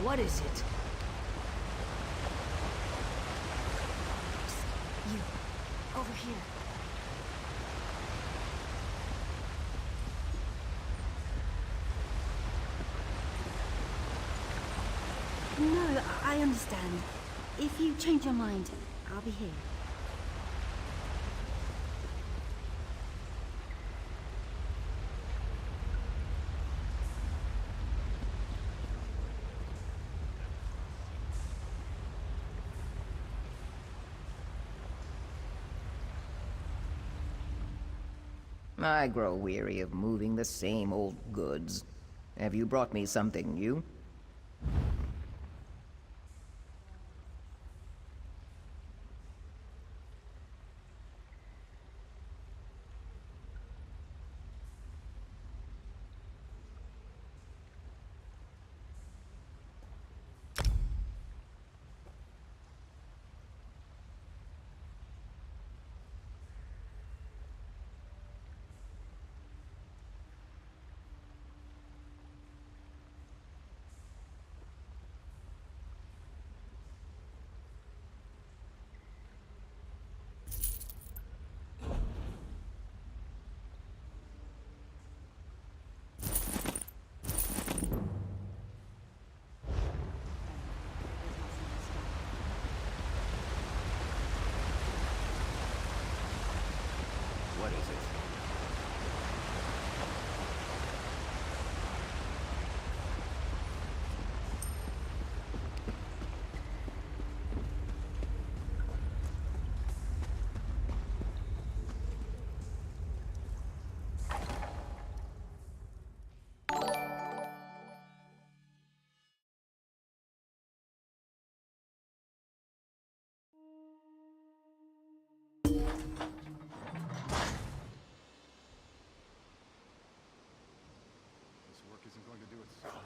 What is it? You. Over here. No, I understand. If you change your mind, I'll be here. I grow weary of moving the same old goods. Have you brought me something new? What is it? This work isn't going to do itself.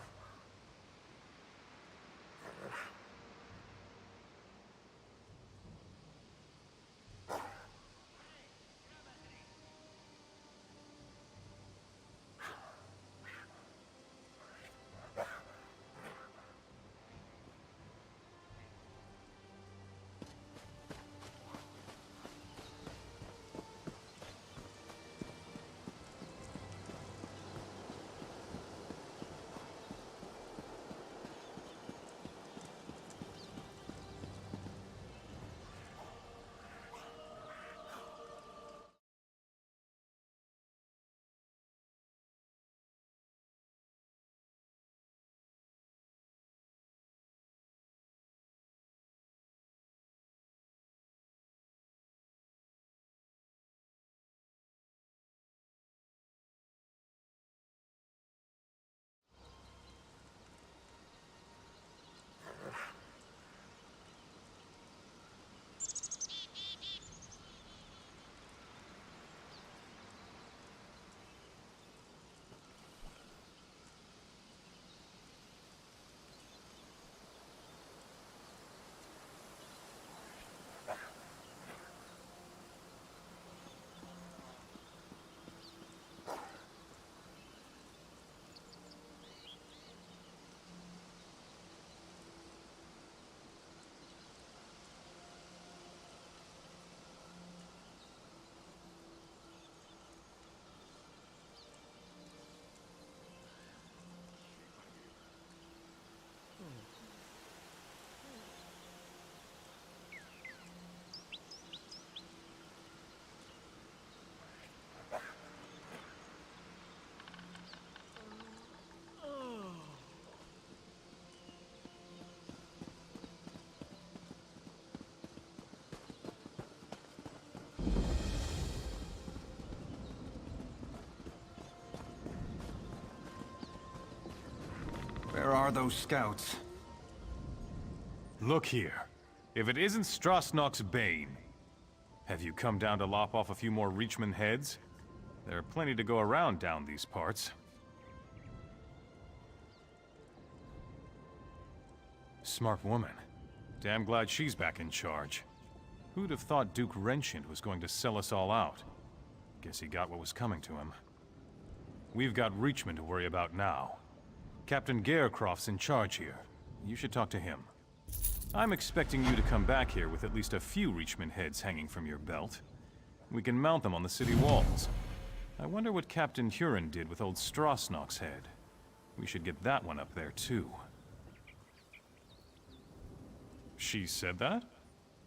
Where are those scouts? Look here. If it isn't Strasnock's Bane, have you come down to lop off a few more Reachman heads? There are plenty to go around down these parts. Smart woman. Damn glad she's back in charge. Who'd have thought Duke Wrenchant was going to sell us all out? Guess he got what was coming to him. We've got Reachman to worry about now. Captain Garecroft's in charge here. You should talk to him. I'm expecting you to come back here with at least a few Reachman heads hanging from your belt. We can mount them on the city walls. I wonder what Captain Huron did with old Strasnock's head. We should get that one up there, too. She said that?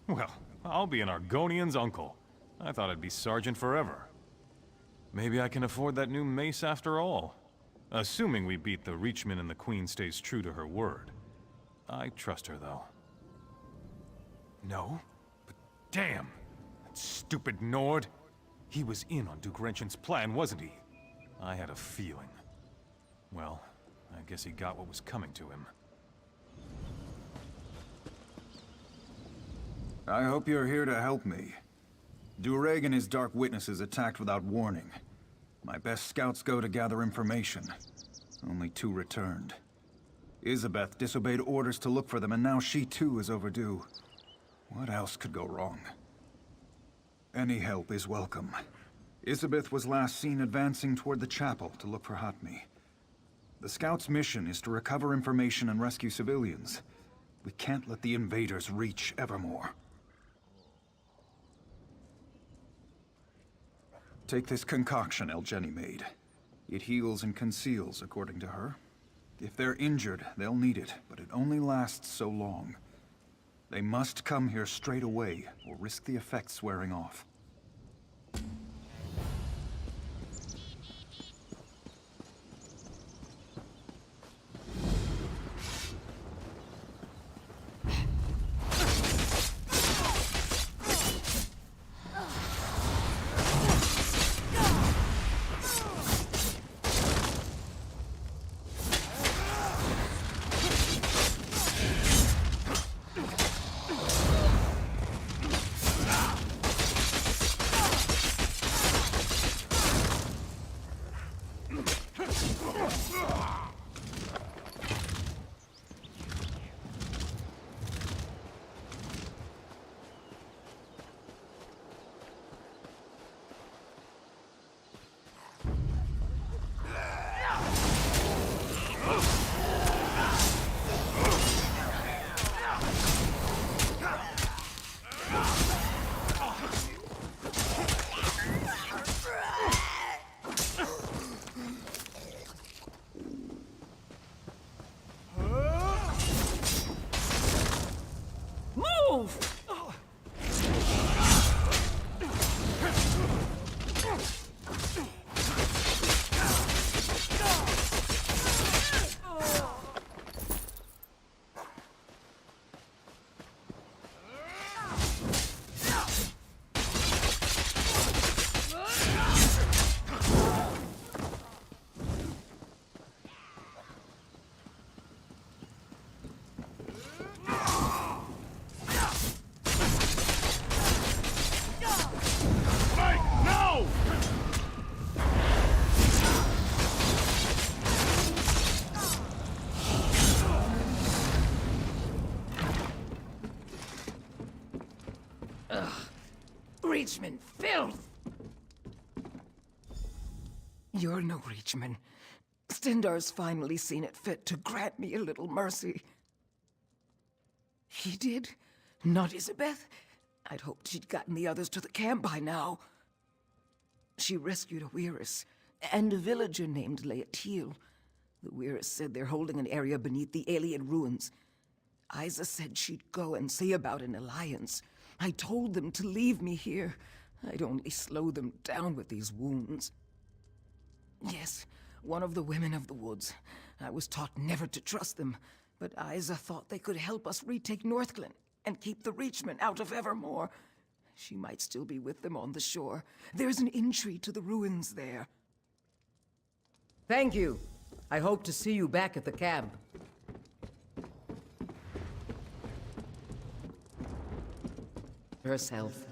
Well, I'll be an Argonian's uncle. I thought I'd be sergeant forever. Maybe I can afford that new mace after all. Assuming we beat the Reachman and the Queen stays true to her word. I trust her, though. No? But damn! That stupid Nord! He was in on Duke Renshin's plan, wasn't he? I had a feeling. Well, I guess he got what was coming to him. I hope you're here to help me. Dureg and his Dark Witnesses attacked without warning. My best scouts go to gather information. Only 2 returned. Isabeth disobeyed orders to look for them, and now she too is overdue. What else could go wrong? Any help is welcome. Isabeth was last seen advancing toward the chapel to look for Hatmi. The scouts' mission is to recover information and rescue civilians. We can't let the invaders reach Evermore. Take this concoction Elgeni made. It heals and conceals, according to her. If they're injured, they'll need it, but it only lasts so long. They must come here straight away, or risk the effects wearing off. Reachman filth! You're no Reachman. Stendar's finally seen it fit to grant me a little mercy. He did? Not Isabeth? I'd hoped she'd gotten the others to the camp by now. She rescued a Weiris, and a villager named Laetiel. The Weiris said they're holding an area beneath the alien ruins. Isa said she'd go and see about an alliance. I told them to leave me here. I'd only slow them down with these wounds. Yes, one of the women of the woods. I was taught never to trust them, but Isa thought they could help us retake Northglen and keep the Reachmen out of Evermore. She might still be with them on the shore. There's an entry to the ruins there. Thank you. I hope to see you back at the camp. Herself.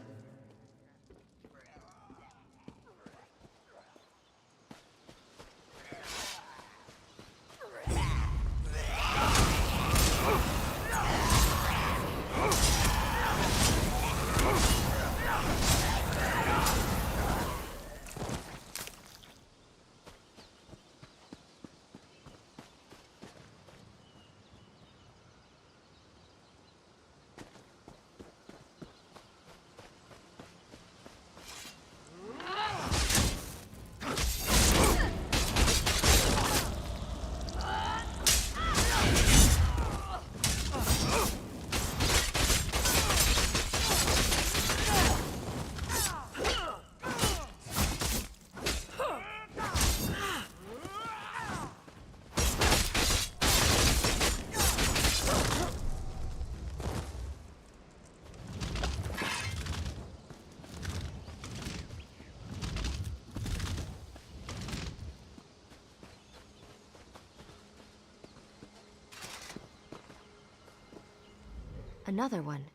Another one.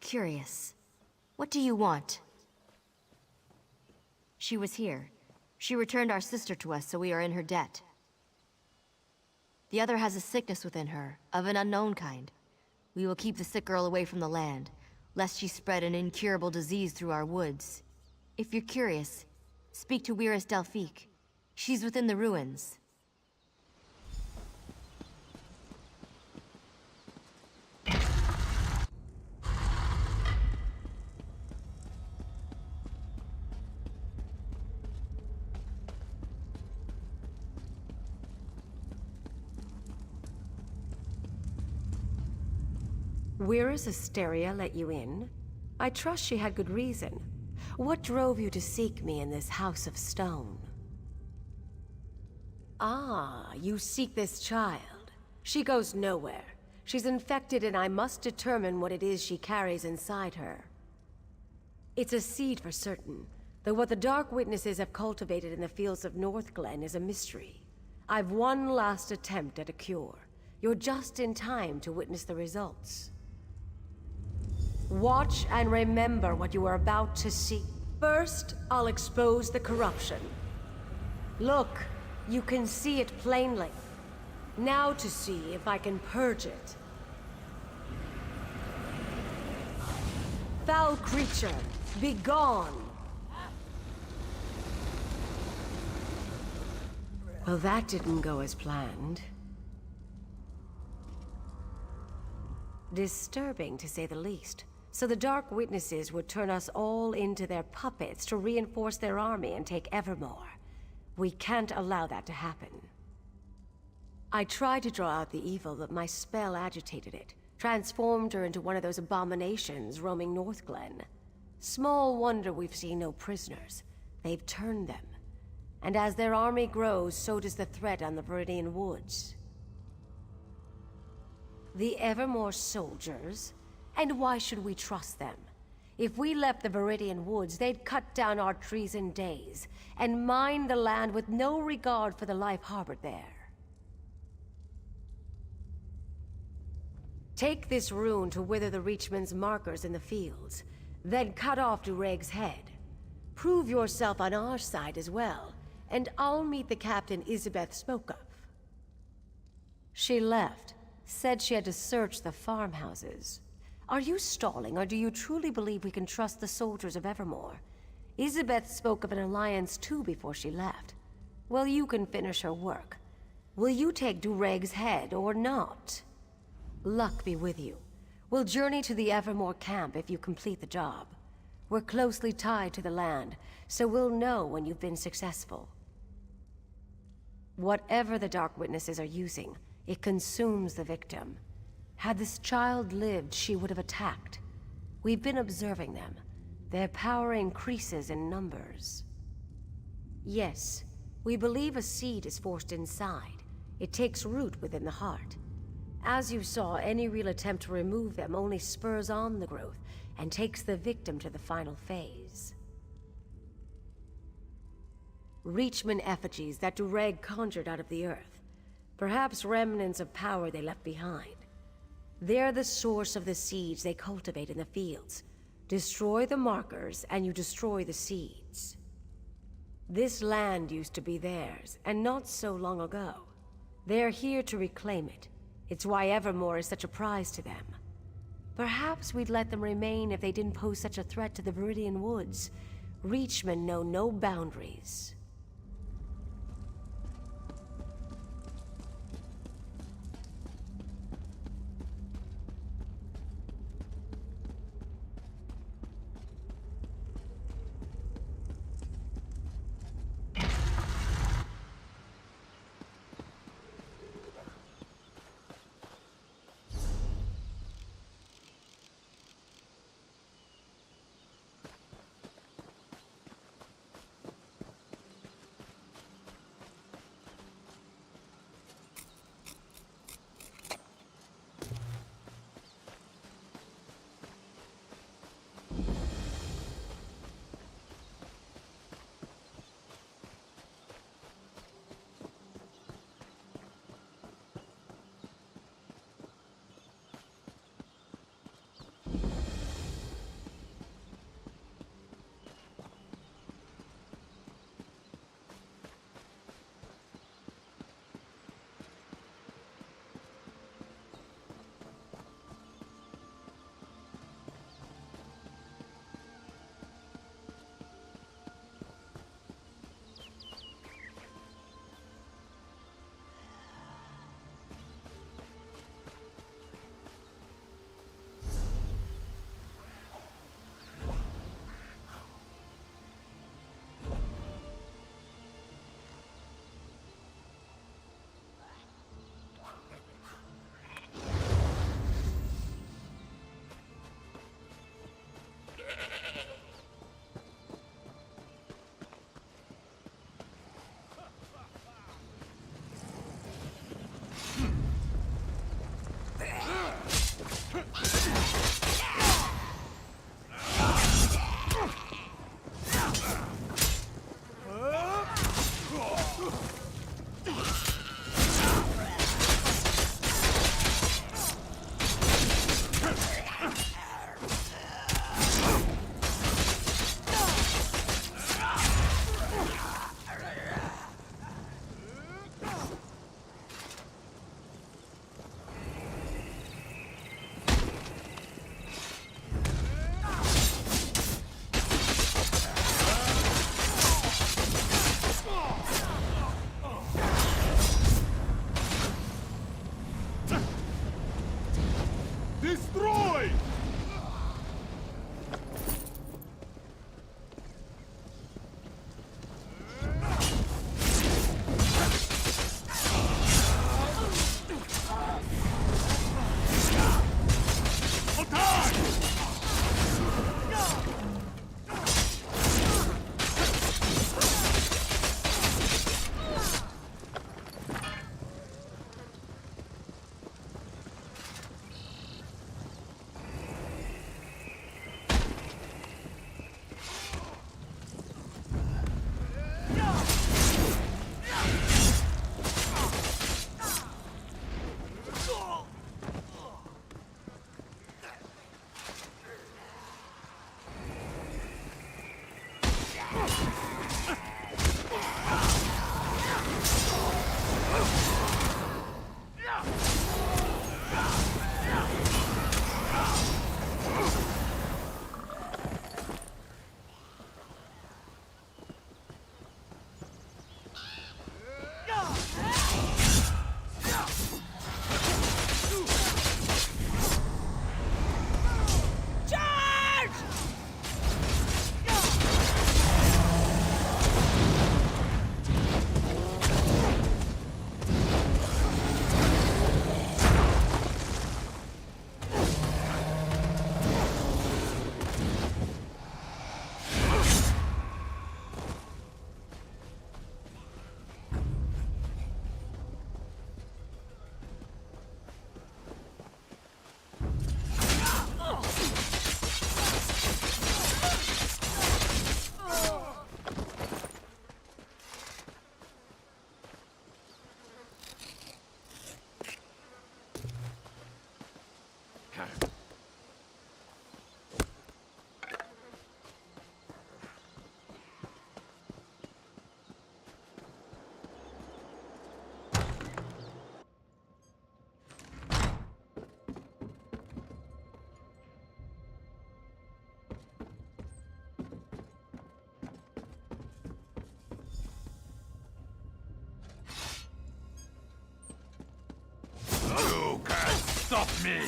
Curious. What do you want? She was here. She returned our sister to us, so we are in her debt. The other has a sickness within her, of an unknown kind. We will keep the sick girl away from the land, lest she spread an incurable disease through our woods. If you're curious, speak to Wyrus Delphique. She's within the ruins. Wyrus Asteria let you in? I trust she had good reason. What drove you to seek me in this house of stone? Ah, you seek this child. She goes nowhere. She's infected and I must determine what it is she carries inside her. It's a seed for certain, though what the Dark Witnesses have cultivated in the fields of Northglen is a mystery. I've one last attempt at a cure. You're just in time to witness the results. Watch and remember what you are about to see. First, I'll expose the corruption. Look, you can see it plainly. Now to see if I can purge it. Foul creature, be gone! Well, that didn't go as planned. Disturbing, to say the least. So the Dark Witnesses would turn us all into their puppets to reinforce their army and take Evermore. We can't allow that to happen. I tried to draw out the evil, but my spell agitated it, transformed her into one of those abominations roaming Northglen. Small wonder we've seen no prisoners. They've turned them. And as their army grows, so does the threat on the Viridian Woods. The Evermore soldiers? And why should we trust them? If we left the Viridian Woods, they'd cut down our trees in days, and mine the land with no regard for the life harbored there. Take this rune to wither the Reachman's markers in the fields, then cut off Dureg's head. Prove yourself on our side as well, and I'll meet the captain Isabeth spoke of. She left, said she had to search the farmhouses. Are you stalling, or do you truly believe we can trust the soldiers of Evermore? Isabeth spoke of an alliance too before she left. Well, you can finish her work. Will you take Dureg's head or not? Luck be with you. We'll journey to the Evermore camp if you complete the job. We're closely tied to the land, so we'll know when you've been successful. Whatever the Dark Witnesses are using, it consumes the victim. Had this child lived, she would have attacked. We've been observing them. Their power increases in numbers. Yes, we believe a seed is forced inside. It takes root within the heart. As you saw, any real attempt to remove them only spurs on the growth and takes the victim to the final phase. Reachman effigies that Dureg conjured out of the earth. Perhaps remnants of power they left behind. They're the source of the seeds they cultivate in the fields. Destroy the markers, and you destroy the seeds. This land used to be theirs, and not so long ago. They're here to reclaim it. It's why Evermore is such a prize to them. Perhaps we'd let them remain if they didn't pose such a threat to the Viridian Woods. Reachmen know no boundaries. Destroy! You can't stop me!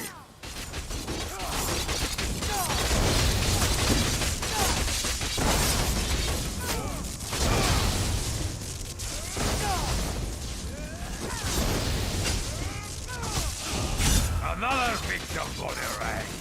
Another victim for the ranks!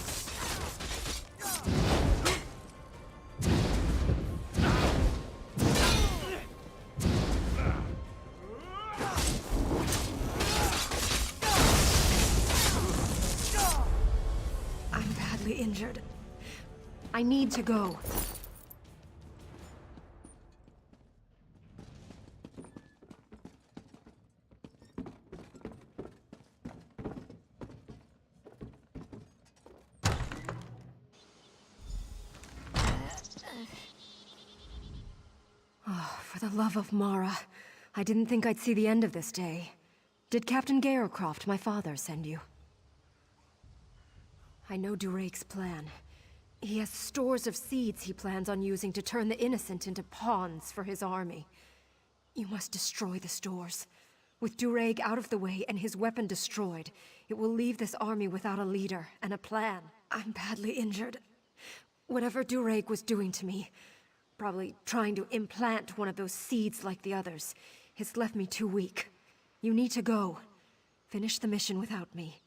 I'm badly injured. I need to go. Oh, for the love of Mara. I didn't think I'd see the end of this day. Did Captain Garecroft, my father, send you? I know Durake's plan. He has stores of seeds he plans on using to turn the innocent into pawns for his army. You must destroy the stores. With Durake out of the way and his weapon destroyed, it will leave this army without a leader and a plan. I'm badly injured. Whatever Durake was doing to me, probably trying to implant one of those seeds like the others, has left me too weak. You need to go. Finish the mission without me.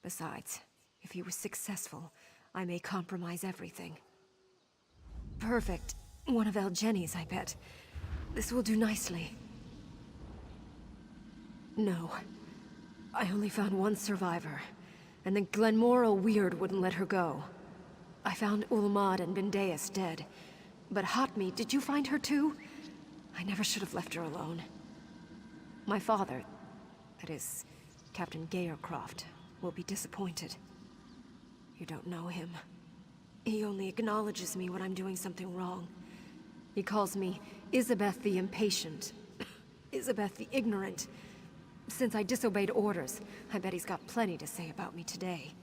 Besides, if he was successful, I may compromise everything. Perfect. One of El Jenny's, I bet. This will do nicely. No. I only found one survivor, and the Glenmoral Weird wouldn't let her go. I found Ulmad and Bendeus dead. But Hotme, did you find her too? I never should have left her alone. My father, that is, Captain Gayercroft, will be disappointed. You don't know him. He only acknowledges me when I'm doing something wrong. He calls me Isabeth the Impatient, Isabeth the Ignorant. Since I disobeyed orders, I bet he's got plenty to say about me today.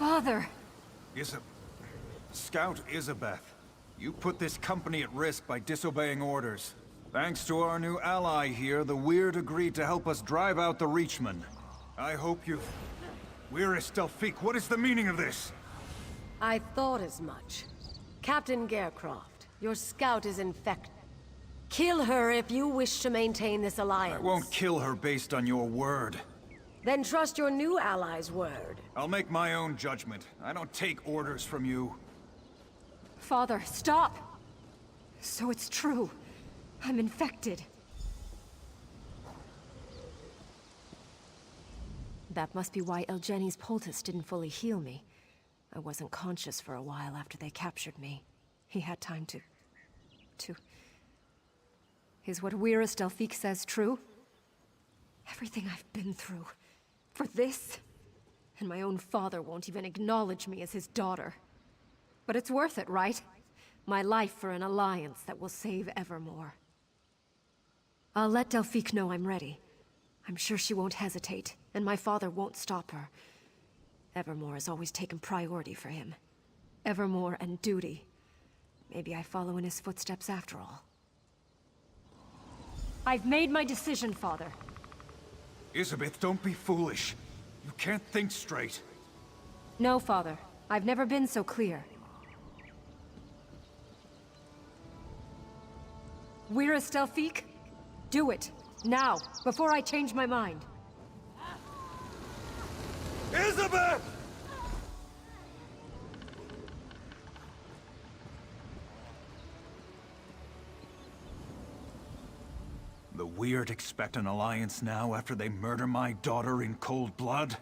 Father! Scout Isabeth, you put this company at risk by disobeying orders. Thanks to our new ally here, the Weird agreed to help us drive out the Reachmen. I hope you... Wyrist Delphique, what is the meaning of this? I thought as much. Captain Gayercroft, your scout is infected. Kill her if you wish to maintain this alliance. I won't kill her based on your word. Then trust your new ally's word. I'll make my own judgment. I don't take orders from you. Father, stop! So it's true. I'm infected. That must be why Elgeni's poultice didn't fully heal me. I wasn't conscious for a while after they captured me. He had time to... Is what Wyrist Delphique says true? Everything I've been through... For this? And my own father won't even acknowledge me as his daughter. But it's worth it, right? My life for an alliance that will save Evermore. I'll let Delphique know I'm ready. I'm sure she won't hesitate, and my father won't stop her. Evermore has always taken priority for him. Evermore and duty. Maybe I follow in his footsteps after all. I've made my decision, Father. Isabeth, don't be foolish. You can't think straight. No, Father. I've never been so clear. Wyrist Delphique? Do it. Now, before I change my mind. Isabeth! The Weird expect an alliance now after they murder my daughter in cold blood?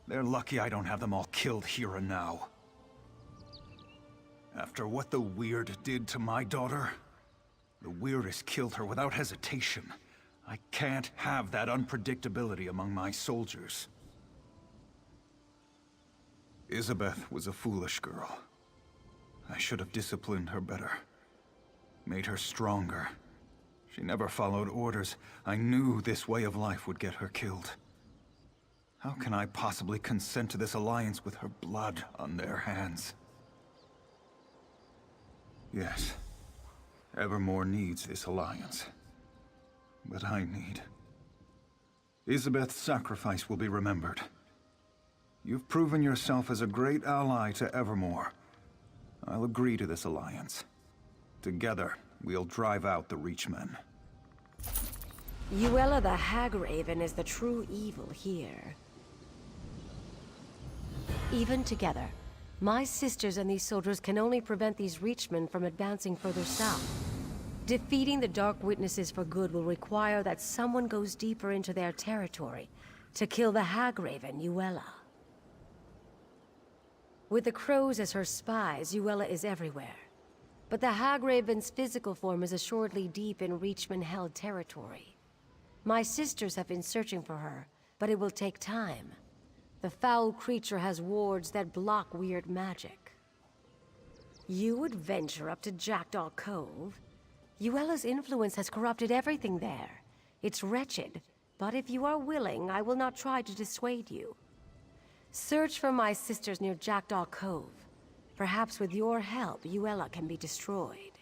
They're lucky I don't have them all killed here and now. After what the Weird did to my daughter, the Weirdest killed her without hesitation. I can't have that unpredictability among my soldiers. Isabeth was a foolish girl. I should have disciplined her better. Made her stronger. She never followed orders. I knew this way of life would get her killed. How can I possibly consent to this alliance with her blood on their hands? Yes, Evermore needs this alliance. But I need. Isabeth's sacrifice will be remembered. You've proven yourself as a great ally to Evermore. I'll agree to this alliance. Together, we'll drive out the Reachmen. Uella the Hagraven is the true evil here. Even together, my sisters and these soldiers can only prevent these Reachmen from advancing further south. Defeating the Dark Witnesses for good will require that someone goes deeper into their territory to kill the Hagraven, Uella. With the Crows as her spies, Uella is everywhere. But the Hagraven's physical form is assuredly deep in Reachman-held territory. My sisters have been searching for her, but it will take time. The foul creature has wards that block weird magic. You would venture up to Jackdaw Cove? Uella's influence has corrupted everything there. It's wretched, but if you are willing, I will not try to dissuade you. Search for my sisters near Jackdaw Cove. Perhaps with your help, Uella can be destroyed.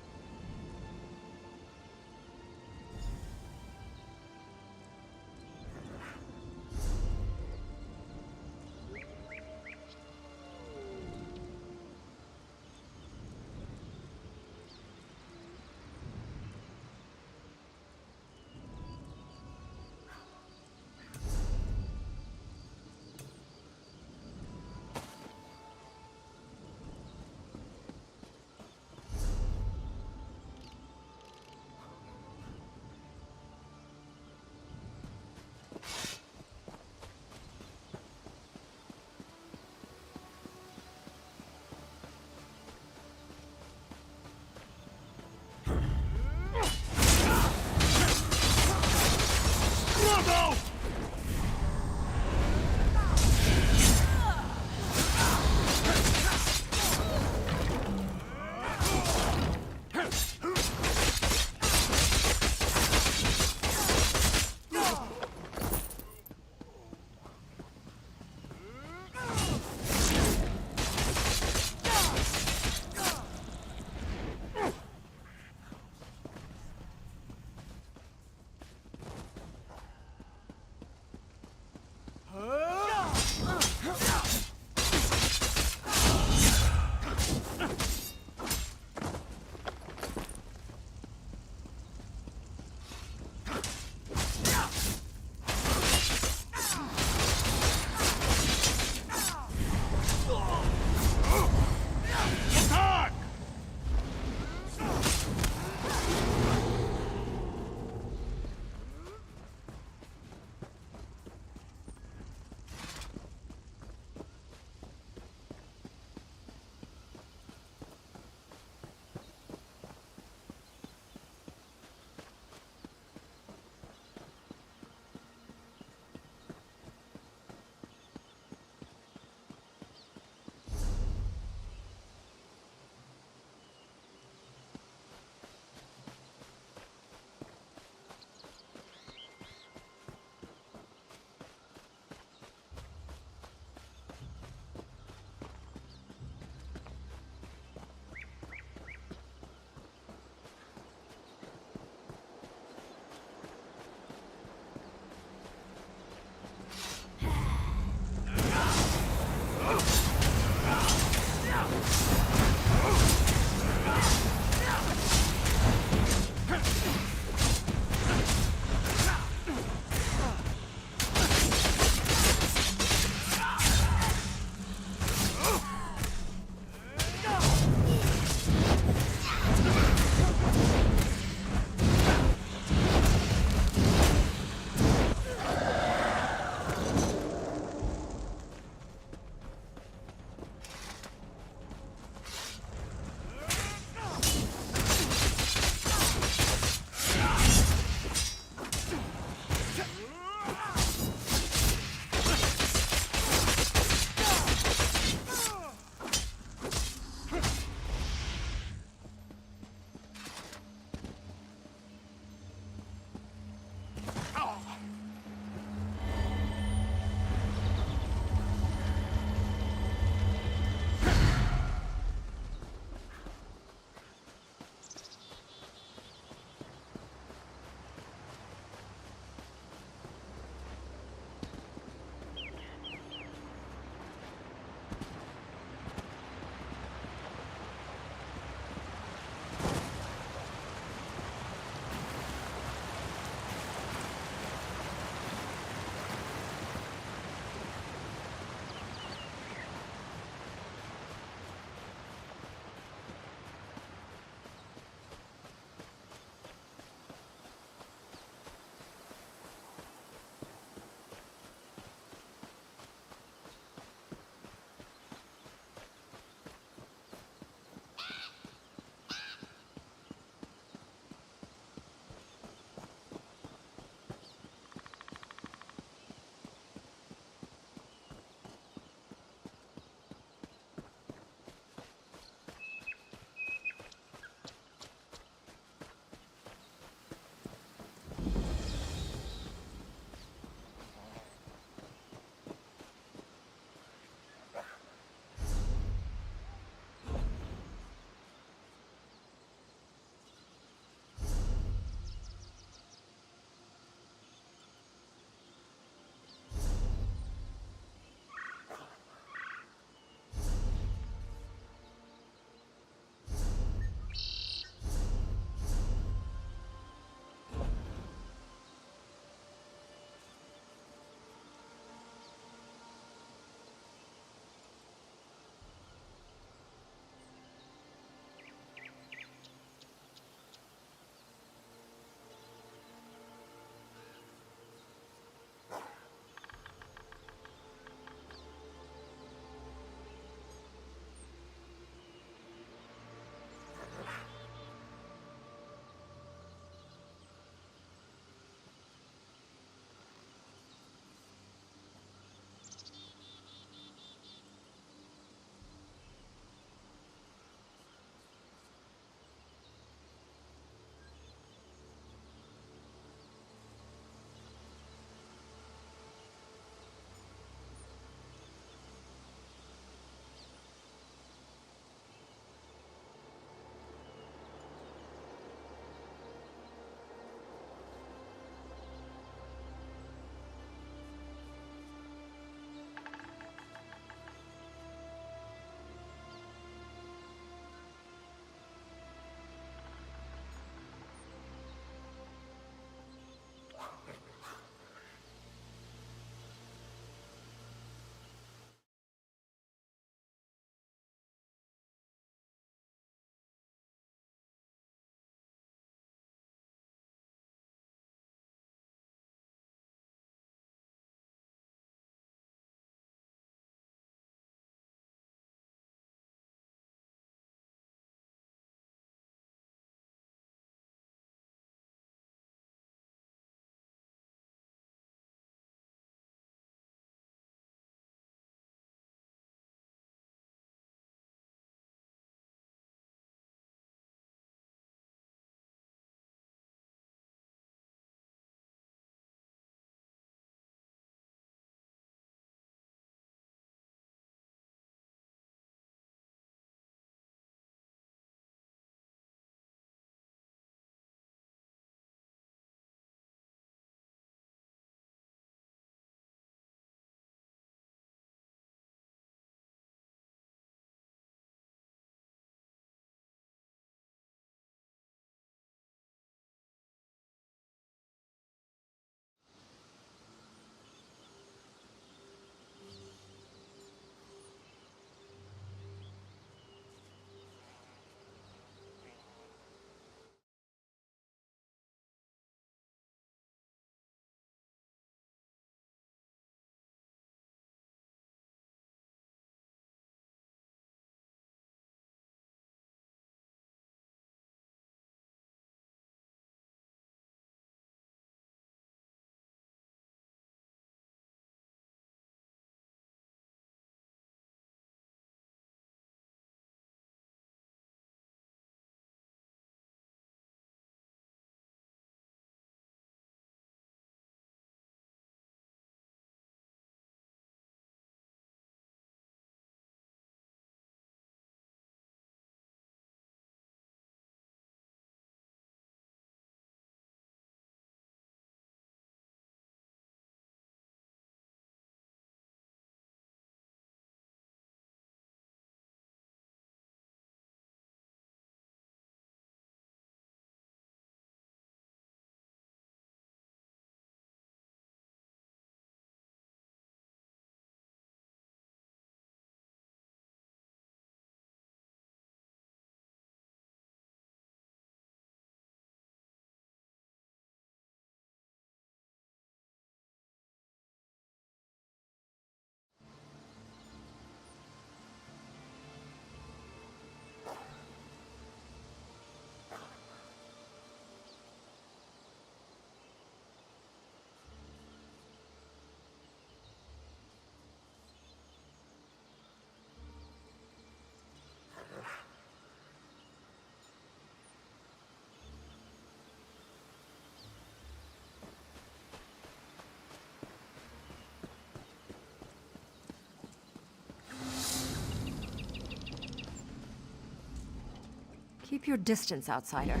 Keep your distance, outsider.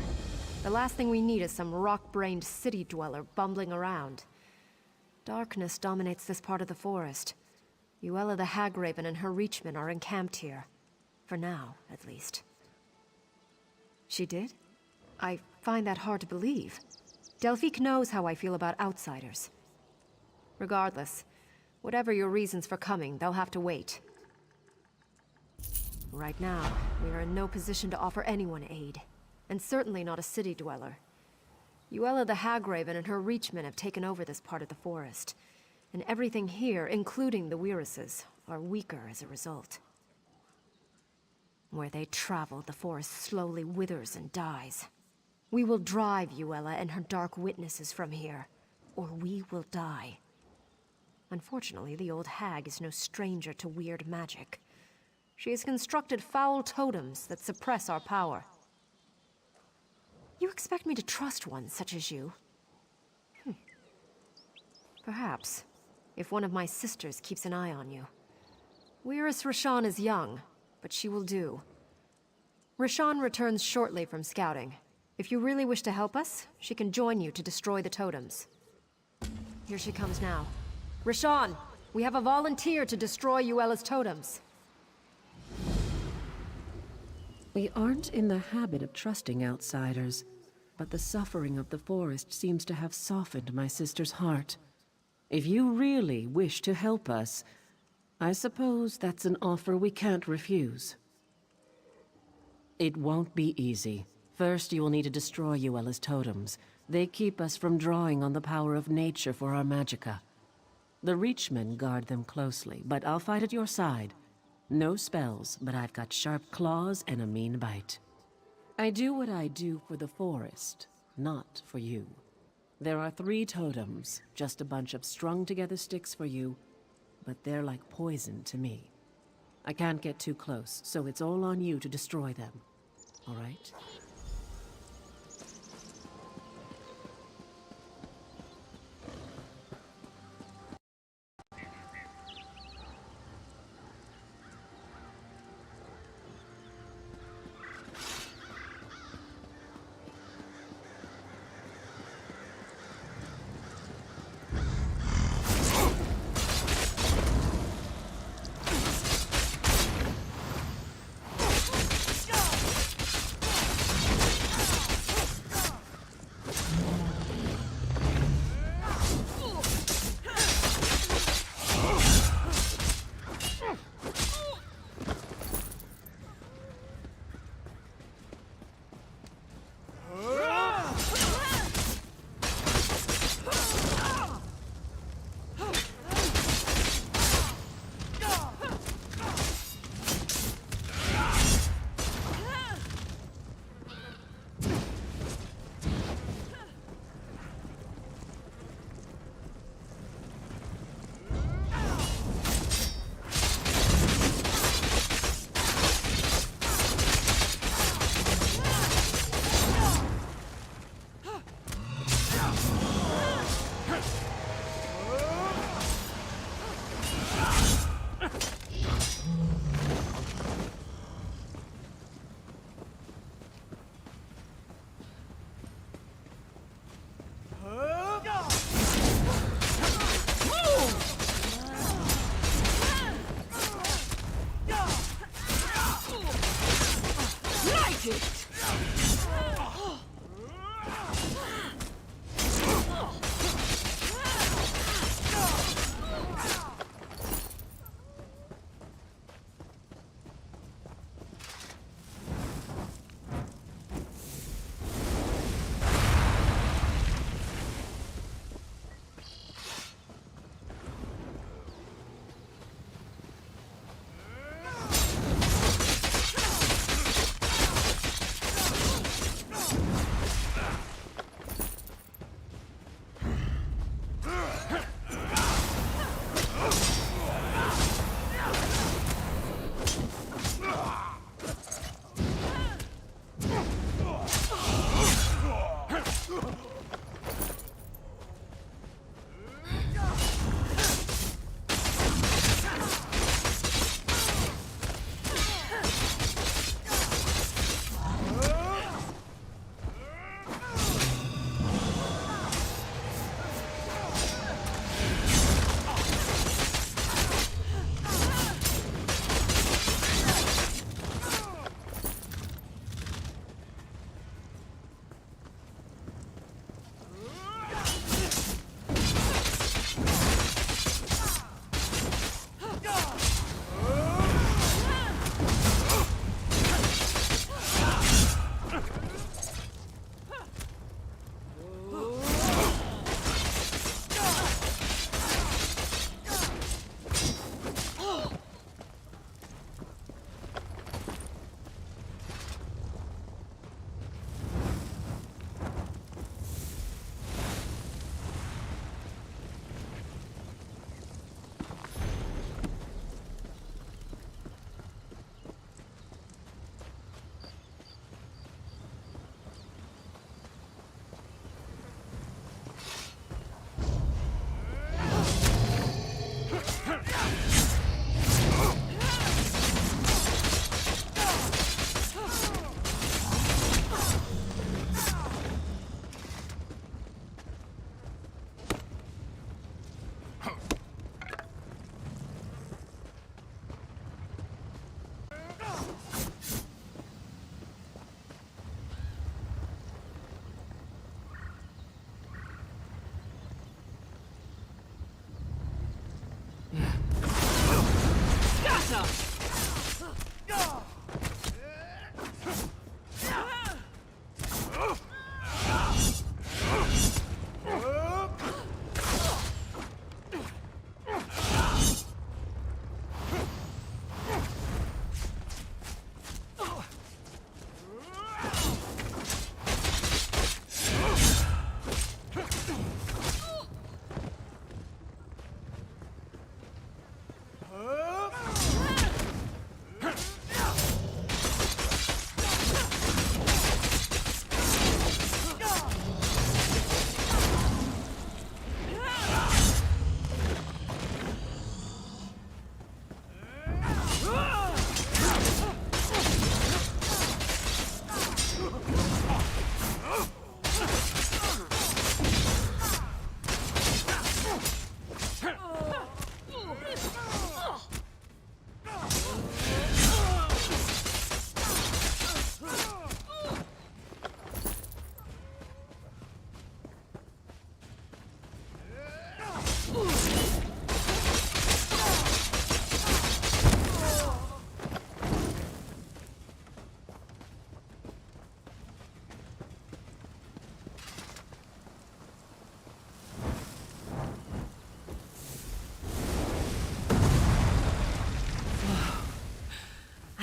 The last thing we need is some rock-brained city dweller bumbling around. Darkness dominates this part of the forest. Uella the Hagraven and her Reachmen are encamped here. For now, at least. She did? I find that hard to believe. Delphique knows how I feel about outsiders. Regardless, whatever your reasons for coming, they'll have to wait. Right now, we are in no position to offer anyone aid, and certainly not a city dweller. Uella the Hagraven and her Reachmen have taken over this part of the forest, and everything here, including the Weiruses, are weaker as a result. Where they travel, the forest slowly withers and dies. We will drive Uella and her dark witnesses from here, or we will die. Unfortunately, the old hag is no stranger to weird magic. She has constructed foul totems that suppress our power. You expect me to trust one such as you? Perhaps, if one of my sisters keeps an eye on you. Weiris Rashan is young, but she will do. Rashan returns shortly from scouting. If you really wish to help us, she can join you to destroy the totems. Here she comes now. Rashan, we have a volunteer to destroy Uella's totems. We aren't in the habit of trusting outsiders, but the suffering of the forest seems to have softened my sister's heart. If you really wish to help us, I suppose that's an offer we can't refuse. It won't be easy. First, you will need to destroy Uella's totems. They keep us from drawing on the power of nature for our magicka. The Reachmen guard them closely, but I'll fight at your side. No spells, but I've got sharp claws and a mean bite. I do what I do for the forest, not for you. There are 3 totems, just a bunch of strung-together sticks for you, but they're like poison to me. I can't get too close, so it's all on you to destroy them. All right?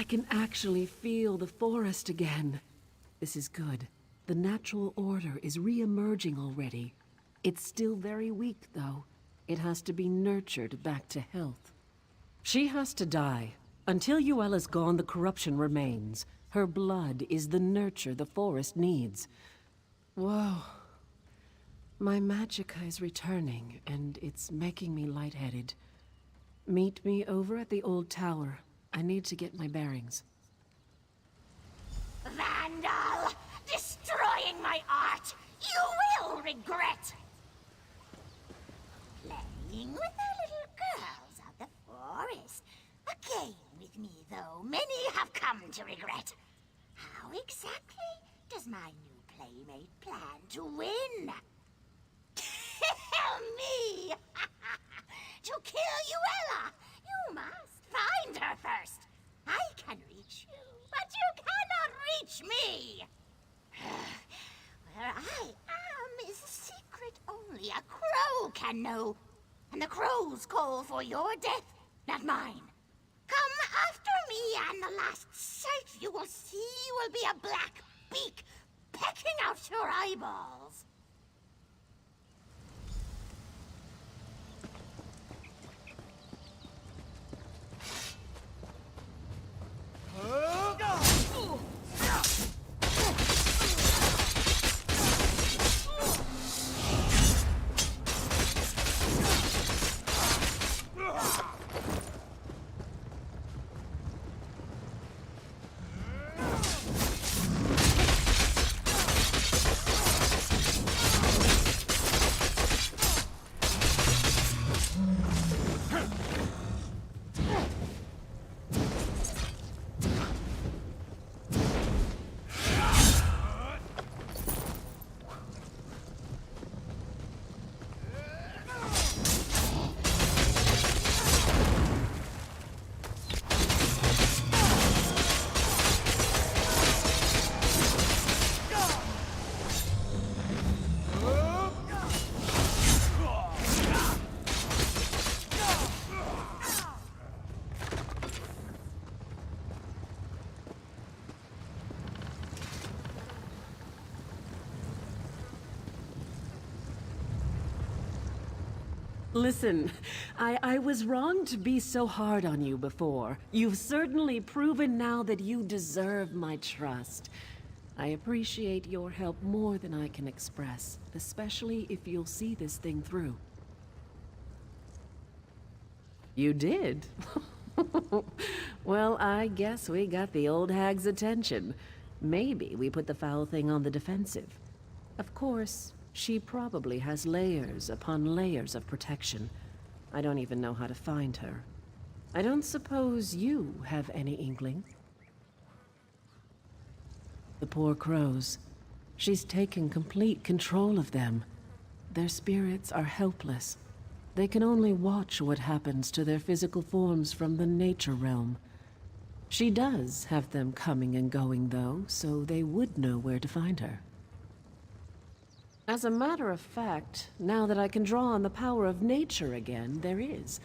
can actually feel the forest again. This is good. The natural order is re-emerging already. It's still very weak, though. It has to be nurtured back to health. She has to die. Until Yuella's gone, the corruption remains. Her blood is the nurture the forest needs. Whoa. My magicka is returning, and it's making me lightheaded. Meet me over at the old tower. I need to get my bearings. Vandal! Destroying my art! You will regret! Playing with the little girls of the forest. A game with me, though, many have come to regret. How exactly does my new playmate plan to win? Tell me! To kill Yuella, you must find her first. I can reach you, but you cannot reach me. Where I am is a secret only a crow can know. And the crow's call for your death, not mine. Come after me, and the last sight you will see will be a black beak pecking out your eyeballs. Listen, I was wrong to be so hard on you before. You've certainly proven now that you deserve my trust. I appreciate your help more than I can express, especially if you'll see this thing through. You did? Well, I guess we got the old hag's attention. Maybe we put the foul thing on the defensive. Of course, she probably has layers upon layers of protection. I don't even know how to find her. I don't suppose you have any inkling? The poor crows. She's taken complete control of them. Their spirits are helpless. They can only watch what happens to their physical forms from the nature realm. She does have them coming and going, though, so they would know where to find her. As a matter of fact, now that I can draw on the power of nature again, there is.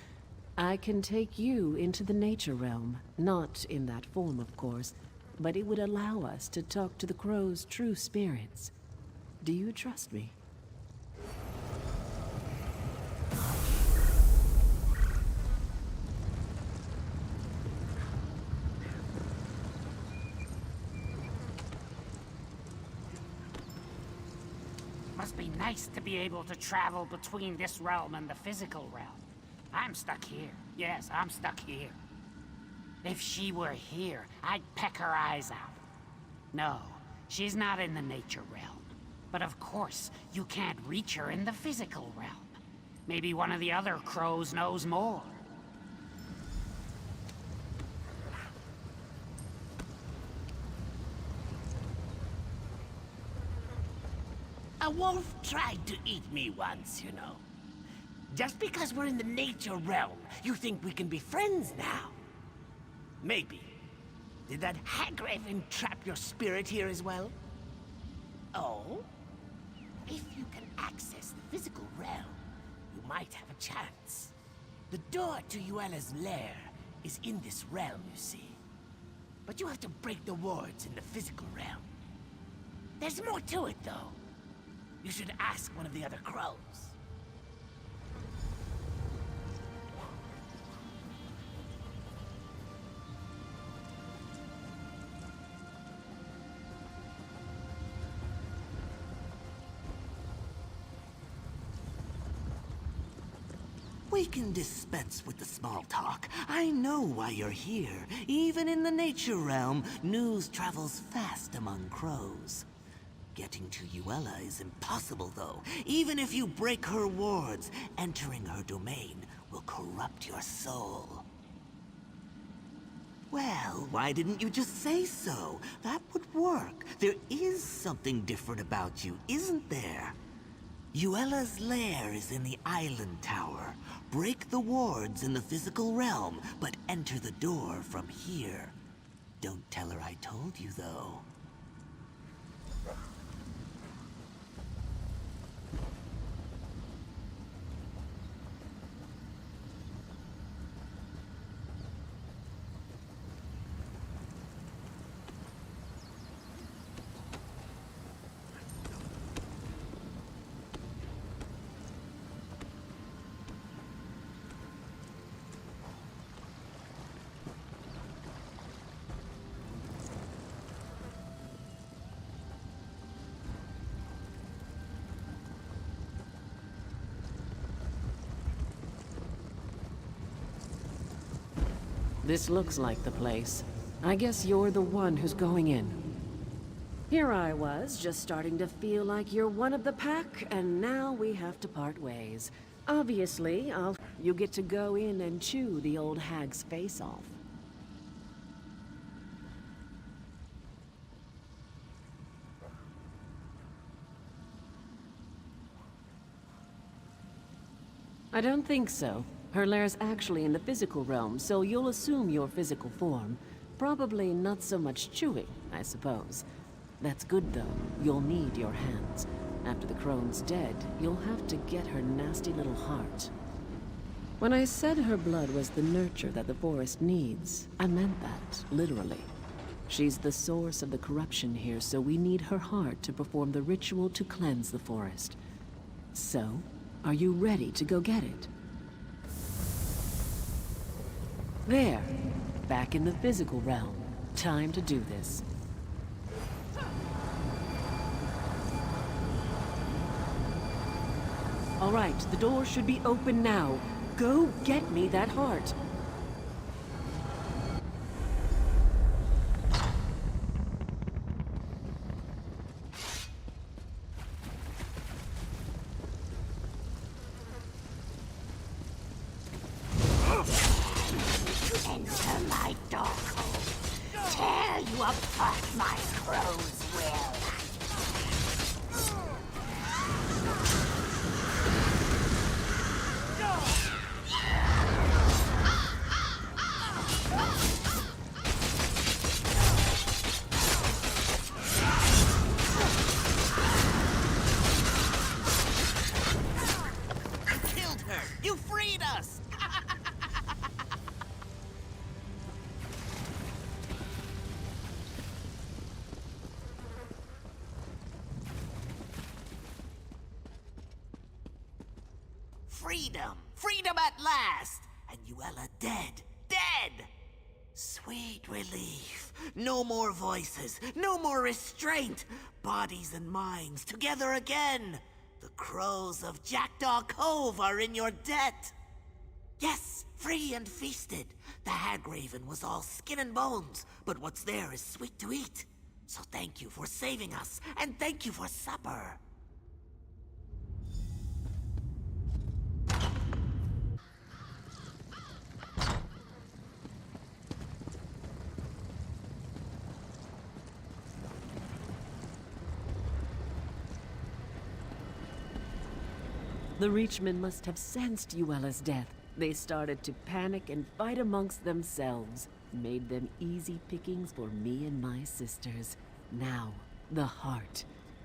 I can take you into the nature realm. Not in that form, of course, but it would allow us to talk to the crow's true spirits. Do you trust me? Must be nice to be able to travel between this realm and the physical realm. I'm stuck here. Yes, I'm stuck here. If she were here, I'd peck her eyes out. No, she's not in the nature realm. But of course, you can't reach her in the physical realm. Maybe one of the other crows knows more. A wolf tried to eat me once, you know. Just because we're in the nature realm, you think we can be friends now? Maybe. Did that hag-raven trap your spirit here as well? Oh? If you can access the physical realm, you might have a chance. The door to Yuella's lair is in this realm, you see. but you have to break the wards in the physical realm. There's more to it, though. You should ask one of the other crows. We can dispense with the small talk. I know why you're here. Even in the nature realm, news travels fast among crows. Getting to Uella is impossible, though. Even if you break her wards, entering her domain will corrupt your soul. Well, why didn't you just say so? That would work. There is something different about you, isn't there? Uella's lair is in the island tower. Break the wards in the physical realm, but enter the door from here. Don't tell her I told you, though. This looks like the place. I guess you're the one who's going in. Here I was, just starting to feel like you're one of the pack, and now we have to part ways. Obviously, you get to go in and chew the old hag's face off. I don't think so. Her lair's actually in the physical realm, so you'll assume your physical form. Probably not so much chewing, I suppose. That's good, though. You'll need your hands. After the crone's dead, you'll have to get her nasty little heart. When I said her blood was the nurture that the forest needs, I meant that, literally. She's the source of the corruption here, so we need her heart to perform the ritual to cleanse the forest. So, are you ready to go get it? There. Back in the physical realm. Time to do this. All right, the door should be open now. Go get me that heart. Enter my dark hole. Tear you apart, my crows will. You killed her! You freed us! Freedom! Freedom at last! And Uella dead! Dead! Sweet relief. No more voices. No more restraint. Bodies and minds together again. The crows of Jackdaw Cove are in your debt. Yes, free and feasted. The hag raven was all skin and bones, but what's there is sweet to eat. So thank you for saving us, and thank you for supper. The Reachmen must have sensed Uella's death. They started to panic and fight amongst themselves. Made them easy pickings for me and my sisters. Now, the heart.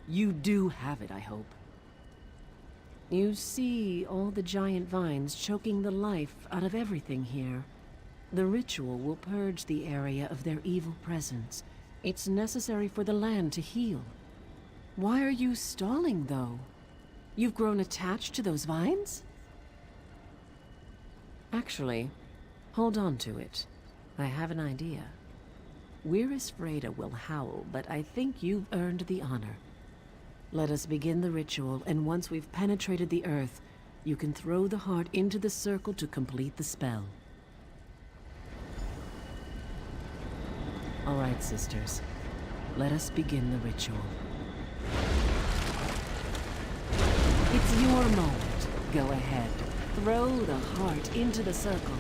You do have it, I hope. You see all the giant vines choking the life out of everything here. The ritual will purge the area of their evil presence. It's necessary for the land to heal. Why are you stalling, though? You've grown attached to those vines? Actually, hold on to it. I have an idea. Wyrris Freda will howl, but I think you've earned the honor. Let us begin the ritual, and once we've penetrated the earth, you can throw the heart into the circle to complete the spell. All right, sisters. Let us begin the ritual. It's your moment. Go ahead. Throw the heart into the circle.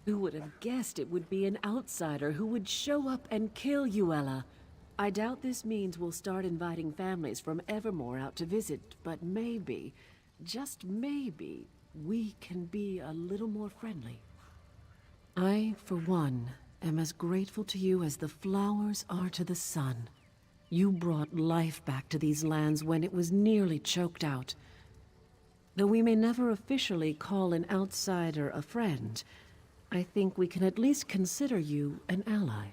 Who would have guessed it would be an outsider who would show up and kill Yuella? I doubt this means we'll start inviting families from Evermore out to visit, but maybe, just maybe, we can be a little more friendly. I, for one, am as grateful to you as the flowers are to the sun. You brought life back to these lands when it was nearly choked out. Though we may never officially call an outsider a friend, I think we can at least consider you an ally.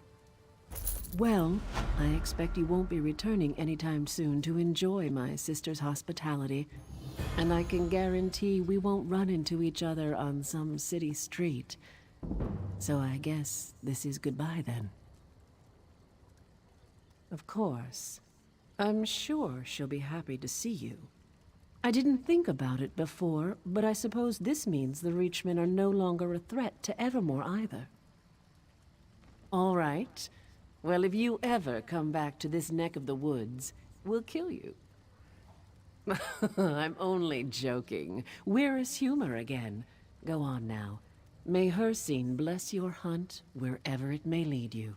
Well, I expect you won't be returning anytime soon to enjoy my sister's hospitality. And I can guarantee we won't run into each other on some city street. So I guess this is goodbye then. Of course. I'm sure she'll be happy to see you. I didn't think about it before, but I suppose this means the Reachmen are no longer a threat to Evermore either. All right. Well, if you ever come back to this neck of the woods, we'll kill you. I'm only joking. Wyrris humor again. Go on now. May her scene bless your hunt wherever it may lead you.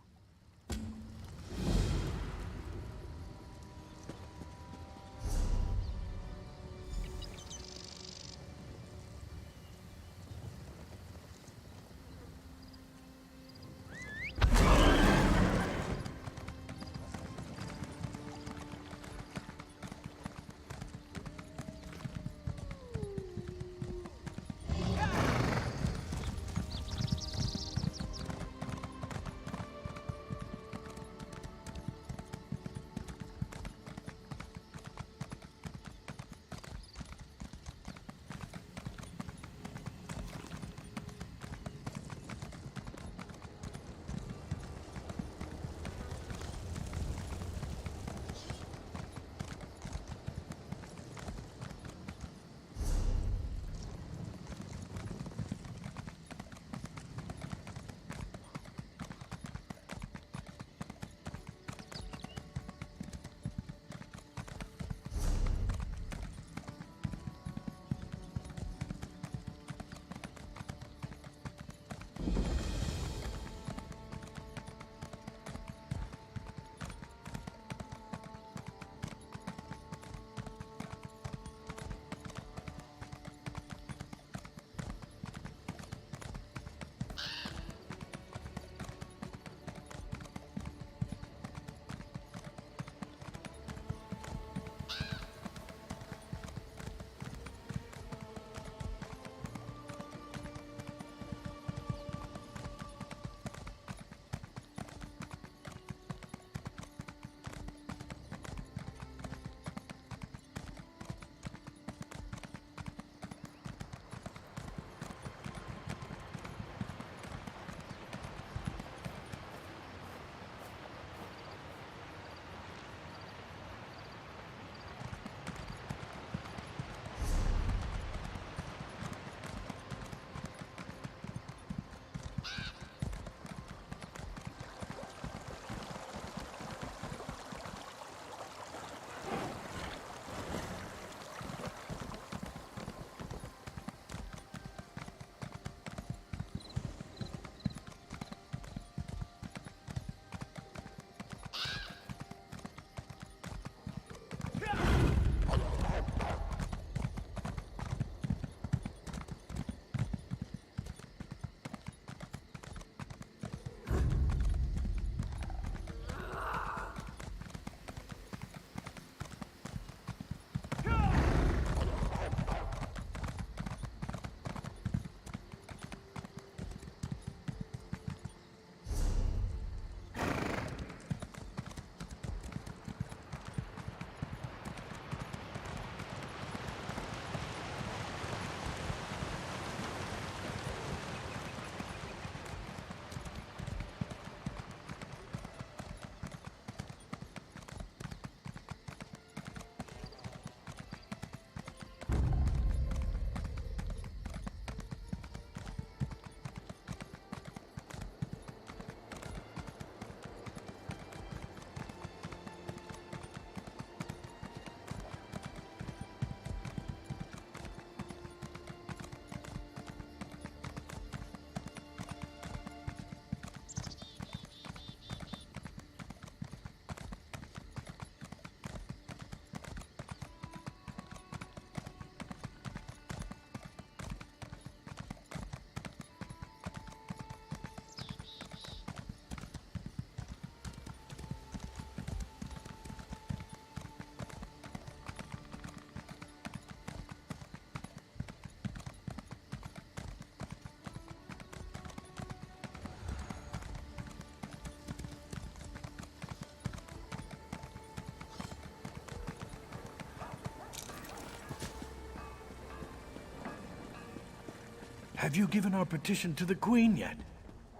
Have you given our petition to the Queen yet?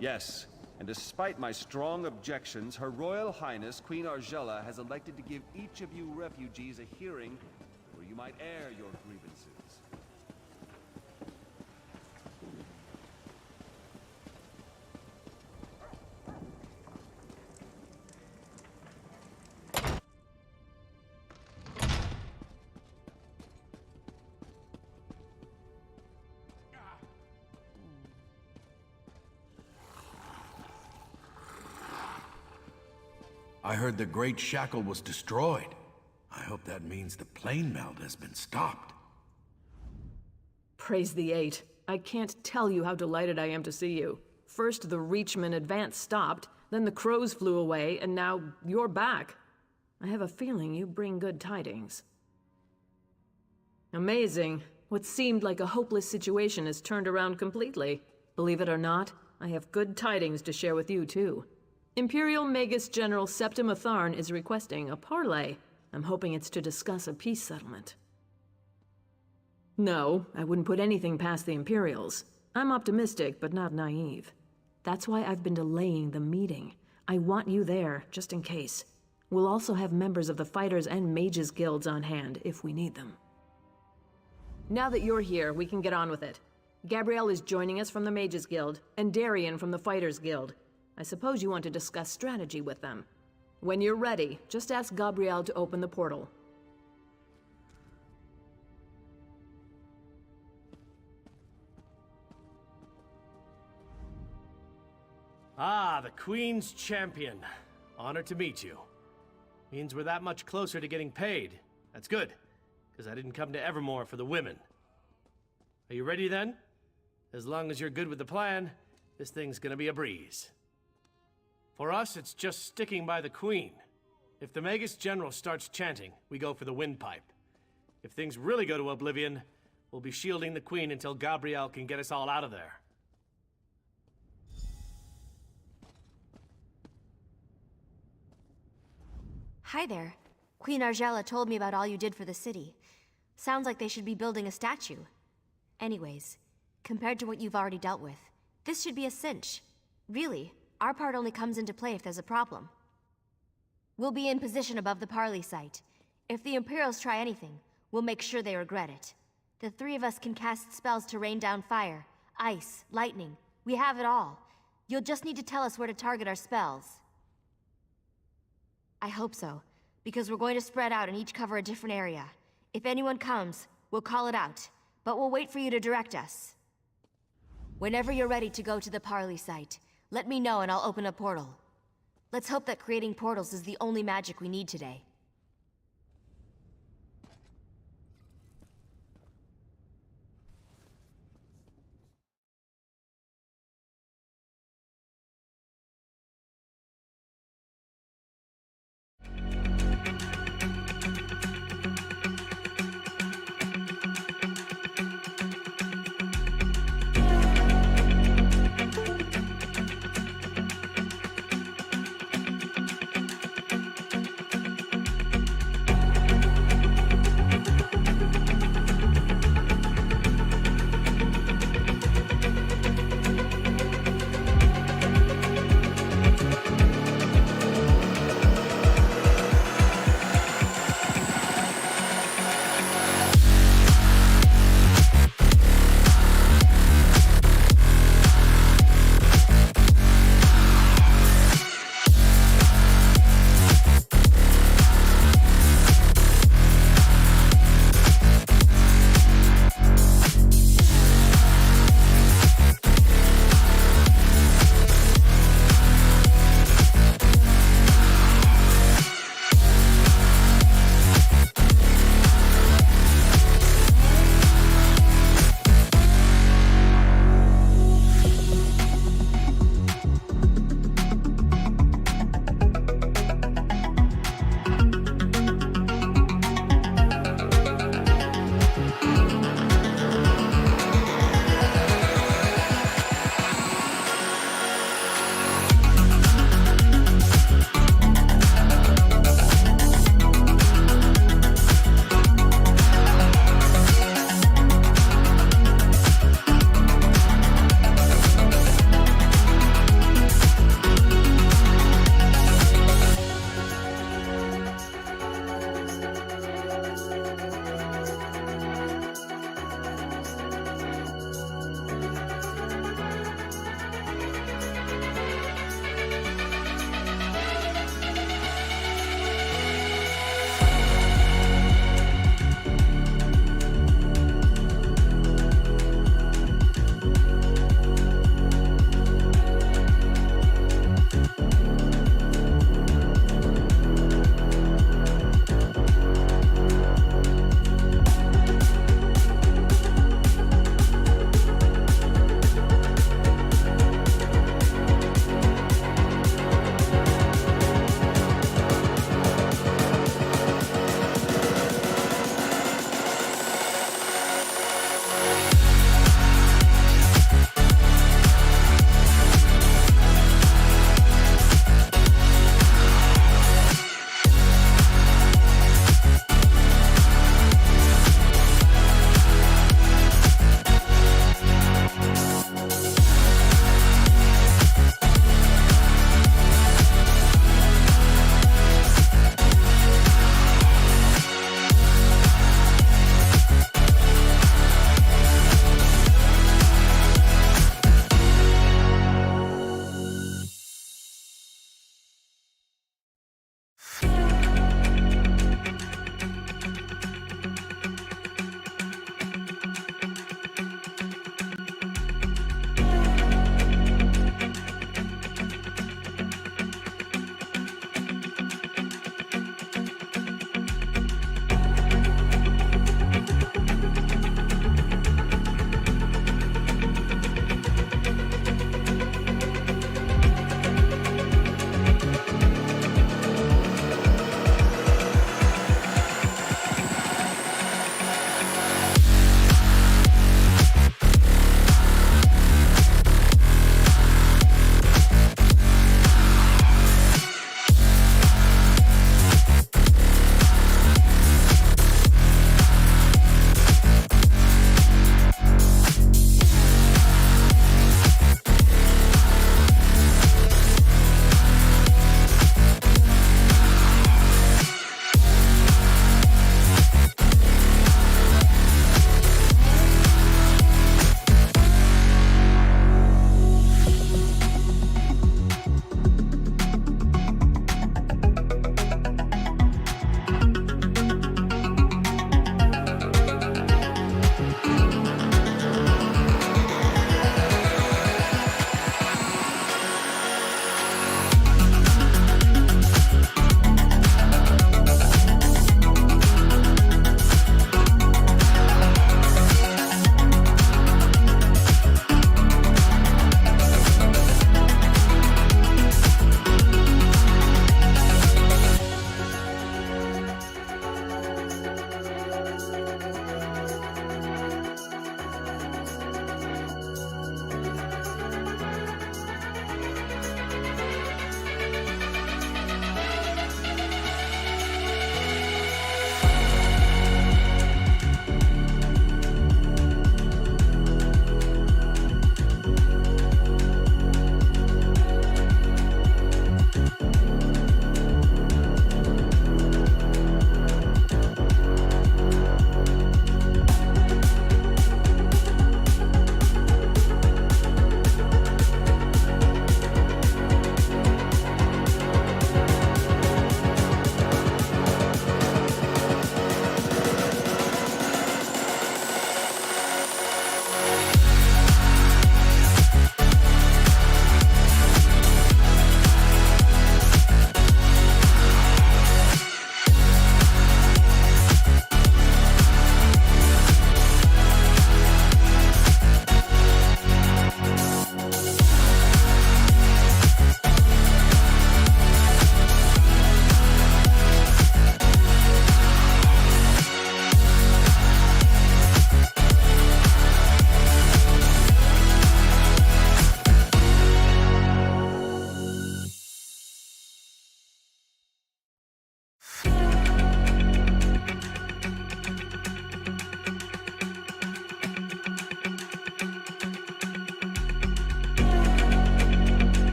Yes, and despite my strong objections, Her Royal Highness Queen Argella has elected to give each of you refugees a hearing where you might air your grievances. I heard the Great Shackle was destroyed. I hope that means the plane melt has been stopped. Praise the Eight. I can't tell you how delighted I am to see you. First the Reachman advance stopped, then the crows flew away, and now you're back. I have a feeling you bring good tidings. Amazing. What seemed like a hopeless situation has turned around completely. Believe it or not, I have good tidings to share with you too. Imperial Magus General Septim Atharn is requesting a parley. I'm hoping it's to discuss a peace settlement. No, I wouldn't put anything past the Imperials. I'm optimistic, but not naive. That's why I've been delaying the meeting. I want you there, just in case. We'll also have members of the Fighters and Mages Guilds on hand, if we need them. Now that you're here, we can get on with it. Gabrielle is joining us from the Mages Guild, and Darian from the Fighters Guild. I suppose you want to discuss strategy with them. When you're ready, just ask Gabrielle to open the portal. Ah, the Queen's Champion. Honored to meet you. Means we're that much closer to getting paid. That's good, because I didn't come to Evermore for the women. Are you ready then? As long as you're good with the plan, this thing's gonna be a breeze. For us, it's just sticking by the Queen. If the Magus General starts chanting, we go for the windpipe. If things really go to oblivion, we'll be shielding the Queen until Gabrielle can get us all out of there. Hi there. Queen Argella told me about all you did for the city. Sounds like they should be building a statue. Anyways, compared to what you've already dealt with, this should be a cinch. Really, our part only comes into play if there's a problem. We'll be in position above the Parley site. If the Imperials try anything, we'll make sure they regret it. The three of us can cast spells to rain down fire, ice, lightning. We have it all. You'll just need to tell us where to target our spells. I hope so, because we're going to spread out and each cover a different area. If anyone comes, we'll call it out, but we'll wait for you to direct us. Whenever you're ready to go to the Parley site, let me know and I'll open a portal. Let's hope that creating portals is the only magic we need today.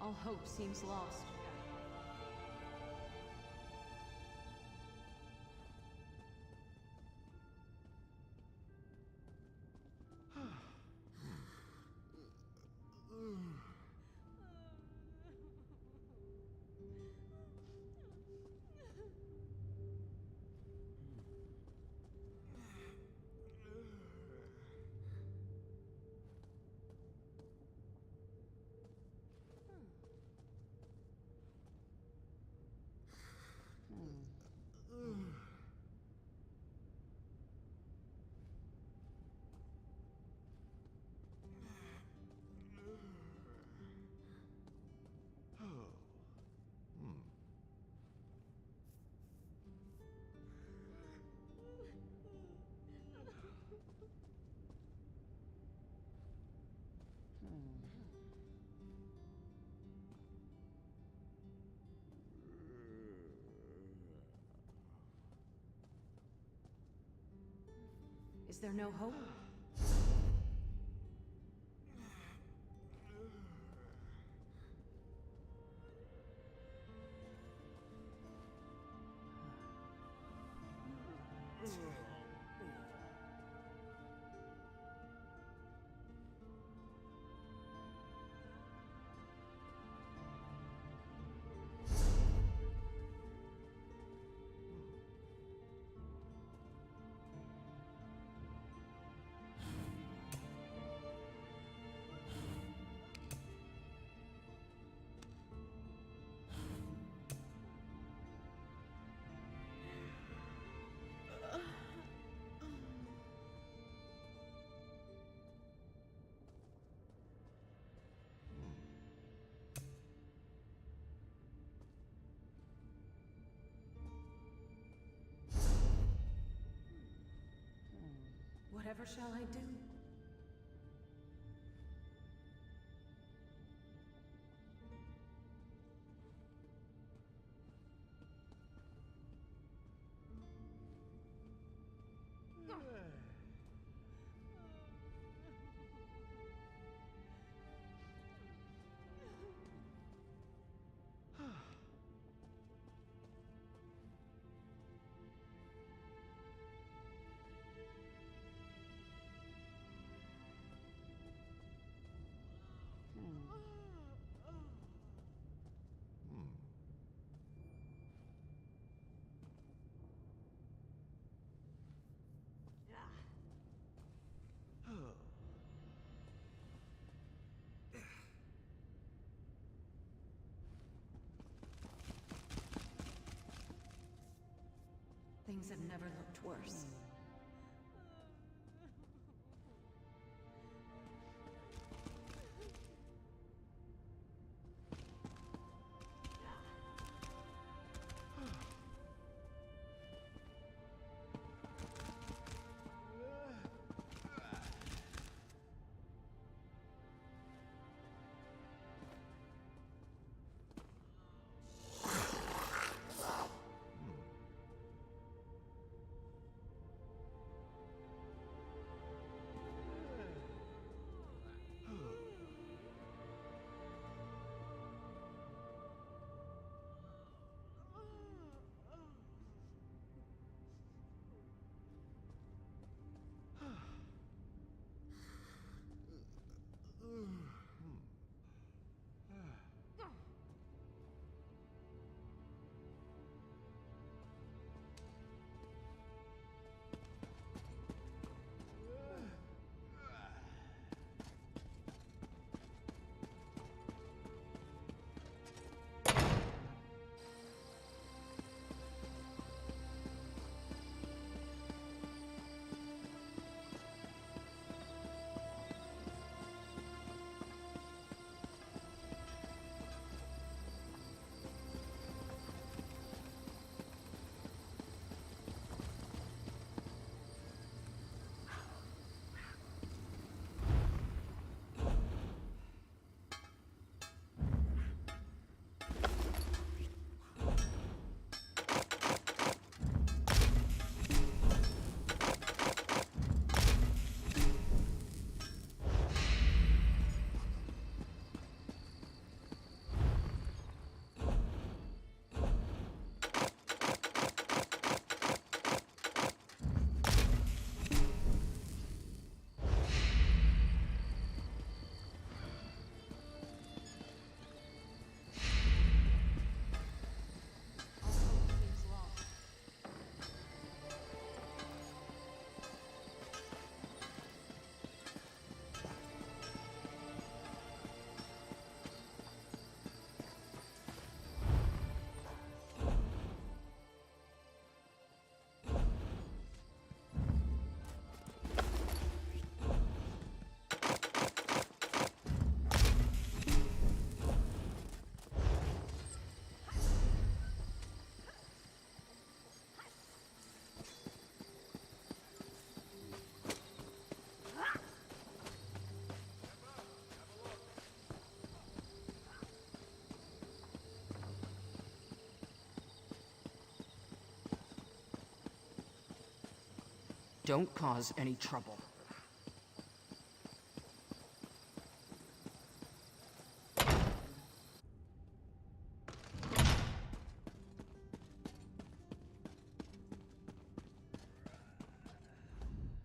All hope seems lost. Is there no hope? Whatever shall I do? Things have never looked worse. Don't cause any trouble.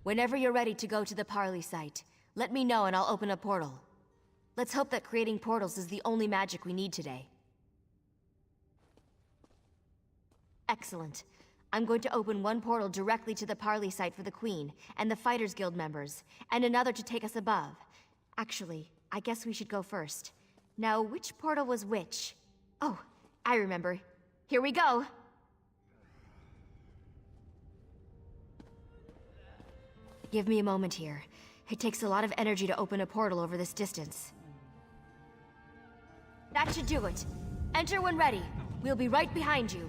Whenever you're ready to go to the Parley site, let me know and I'll open a portal. Let's hope that creating portals is the only magic we need today. Excellent. I'm going to open one portal directly to the Parley site for the Queen and the Fighters Guild members, and another to take us above. Actually, I guess we should go first. Now, which portal was which? Oh, I remember. Here we go! Give me a moment here. It takes a lot of energy to open a portal over this distance. That should do it. Enter when ready. We'll be right behind you.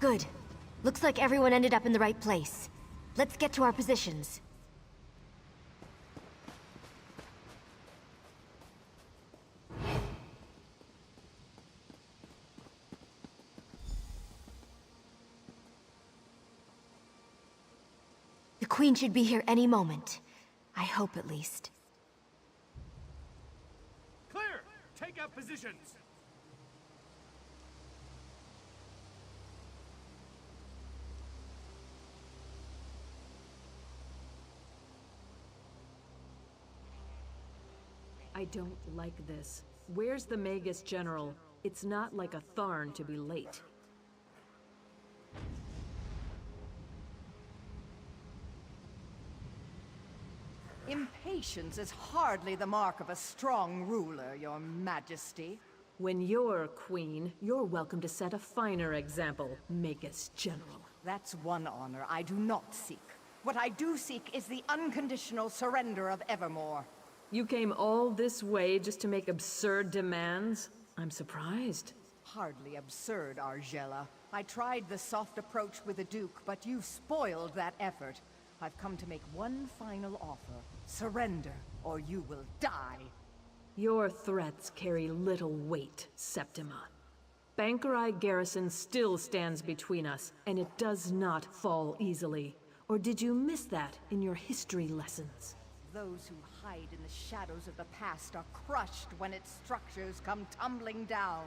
Good. Looks like everyone ended up in the right place. Let's get to our positions. The Queen should be here any moment. I hope at least. Clear! Take up positions! I don't like this. Where's the Magus General? It's not like a Tharn to be late. Impatience is hardly the mark of a strong ruler, Your Majesty. When you're queen, you're welcome to set a finer example, Magus General. That's one honor I do not seek. What I do seek is the unconditional surrender of Evermore. You came all this way just to make absurd demands? I'm surprised. Hardly absurd, Argella. I tried the soft approach with the Duke, but you spoiled that effort. I've come to make one final offer. Surrender, or you will die. Your threats carry little weight, Septima. Bankerai Garrison still stands between us, and it does not fall easily. Or did you miss that in your history lessons? Those who hide in the shadows of the past are crushed when its structures come tumbling down.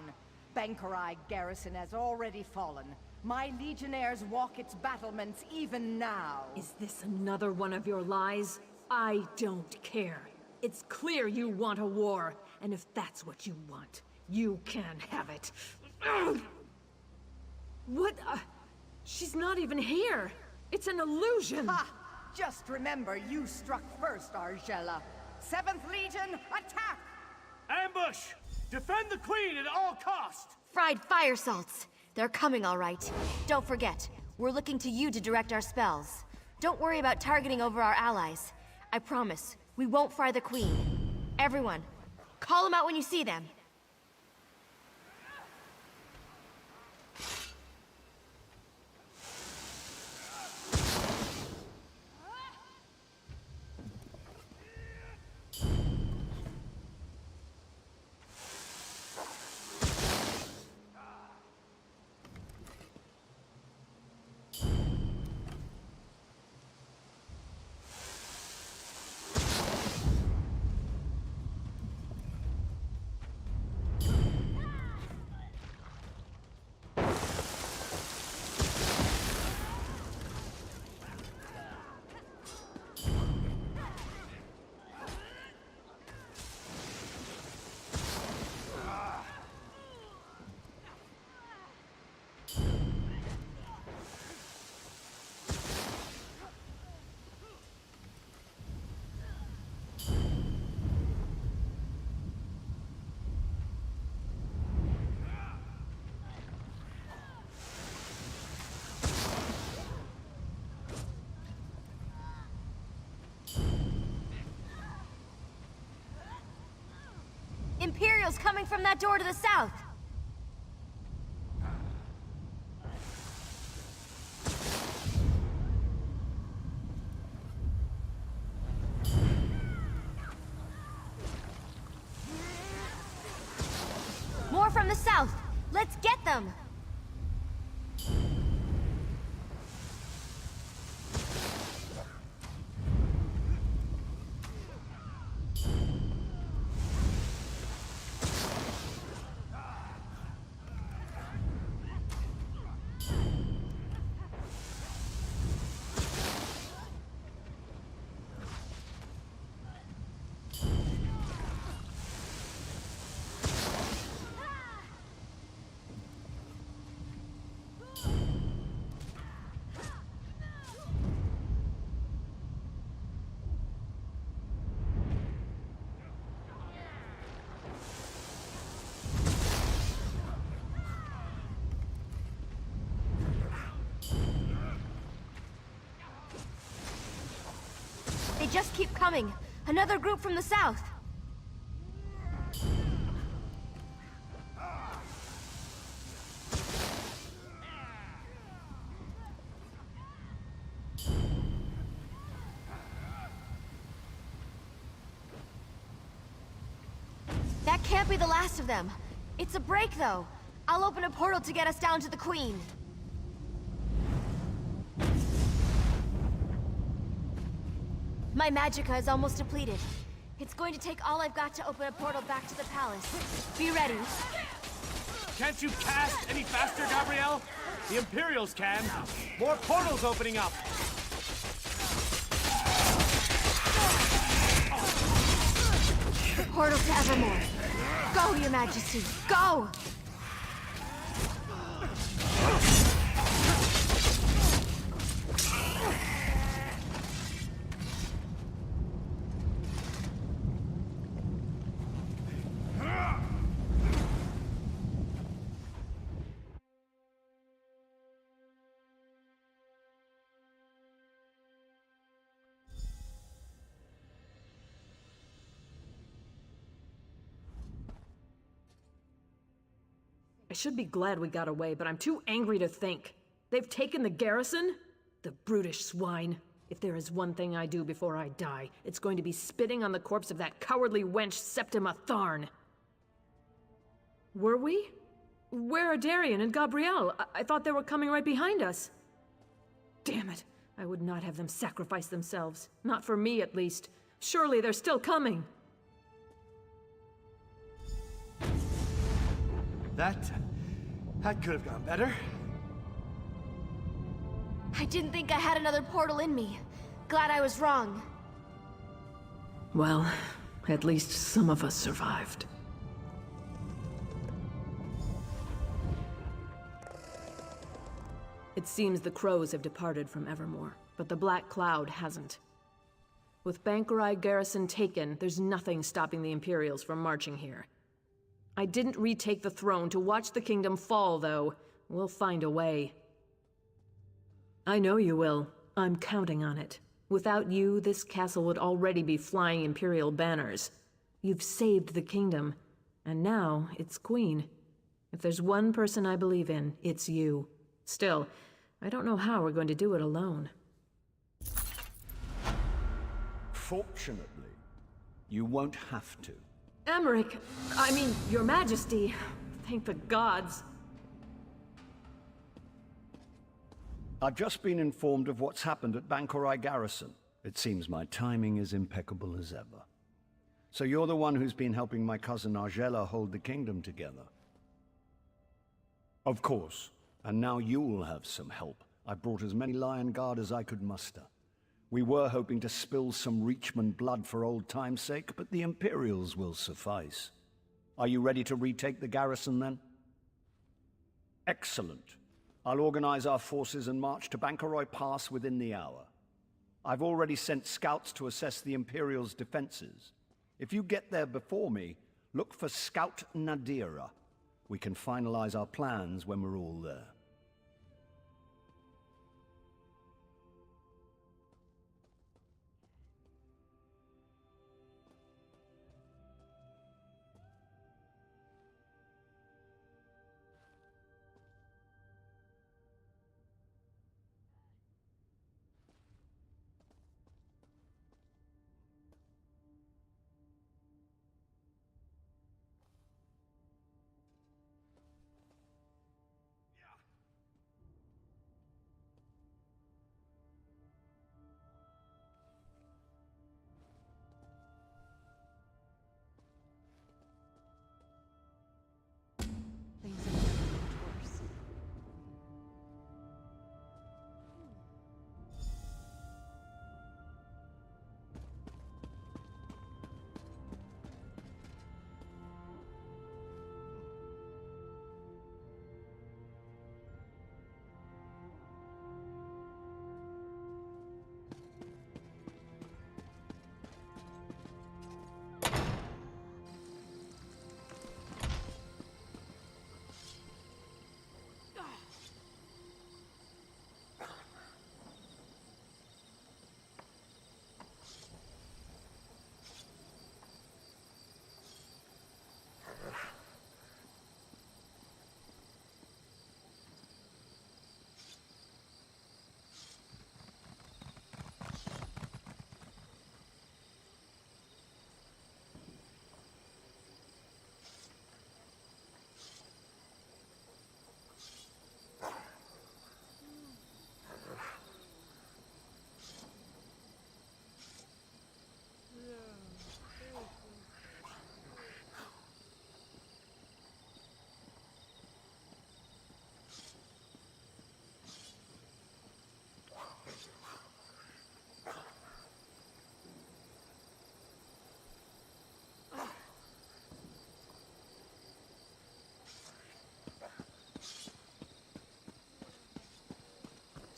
Bankerai Garrison has already fallen. My legionnaires walk its battlements even now. Is this another one of your lies? I don't care. It's clear you want a war, and if that's what you want, you can have it. What? She's not even here. It's an illusion. Ha! Just remember, you struck first, Argella. 7th Legion, attack! Ambush! Defend the Queen at all costs! Fried fire salts! They're coming all right. Don't forget, we're looking to you to direct our spells. Don't worry about targeting over our allies. I promise, we won't fry the Queen. Everyone, call them out when you see them. Imperials coming from that door to the south! them! They just keep coming. Another group from the south. That can't be the last of them. It's a break, though. I'll open a portal to get us down to the Queen. My magicka is almost depleted. It's going to take all I've got to open a portal back to the palace. Be ready. Can't you cast any faster, Gabrielle? The Imperials can. More portals opening up. The portal to Evermore. Go, Your Majesty. Go! I should be glad we got away, but I'm too angry to think. They've taken the garrison? The brutish swine. If there is one thing I do before I die, it's going to be spitting on the corpse of that cowardly wench Septima Tharn. Were we? Where are Darian and Gabrielle? I thought they were coming right behind us. Damn it. I would not have them sacrifice themselves. Not for me, at least. Surely they're still coming. That could have gone better. I didn't think I had another portal in me. Glad I was wrong. Well, at least some of us survived. It seems the crows have departed from Evermore, but the Black Cloud hasn't. With Bankerai garrison taken, there's nothing stopping the Imperials from marching here. I didn't retake the throne to watch the kingdom fall, though. We'll find a way. I know you will. I'm counting on it. Without you, this castle would already be flying Imperial banners. You've saved the kingdom, and now it's Queen. If there's one person I believe in, it's you. Still, I don't know how we're going to do it alone. Fortunately, you won't have to. Emmerich, I mean, Your Majesty. Thank the gods. I've just been informed of what's happened at Bankerai Garrison. It seems my timing is impeccable as ever. So you're the one who's been helping my cousin Argella hold the kingdom together? Of course. And now you'll have some help. I brought as many Lion Guard as I could muster. We were hoping to spill some Reachman blood for old time's sake, but the Imperials will suffice. Are you ready to retake the garrison, then? Excellent. I'll organize our forces and march to Bankerai Pass within the hour. I've already sent scouts to assess the Imperials' defenses. If you get there before me, look for Scout Nadira. We can finalize our plans when we're all there.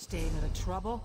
Staying out of trouble?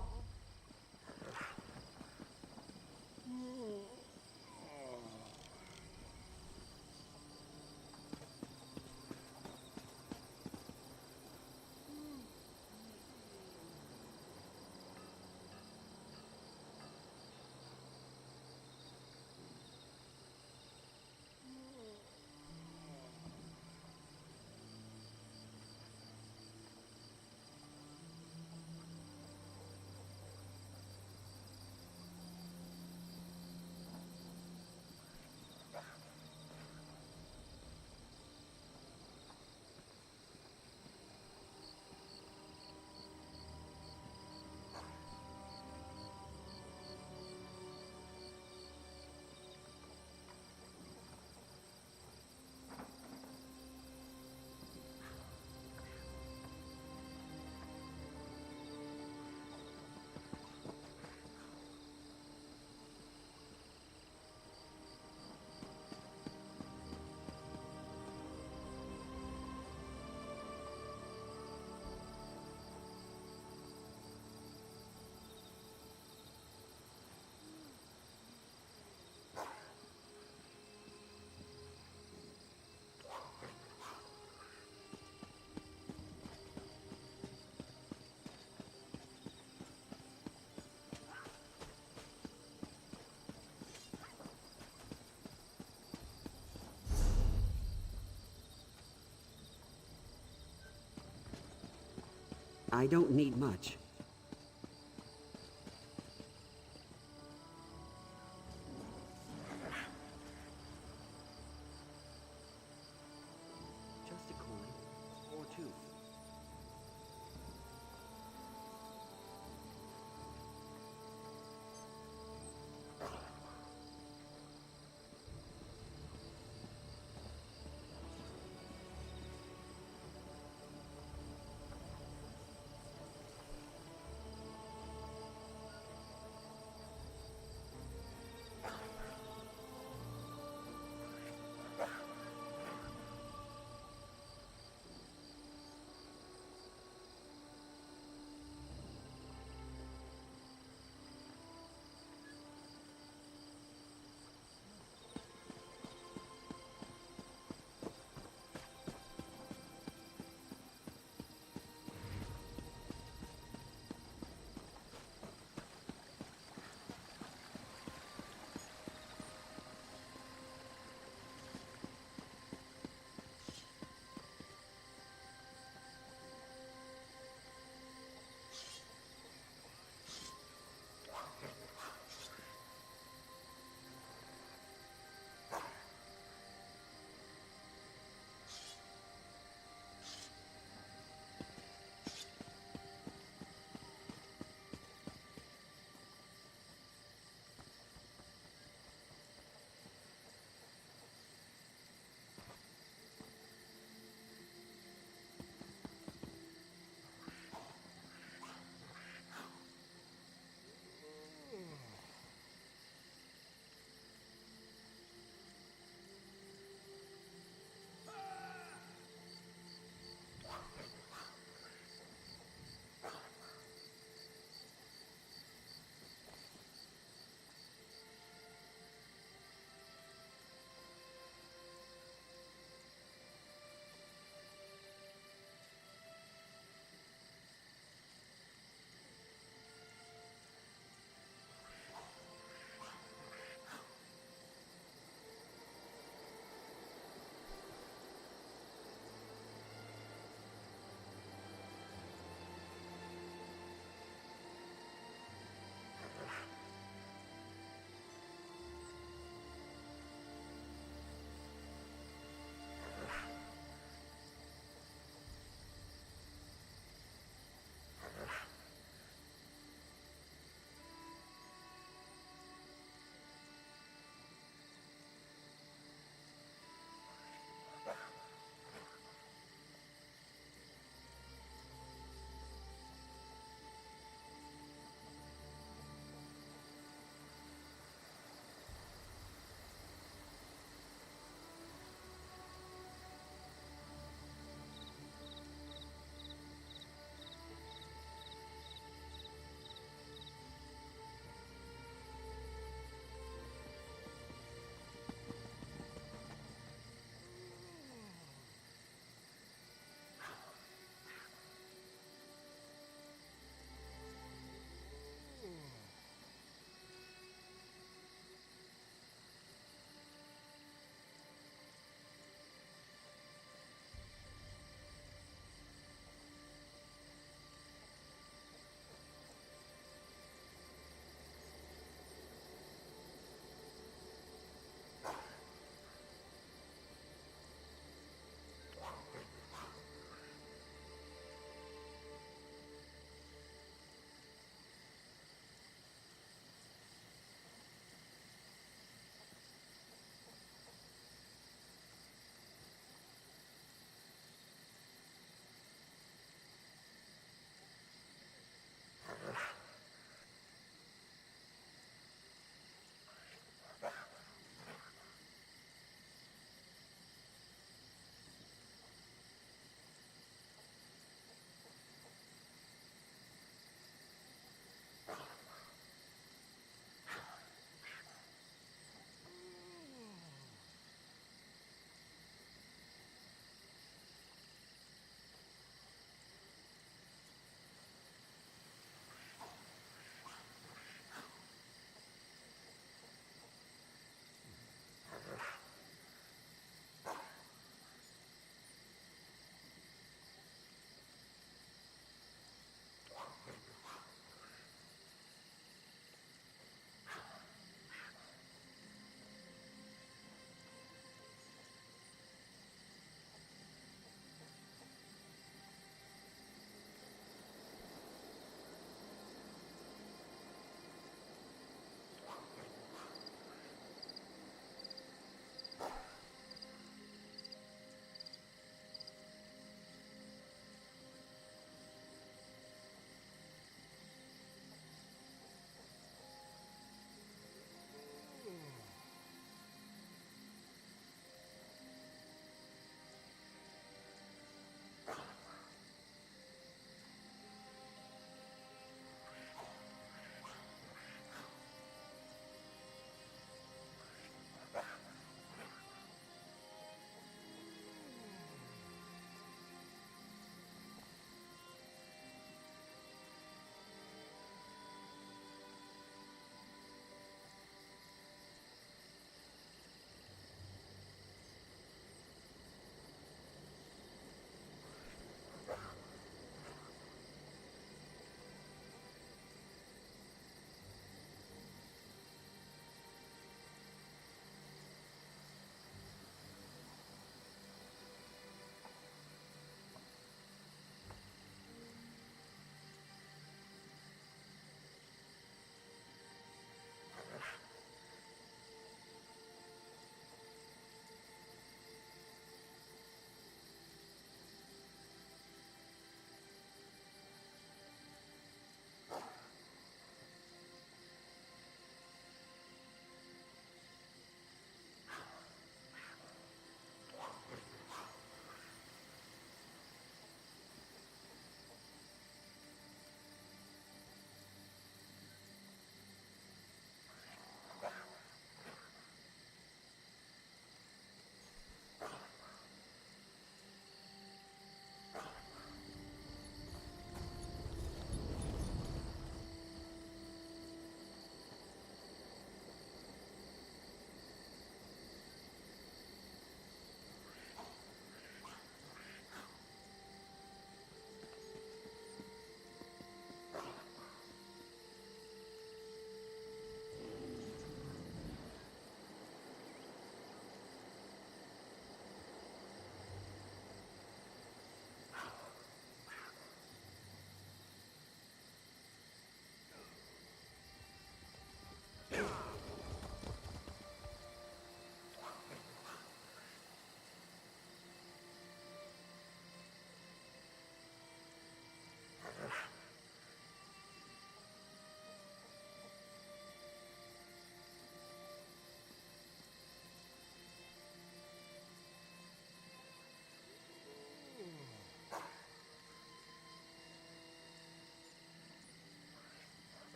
I don't need much. Just a coin, or two.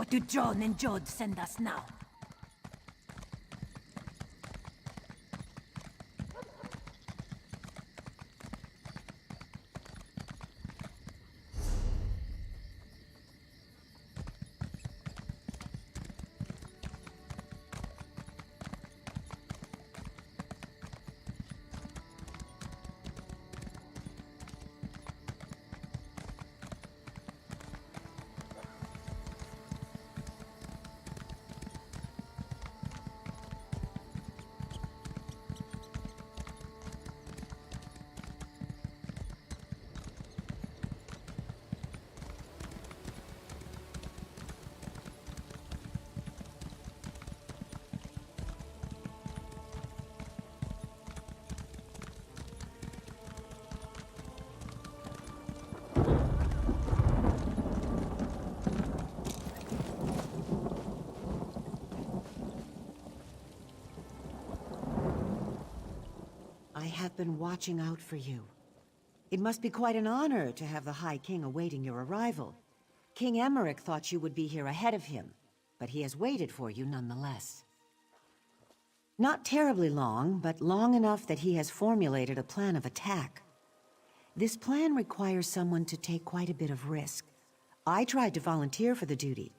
What do John and Jod send us now? I have been watching out for you. It must be quite an honor to have the High King awaiting your arrival. King Emmerich thought you would be here ahead of him, but he has waited for you nonetheless. Not terribly long, but long enough that he has formulated a plan of attack. This plan requires someone to take quite a bit of risk. I tried to volunteer for the duty,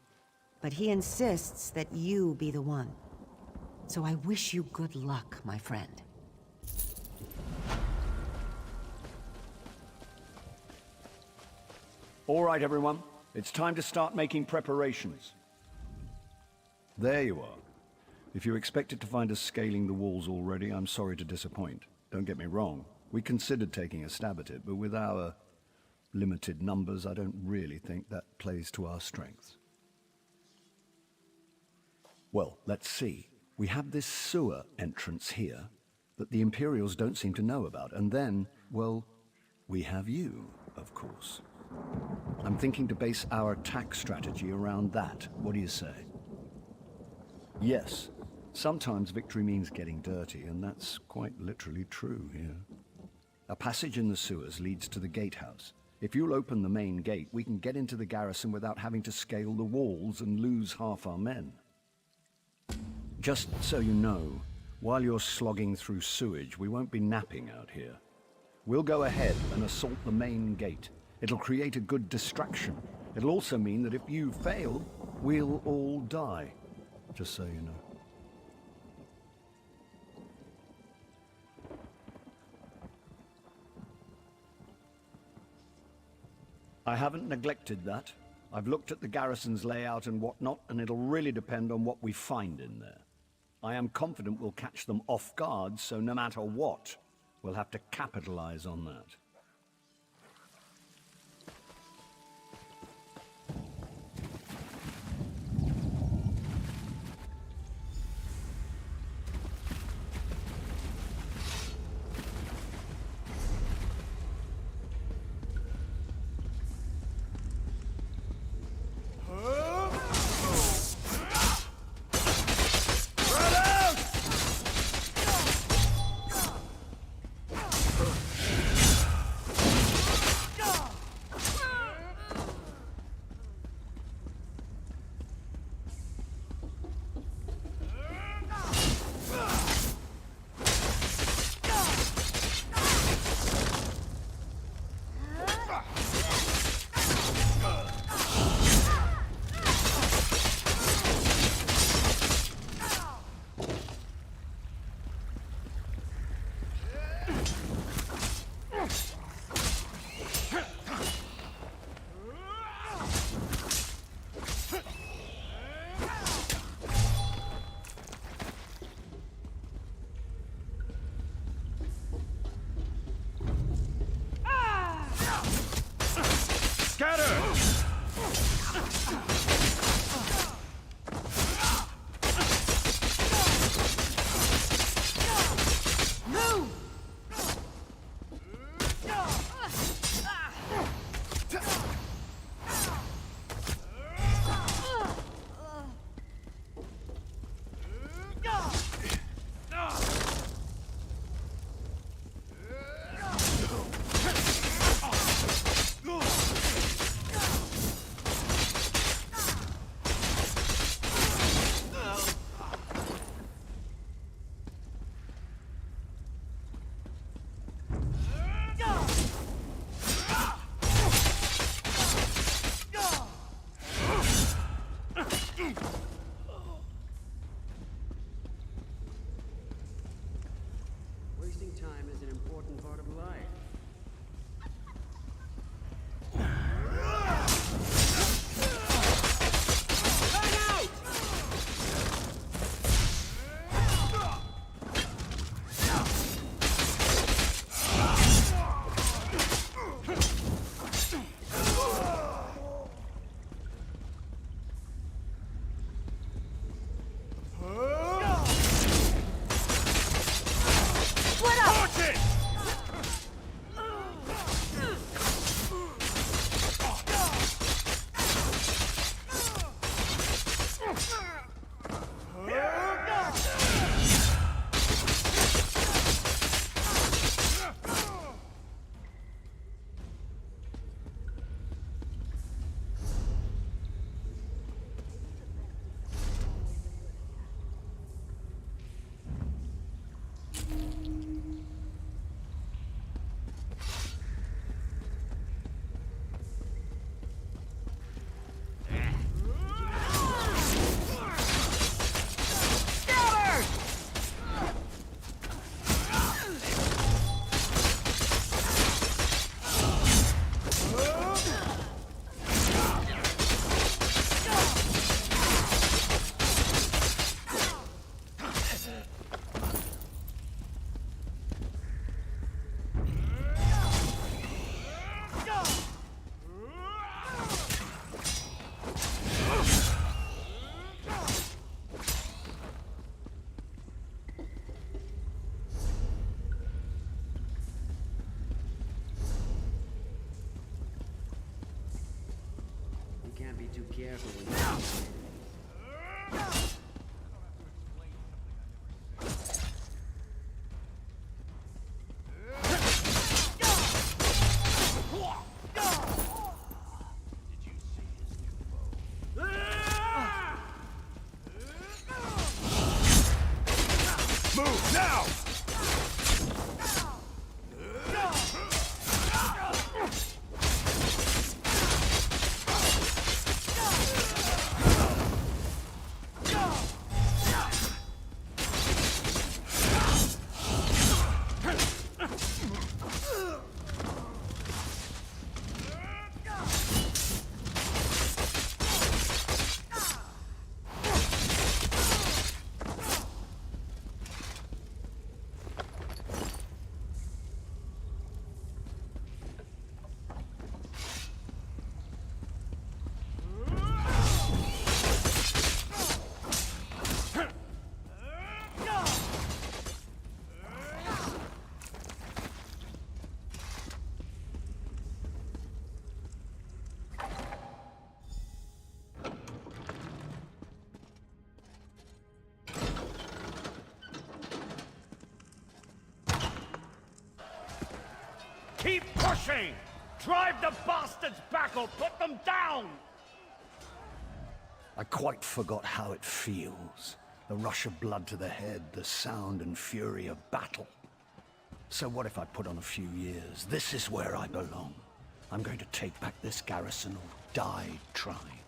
but he insists that you be the one. So I wish you good luck, my friend. All right, everyone. It's time to start making preparations. There you are. If you expected to find us scaling the walls already, I'm sorry to disappoint. Don't get me wrong. We considered taking a stab at it, but with our limited numbers, I don't really think that plays to our strengths. Well, let's see. We have this sewer entrance here that the Imperials don't seem to know about. And then, well, we have you, of course. I'm thinking to base our attack strategy around that. What do you say? Yes, sometimes victory means getting dirty, and that's quite literally true here. A passage in the sewers leads to the gatehouse. If you'll open the main gate, we can get into the garrison without having to scale the walls and lose half our men. Just so you know, while you're slogging through sewage, we won't be napping out here. We'll go ahead and assault the main gate. It'll create a good distraction. It'll also mean that if you fail, we'll all die. Just so you know. I haven't neglected that. I've looked at the garrison's layout and whatnot, and it'll really depend on what we find in there. I am confident we'll catch them off guard, so no matter what, we'll have to capitalize on that. Can't be too careful when you're Move now! Keep pushing! Drive the bastards back or put them down! I quite forgot how it feels. The rush of blood to the head, the sound and fury of battle. So what if I put on a few years? This is where I belong. I'm going to take back this garrison or die trying.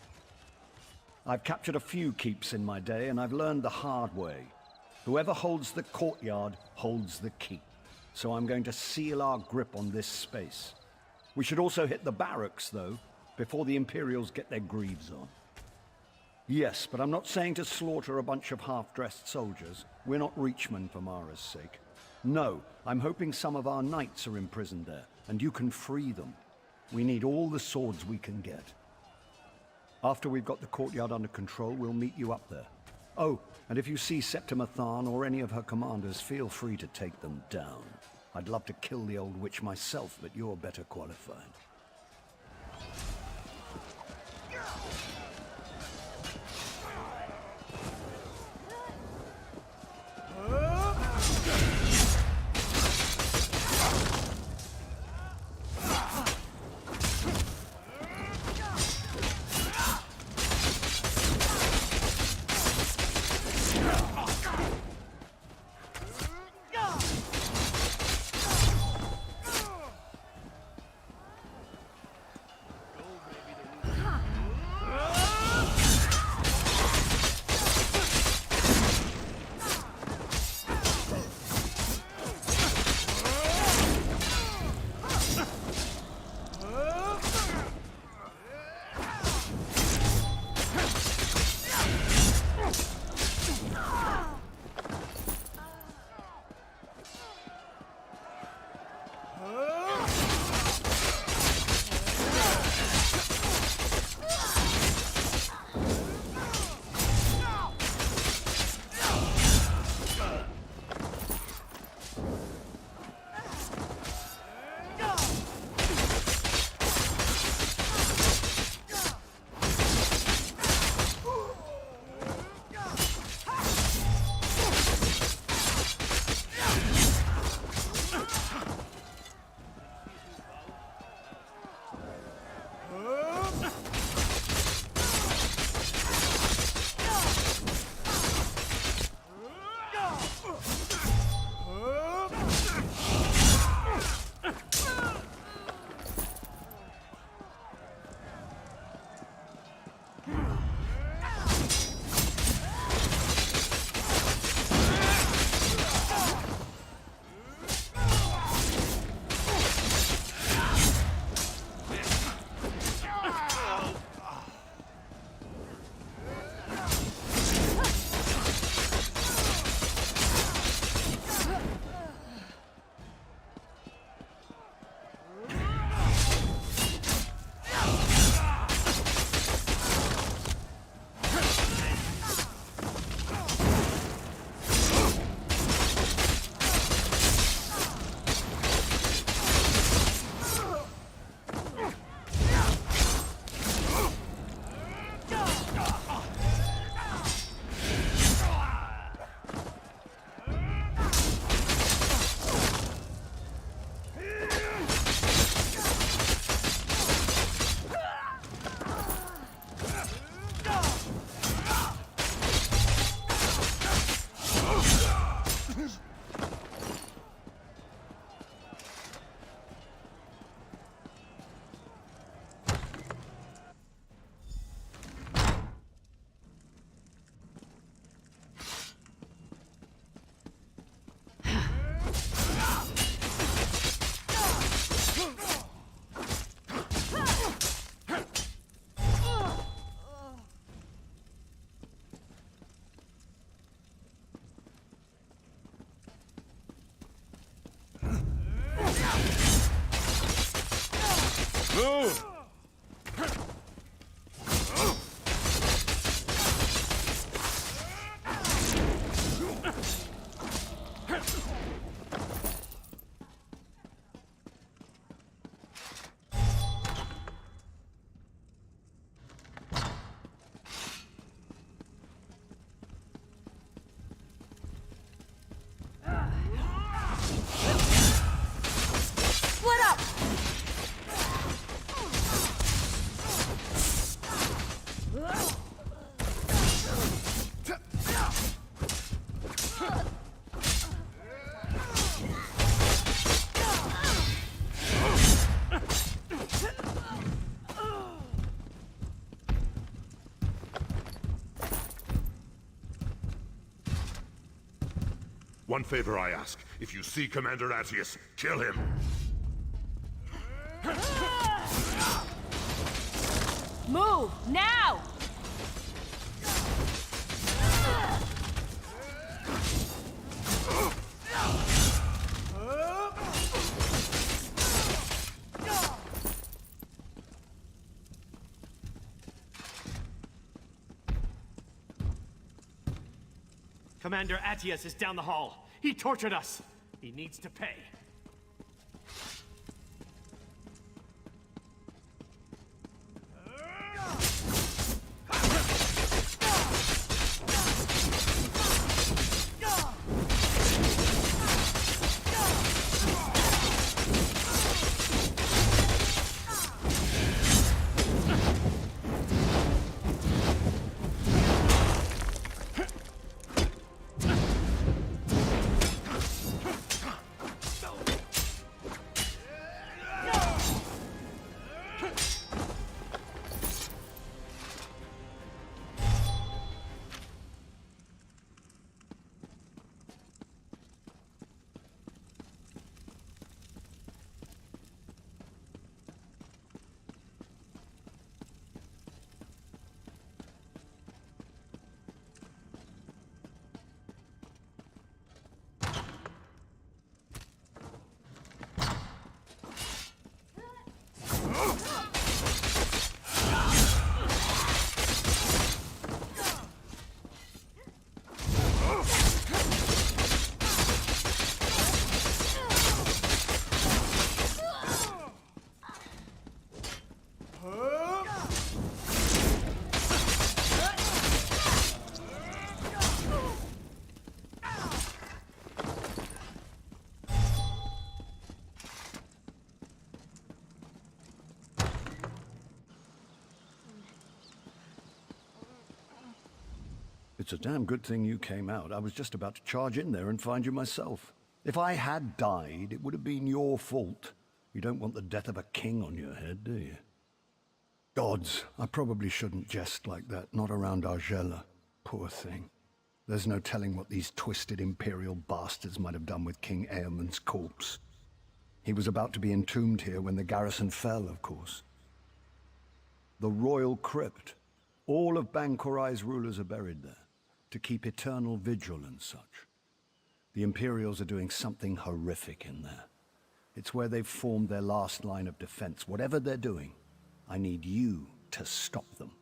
I've captured a few keeps in my day, and I've learned the hard way. Whoever holds the courtyard holds the keep. So I'm going to seal our grip on this space. We should also hit the barracks, though, before the Imperials get their greaves on. Yes, but I'm not saying to slaughter a bunch of half-dressed soldiers. We're not Reachmen for Mara's sake. No, I'm hoping some of our knights are imprisoned there, and you can free them. We need all the swords we can get. After we've got the courtyard under control, we'll meet you up there. Oh, and if you see Septima Tharn or any of her commanders, feel free to take them down. I'd love to kill the old witch myself, but you're better qualified. Move! Split up! One favor I ask. If you see Commander Attius, kill him. Move, now! Commander Attius is down the hall. He tortured us. He needs to pay. It's a damn good thing you came out. I was just about to charge in there and find you myself. If I had died, it would have been your fault. You don't want the death of a king on your head, do you? Gods, I probably shouldn't jest like that, not around Argella. Poor thing. There's no telling what these twisted imperial bastards might have done with King Eamonn's corpse. He was about to be entombed here when the garrison fell, of course. The Royal Crypt. All of Bankorai's rulers are buried there, to keep eternal vigil and such. The Imperials are doing something horrific in there. It's where they've formed their last line of defense. Whatever they're doing, I need you to stop them.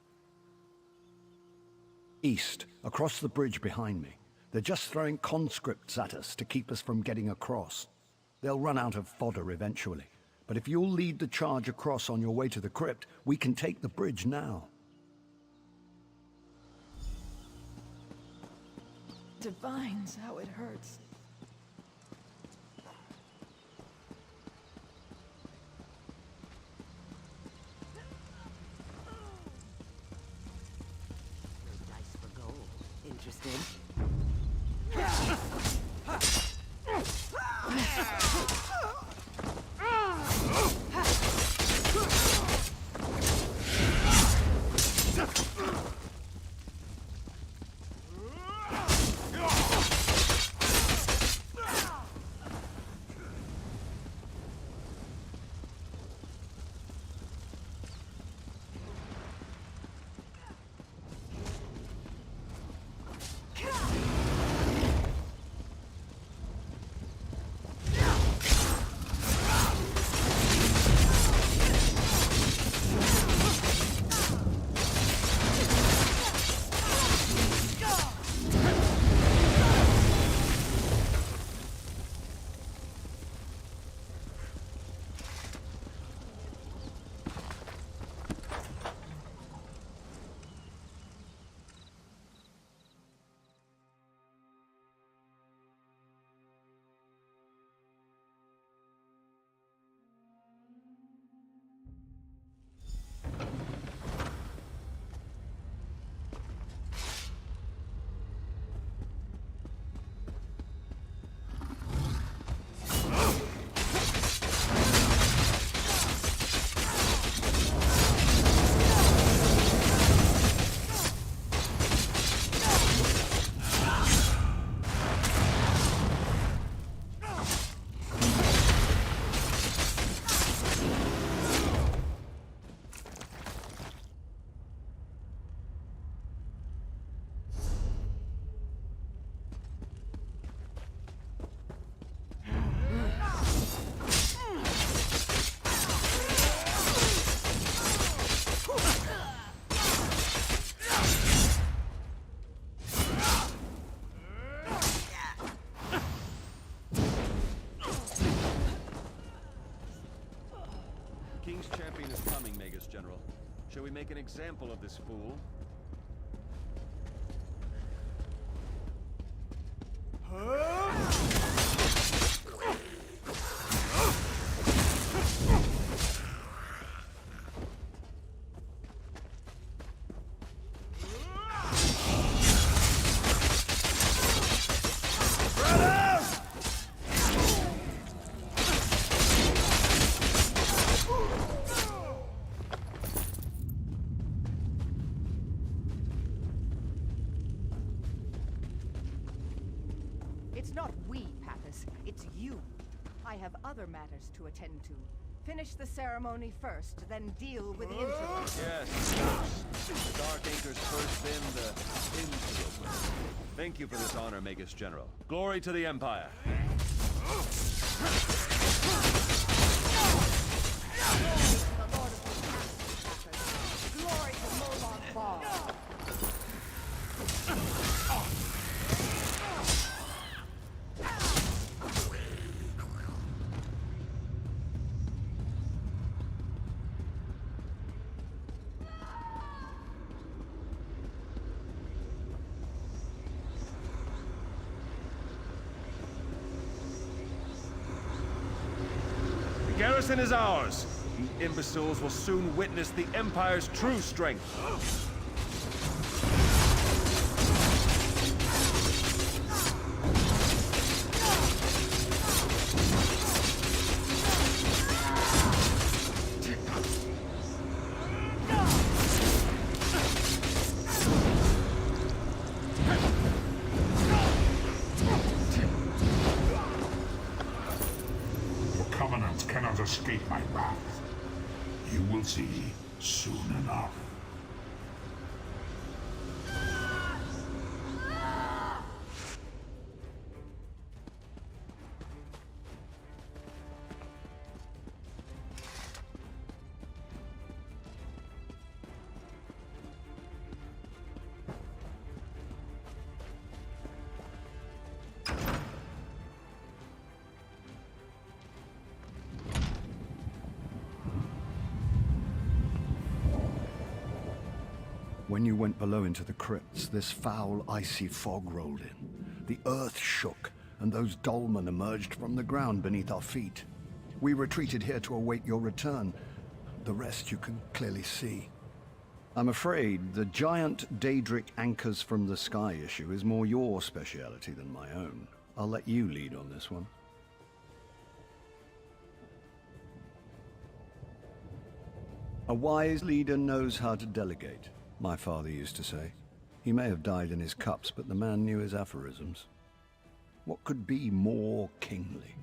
East, across the bridge behind me. They're just throwing conscripts at us to keep us from getting across. They'll run out of fodder eventually. But if you'll lead the charge across on your way to the crypt, we can take the bridge now. Divines, how it hurts. Dice for gold. Interested? General. Shall we make an example of this fool? It's not we, Pathis. It's you. I have other matters to attend to. Finish the ceremony first, then deal with the interloper. Yes, the Dark Anchor's first been the interloper. Thank you for this honor, Magus General. Glory to the Empire. Glory to Molon Ball. The garrison is ours. You imbeciles will soon witness the Empire's true strength. Covenant cannot escape my wrath. You will see soon enough. When you went below into the crypts, this foul, icy fog rolled in. The earth shook, and those dolmen emerged from the ground beneath our feet. We retreated here to await your return. The rest you can clearly see. I'm afraid the giant Daedric anchors from the sky issue is more your speciality than my own. I'll let you lead on this one. A wise leader knows how to delegate, my father used to say. He may have died in his cups, but the man knew his aphorisms. What could be more kingly?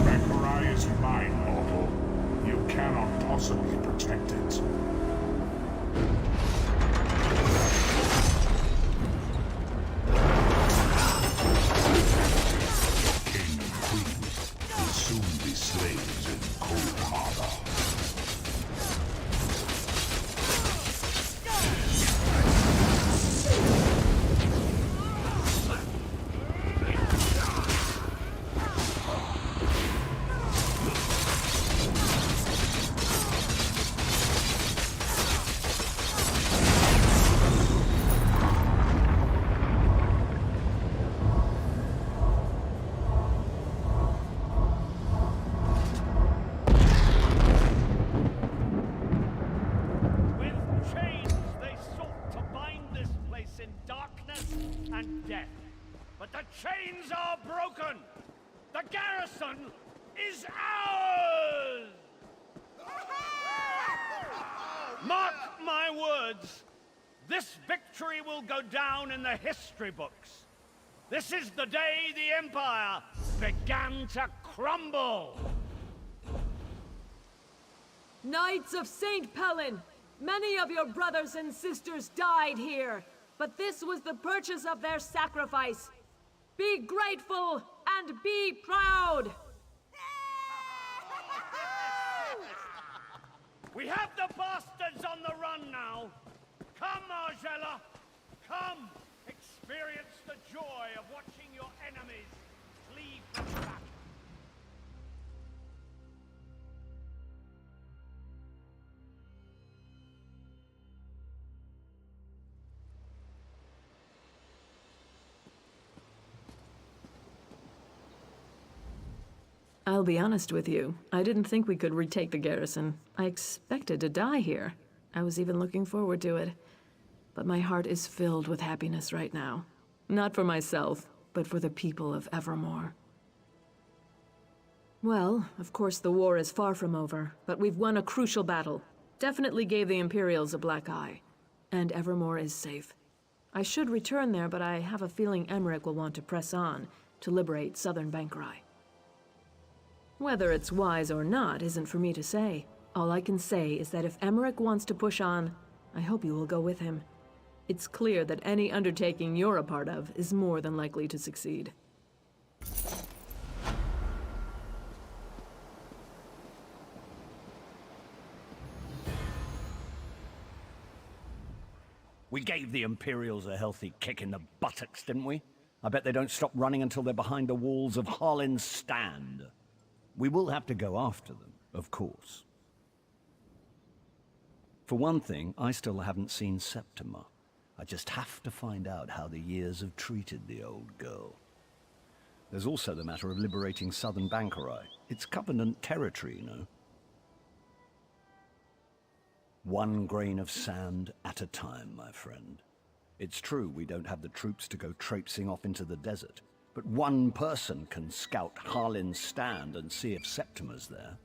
Bankerai is mine, mortal. You cannot possibly protect it. King and Queen will soon be slaves in Cold Harbor. and death. But the chains are broken! The garrison is ours! Mark my words. This victory will go down in the history books. This is the day the Empire began to crumble. Knights of St. Pellin, many of your brothers and sisters died here, but this was the purchase of their sacrifice. Be grateful and be proud! We have the bastards on the run now. Come, Argella. Come. Experience the joy of watching your enemies flee from battle. I'll be honest with you. I didn't think we could retake the garrison. I expected to die here. I was even looking forward to it. But my heart is filled with happiness right now. Not for myself, but for the people of Evermore. Well, of course the war is far from over, but we've won a crucial battle. Definitely gave the Imperials a black eye. And Evermore is safe. I should return there, but I have a feeling Emmerich will want to press on to liberate southern Bankerai. Whether it's wise or not isn't for me to say. All I can say is that if Emmerich wants to push on, I hope you will go with him. It's clear that any undertaking you're a part of is more than likely to succeed. We gave the Imperials a healthy kick in the buttocks, didn't we? I bet they don't stop running until they're behind the walls of Harlin's Stand. We will have to go after them, of course. For one thing, I still haven't seen Septima. I just have to find out how the years have treated the old girl. There's also the matter of liberating southern Bankerai. It's Covenant territory, you know. One grain of sand at a time, my friend. It's true we don't have the troops to go traipsing off into the desert, but one person can scout Harlin's Stand and see if Septima's there.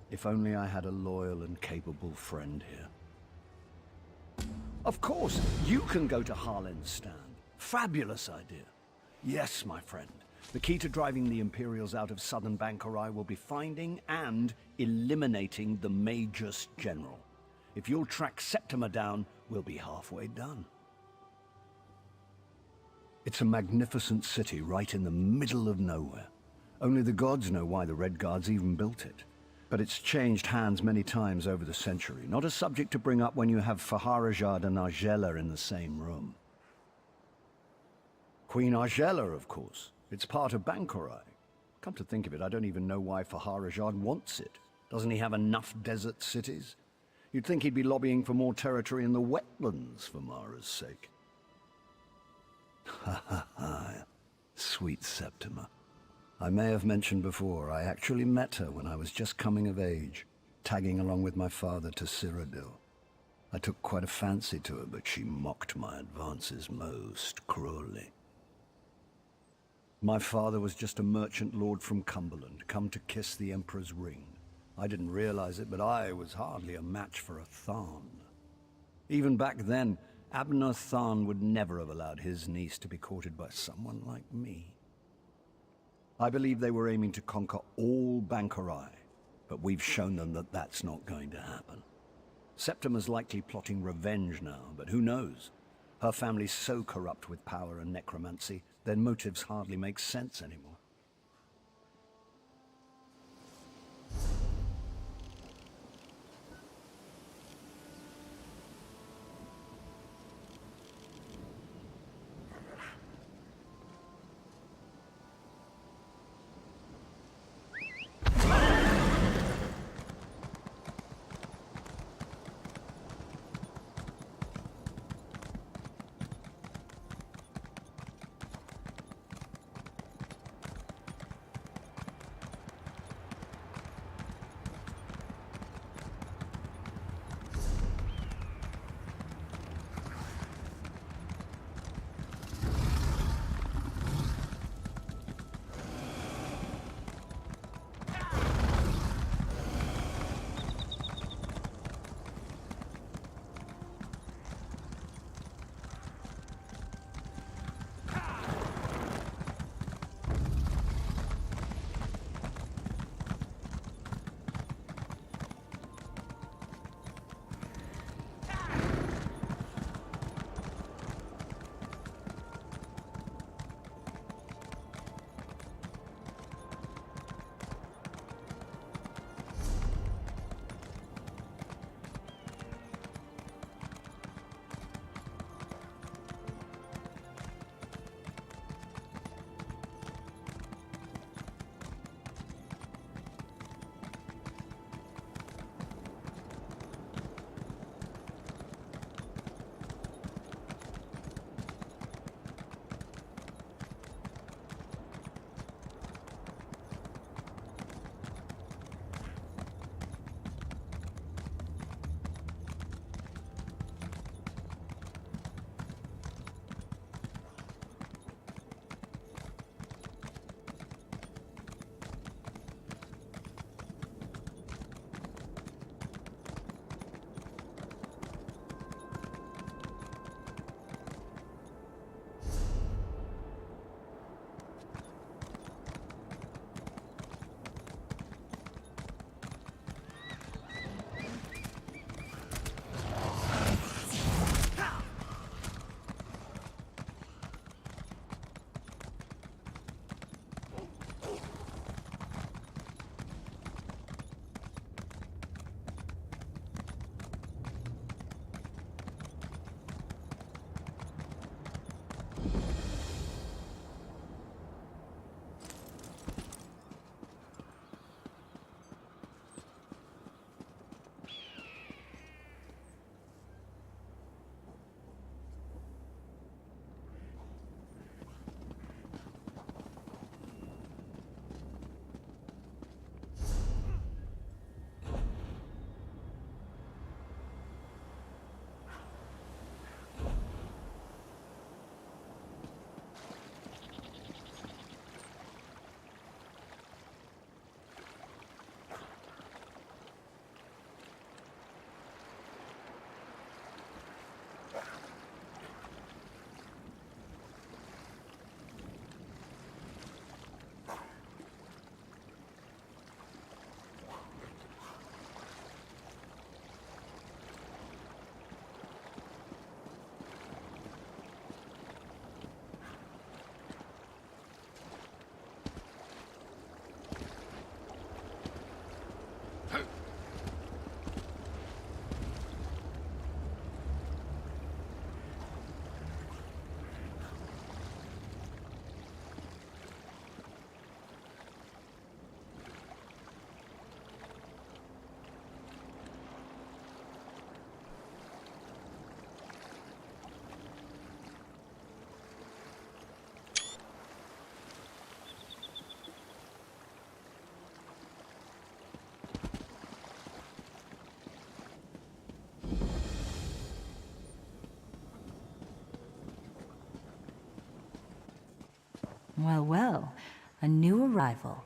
If only I had a loyal and capable friend here. Of course, you can go to Harlin's Stand. Fabulous idea. Yes, my friend. The key to driving the Imperials out of southern Bankerai will be finding and eliminating the Magus General. If you'll track Septima down, we'll be halfway done. It's a magnificent city right in the middle of nowhere. Only the gods know why the Red Guards even built it. But it's changed hands many times over the century. Not a subject to bring up when you have Faharajad and Argella in the same room. Queen Argella, of course. It's part of Bankerai. Come to think of it, I don't even know why Faharajad wants it. Doesn't he have enough desert cities? You'd think he'd be lobbying for more territory in the wetlands for Mara's sake. Ha ha ha. Sweet Septima. I may have mentioned before, I actually met her when I was just coming of age, tagging along with my father to Cyrodiil. I took quite a fancy to her, but she mocked my advances most cruelly. My father was just a merchant lord from Cumberland, come to kiss the Emperor's ring. I didn't realize it, but I was hardly a match for a Tharn. Even back then, Abner Tharn would never have allowed his niece to be courted by someone like me. I believe they were aiming to conquer all Bankerai, but we've shown them that that's not going to happen. Septima's likely plotting revenge now, but who knows? Her family's so corrupt with power and necromancy, their motives hardly make sense anymore. Well, well, a new arrival.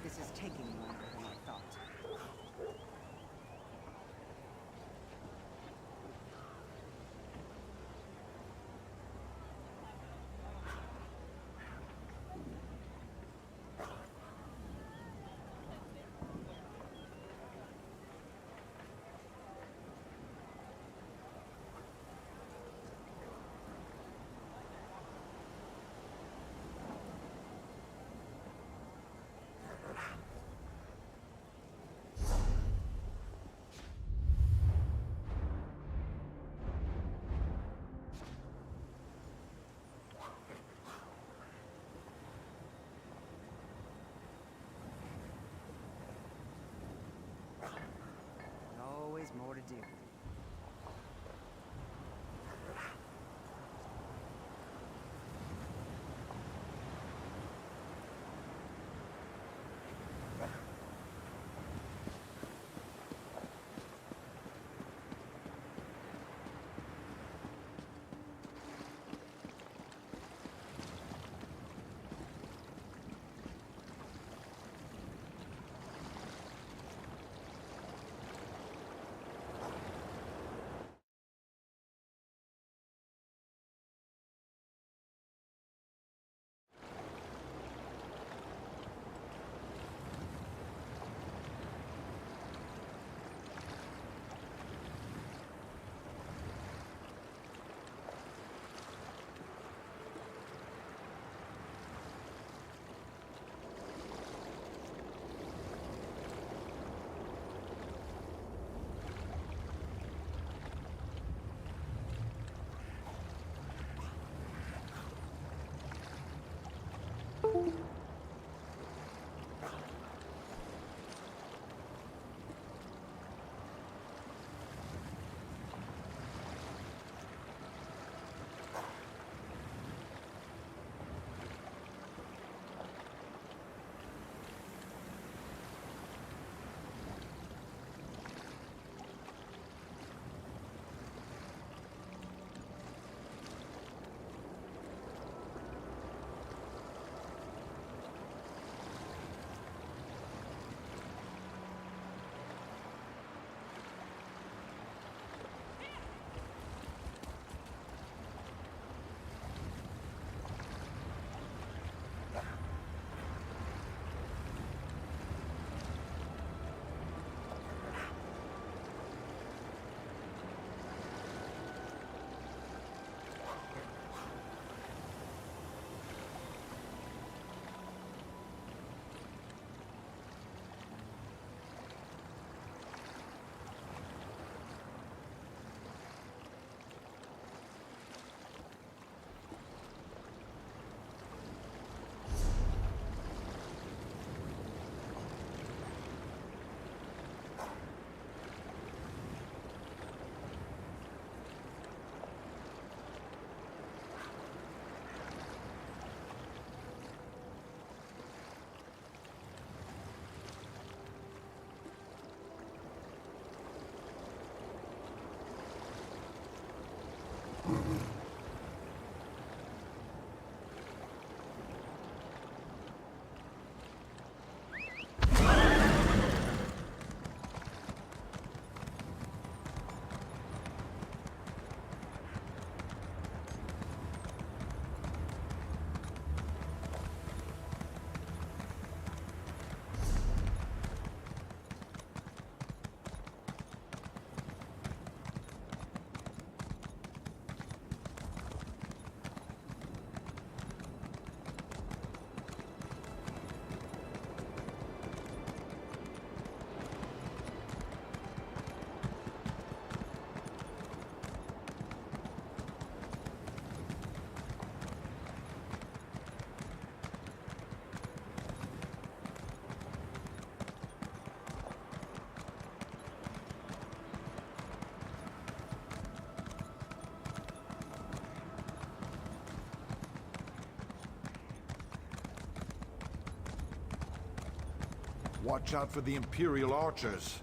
This is taking longer than I thought. Watch out for the Imperial archers.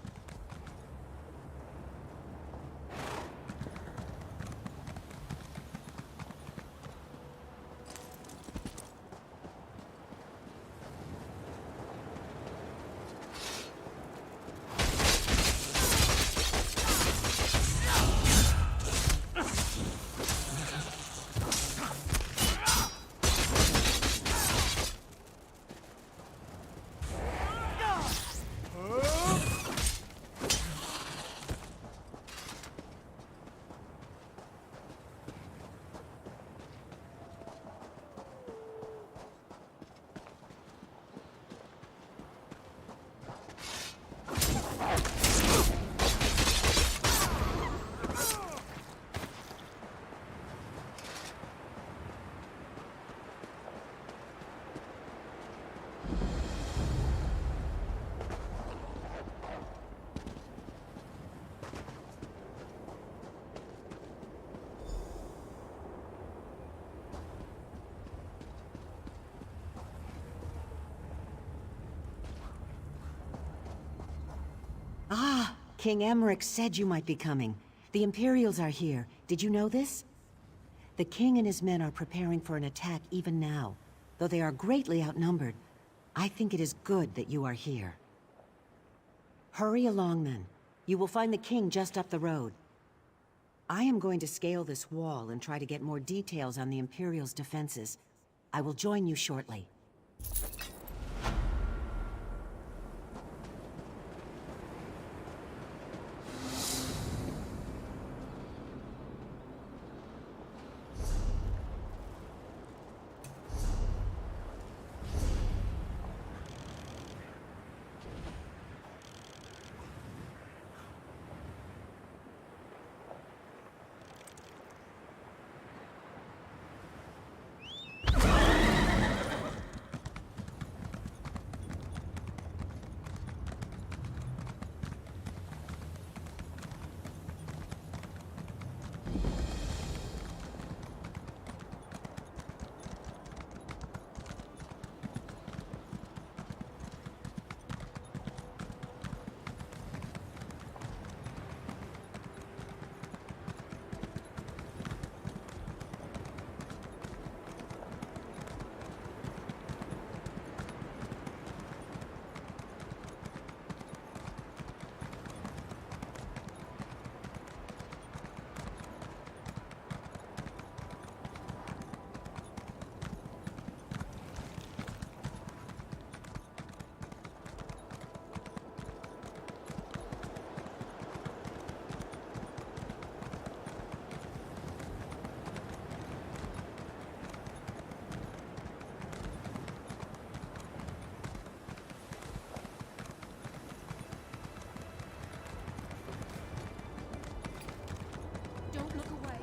Ah, King Emmerich said you might be coming. The Imperials are here. Did you know this? The king and his men are preparing for an attack even now. Though they are greatly outnumbered, I think it is good that you are here. Hurry along, then. You will find the king just up the road. I am going to scale this wall and try to get more details on the Imperials' defenses. I will join you shortly. Don't look away.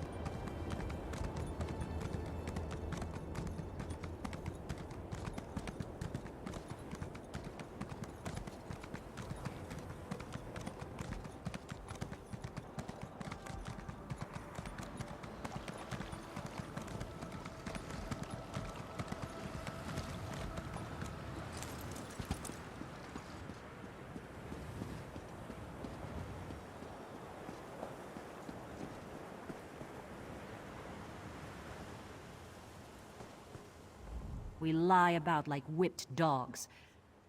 We lie about like whipped dogs.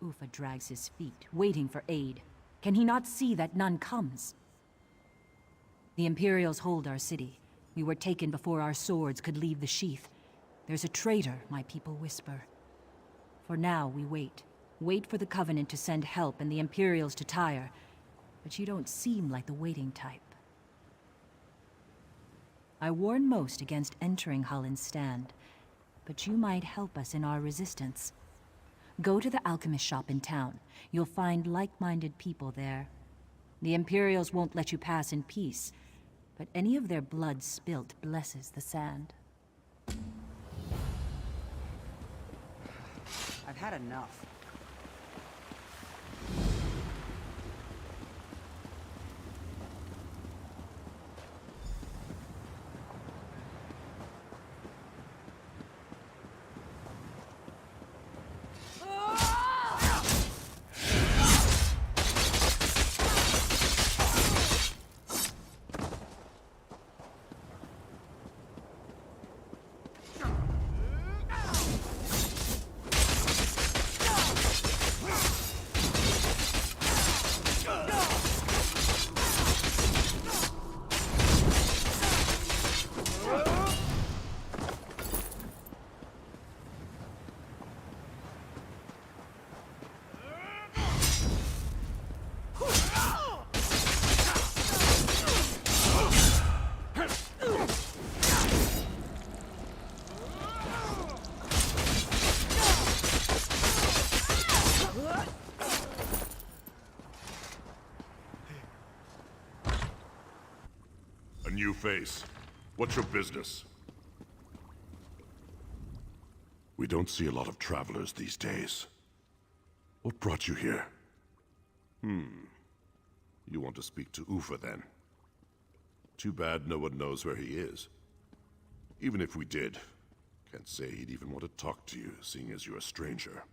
Ufa drags his feet, waiting for aid. Can he not see that none comes? The Imperials hold our city. We were taken before our swords could leave the sheath. There's a traitor, my people whisper. For now, we wait. Wait for the Covenant to send help and the Imperials to tire. But you don't seem like the waiting type. I warn most against entering Holland's stand, but you might help us in our resistance. Go to the alchemist shop in town. You'll find like-minded people there. The Imperials won't let you pass in peace, but any of their blood spilt blesses the sand. I've had enough. new face. What's your business? We don't see a lot of travelers these days. What brought you here? You want to speak to Ufa, then? Too bad no one knows where he is. Even if we did, can't say he'd even want to talk to you, seeing as you're a stranger.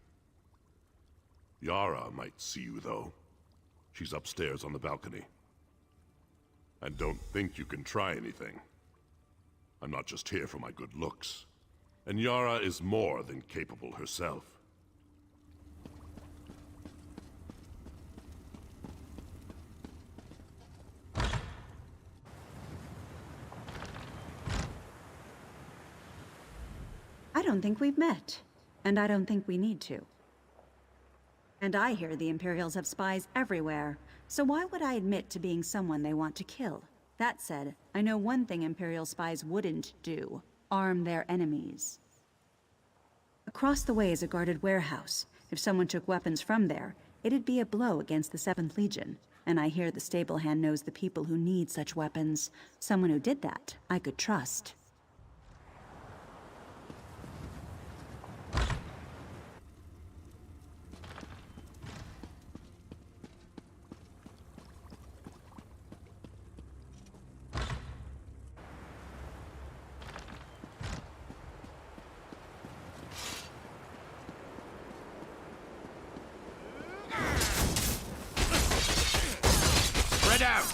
Yara might see you, though. She's upstairs on the balcony. And don't think you can try anything. I'm not just here for my good looks. And Yara is more than capable herself. I don't think we've met, and I don't think we need to. And I hear the Imperials have spies everywhere, so why would I admit to being someone they want to kill? That said, I know one thing Imperial spies wouldn't do: arm their enemies. Across the way is a guarded warehouse. If someone took weapons from there, it'd be a blow against the 7th Legion. And I hear the stable hand knows the people who need such weapons. Someone who did that, I could trust. Spread out!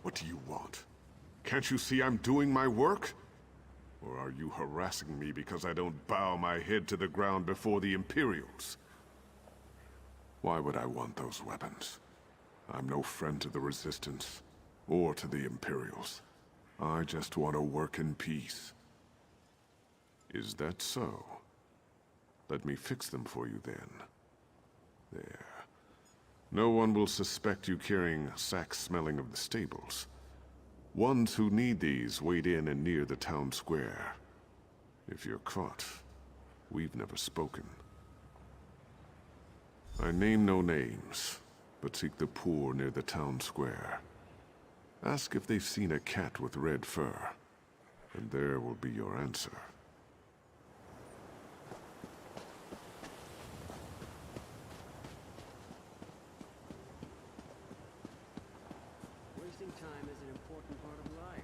What do you want? Can't you see I'm doing my work? Or are you harassing me because I don't bow my head to the ground before the Imperials? Why would I want those weapons? I'm no friend to the Resistance, or to the Imperials. I just want to work in peace. Is that so? Let me fix them for you then. There. No one will suspect you carrying sacks smelling of the stables. Ones who need these wait in and near the town square. If you're caught, we've never spoken. I name no names, but seek the poor near the town square. Ask if they've seen a cat with red fur, and there will be your answer. Wasting time is an important part of life.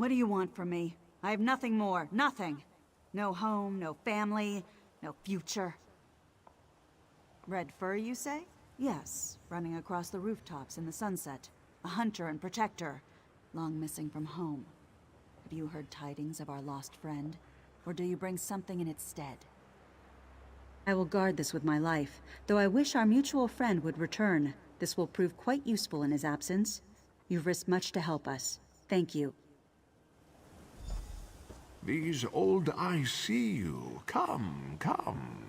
What do you want from me? I have nothing more. Nothing. No home, no family, no future. Red fur, you say? Yes, running across the rooftops in the sunset. A hunter and protector, long missing from home. Have you heard tidings of our lost friend? Or do you bring something in its stead? I will guard this with my life, though I wish our mutual friend would return. This will prove quite useful in his absence. You've risked much to help us. Thank you. These old eyes see you. Come, come.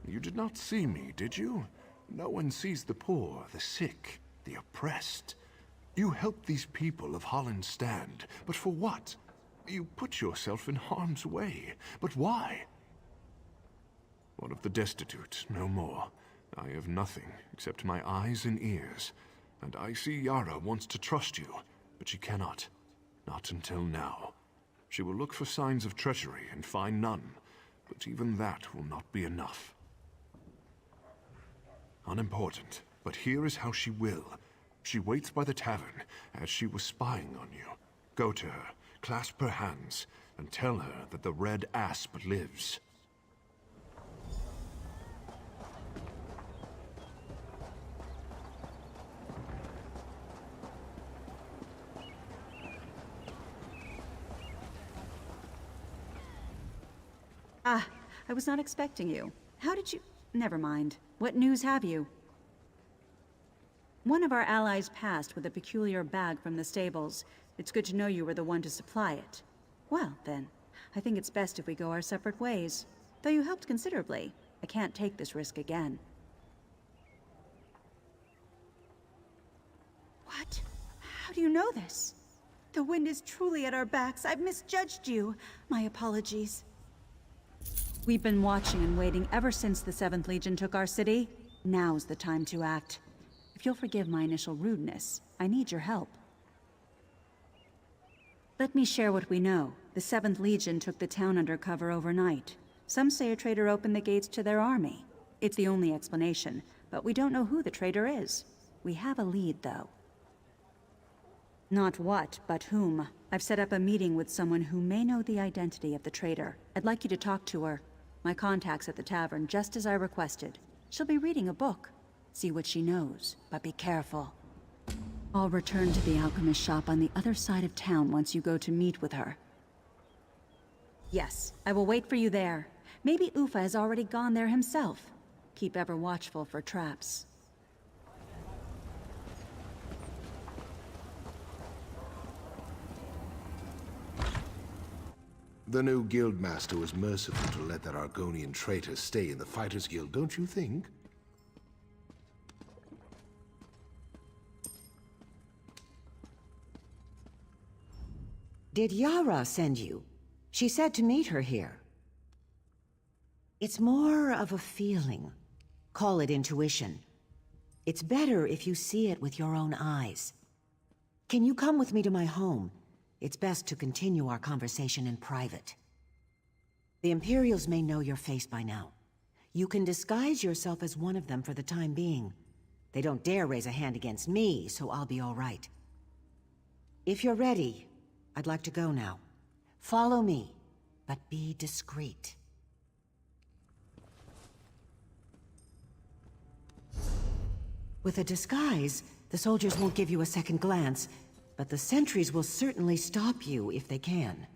You did not see me, did you? No one sees the poor, the sick, the oppressed. You help these people of Holland stand, but for what? You put yourself in harm's way, but why? One of the destitute, no more. I have nothing except my eyes and ears, and I see Yara wants to trust you, but she cannot. Not until now. She will look for signs of treachery and find none, but even that will not be enough. Unimportant, but here is how she will. She waits by the tavern, as she was spying on you. Go to her, clasp her hands, and tell her that the red asp lives. Ah, I was not expecting you. How did you... Never mind. What news have you? One of our allies passed with a peculiar bag from the stables. It's good to know you were the one to supply it. Well, then, I think it's best if we go our separate ways. Though you helped considerably, I can't take this risk again. What? How do you know this? The wind is truly at our backs. I've misjudged you. My apologies. We've been watching and waiting ever since the 7th Legion took our city. Now's the time to act. If you'll forgive my initial rudeness, I need your help. Let me share what we know. The 7th Legion took the town under cover overnight. Some say a traitor opened the gates to their army. It's the only explanation, but we don't know who the traitor is. We have a lead, though. Not what, but whom. I've set up a meeting with someone who may know the identity of the traitor. I'd like you to talk to her. My contact's at the tavern, just as I requested. She'll be reading a book. See what she knows, but be careful. I'll return to the alchemist shop on the other side of town once you go to meet with her. Yes, I will wait for you there. Maybe Ufa has already gone there himself. Keep ever watchful for traps. The new guildmaster was merciful to let that Argonian traitor stay in the Fighters Guild, don't you think? Did Yara send you? She said to meet her here. It's more of a feeling. Call it intuition. It's better if you see it with your own eyes. Can you come with me to my home? It's best to continue our conversation in private. The Imperials may know your face by now. You can disguise yourself as one of them for the time being. They don't dare raise a hand against me, so I'll be all right. If you're ready, I'd like to go now. Follow me, but be discreet. With a disguise, the soldiers won't give you a second glance, but the sentries will certainly stop you if they can.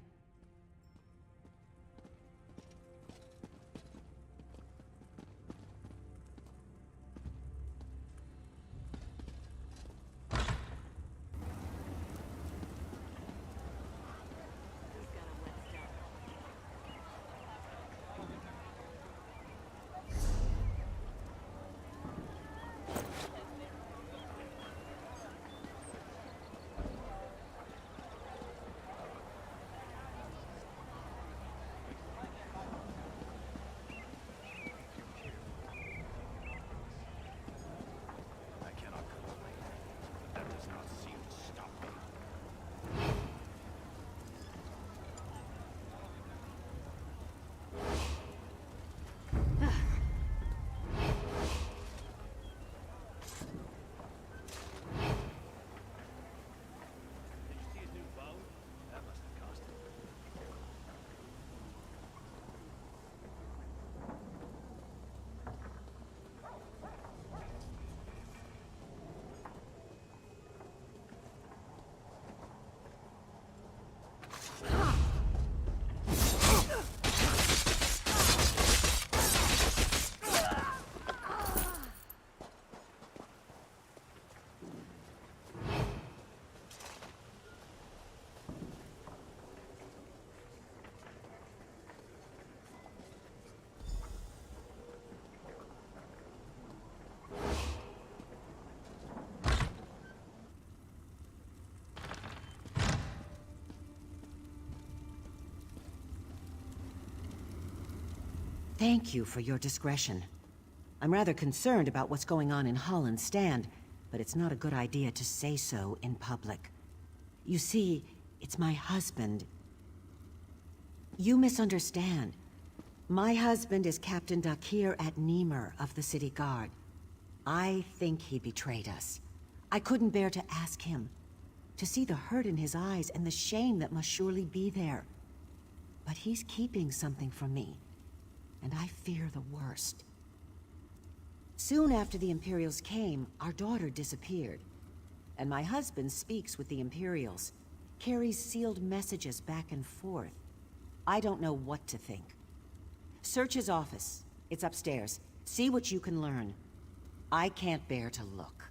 Thank you for your discretion. I'm rather concerned about what's going on in Holland's Stand, but it's not a good idea to say so in public. You see, it's my husband. You misunderstand. My husband is Captain Dakir at Niemer of the City Guard. I think he betrayed us. I couldn't bear to ask him. To see the hurt in his eyes and the shame that must surely be there. But he's keeping something from me, and I fear the worst. Soon after the Imperials came, our daughter disappeared. And my husband speaks with the Imperials, carries sealed messages back and forth. I don't know what to think. Search his office. It's upstairs. See what you can learn. I can't bear to look.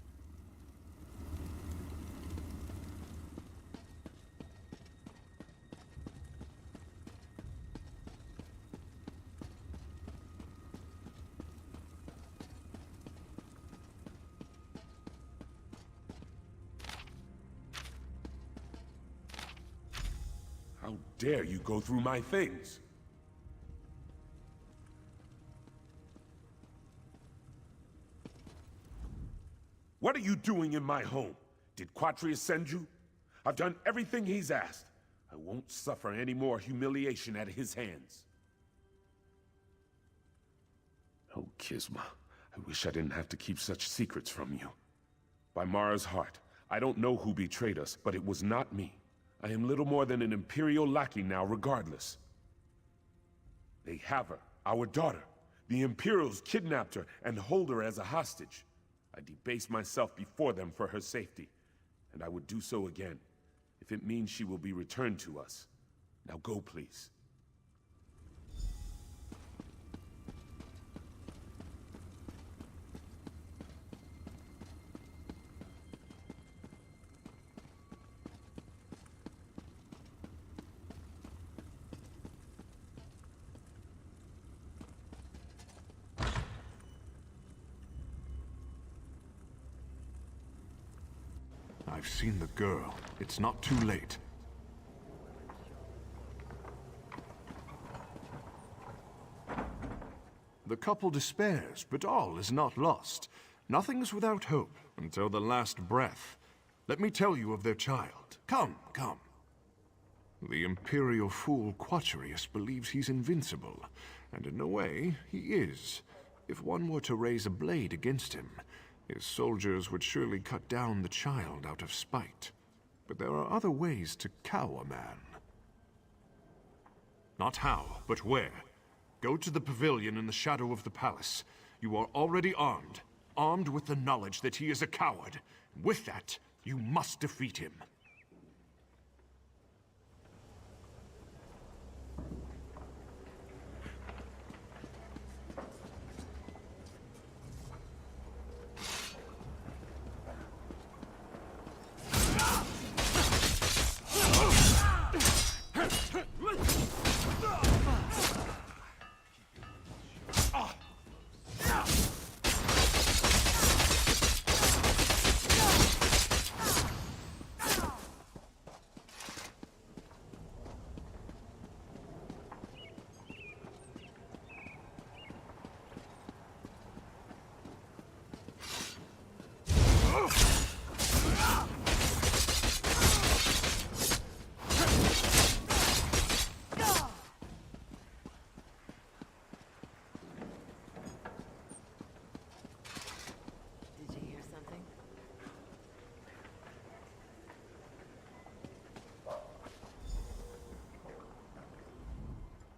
How dare you go through my things? What are you doing in my home? Did Quatrius send you? I've done everything he's asked. I won't suffer any more humiliation at his hands. Oh, Kisma, I wish I didn't have to keep such secrets from you. By Mara's heart, I don't know who betrayed us, but it was not me. I am little more than an Imperial lackey now, regardless. They have her, our daughter. The Imperials kidnapped her and hold her as a hostage. I debase myself before them for her safety, and I would do so again, if it means she will be returned to us. Now go, please. I've seen the girl. It's not too late. The couple despairs, but all is not lost. Nothing is without hope until the last breath. Let me tell you of their child. Come, come. The Imperial fool Quatrius believes he's invincible, and in a way, he is. If one were to raise a blade against him, his soldiers would surely cut down the child out of spite. But there are other ways to cow a man. Not how, but where. Go to the pavilion in the shadow of the palace. You are already armed. Armed with the knowledge that he is a coward. With that, you must defeat him.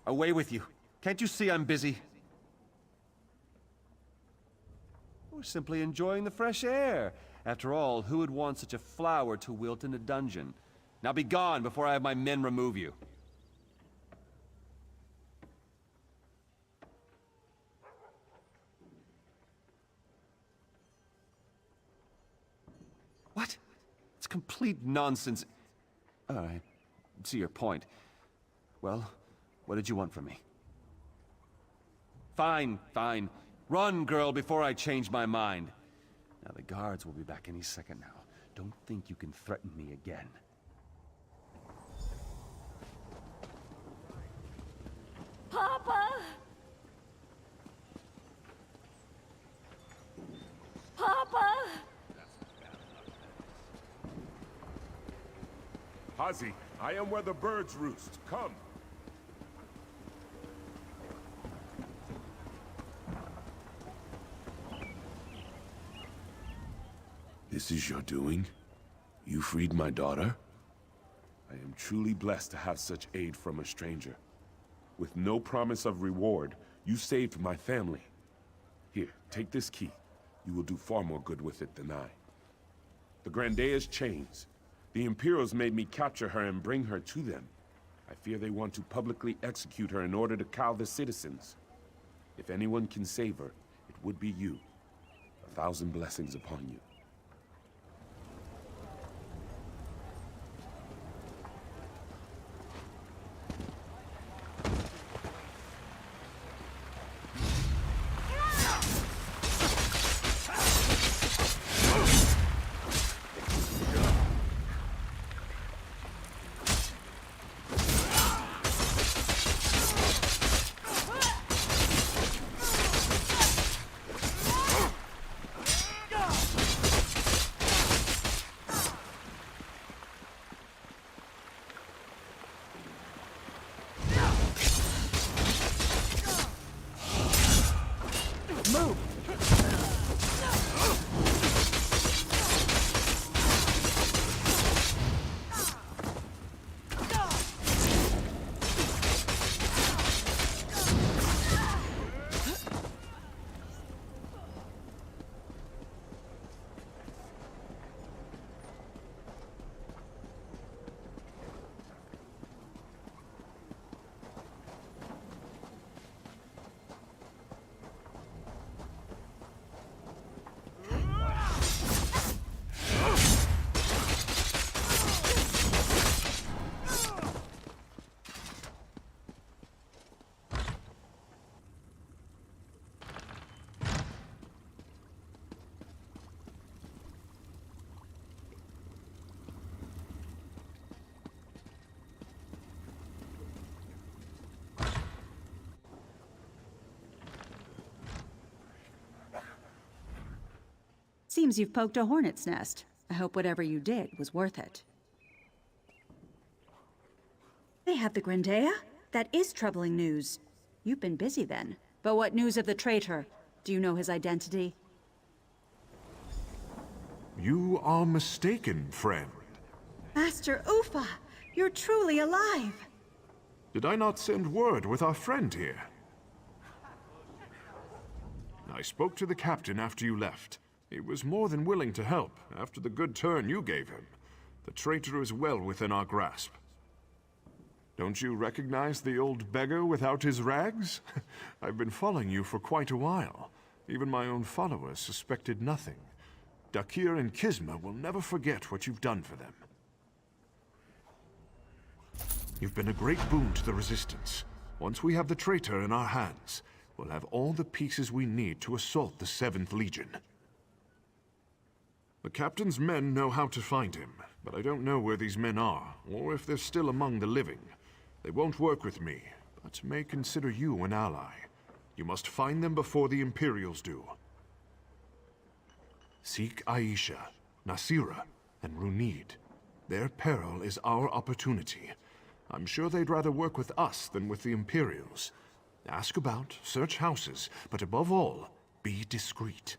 Away with you. Can't you see I'm busy? We're simply enjoying the fresh air. After all, who would want such a flower to wilt in a dungeon? Now be gone before I have my men remove you. What? It's complete nonsense. I see your point. Well, what did you want from me? Fine, fine. Run, girl, before I change my mind. Now, the guards will be back any second now. Don't think you can threaten me again. Papa! Papa! Hazi, I am where the birds roost. Come. This is your doing? You freed my daughter? I am truly blessed to have such aid from a stranger. With no promise of reward, you saved my family. Here, take this key. You will do far more good with it than I. The Grandea's chains. The Imperials made me capture her and bring her to them. I fear they want to publicly execute her in order to cow the citizens. If anyone can save her, it would be you. 1,000 blessings upon you. Seems you've poked a hornet's nest. I hope whatever you did was worth it. They have the Grandea? That is troubling news. You've been busy then. But what news of the traitor? Do you know his identity? You are mistaken, friend. Master Ufa, you're truly alive. Did I not send word with our friend here? I spoke to the captain after you left. He was more than willing to help, after the good turn you gave him. The traitor is well within our grasp. Don't you recognize the old beggar without his rags? I've been following you for quite a while. Even my own followers suspected nothing. Dakir and Kisma will never forget what you've done for them. You've been a great boon to the Resistance. Once we have the traitor in our hands, we'll have all the pieces we need to assault the 7th Legion. The captain's men know how to find him, but I don't know where these men are, or if they're still among the living. They won't work with me, but may consider you an ally. You must find them before the Imperials do. Seek Aisha, Nasira, and Runid. Their peril is our opportunity. I'm sure they'd rather work with us than with the Imperials. Ask about, search houses, but above all, be discreet.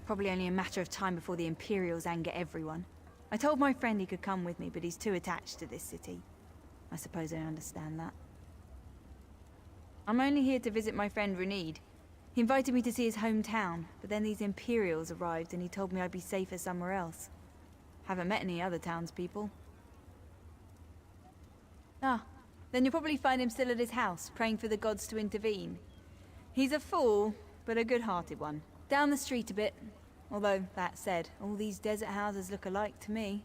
Probably only a matter of time before the Imperials anger everyone. I told my friend he could come with me, but he's too attached to this city. I suppose I understand that. I'm only here to visit my friend Renede. He invited me to see his hometown, but then these Imperials arrived and he told me I'd be safer somewhere else. Haven't met any other townspeople. Ah, then you'll probably find him still at his house, praying for the gods to intervene. He's a fool, but a good-hearted one. Down the street a bit. Although, that said, all these desert houses look alike to me.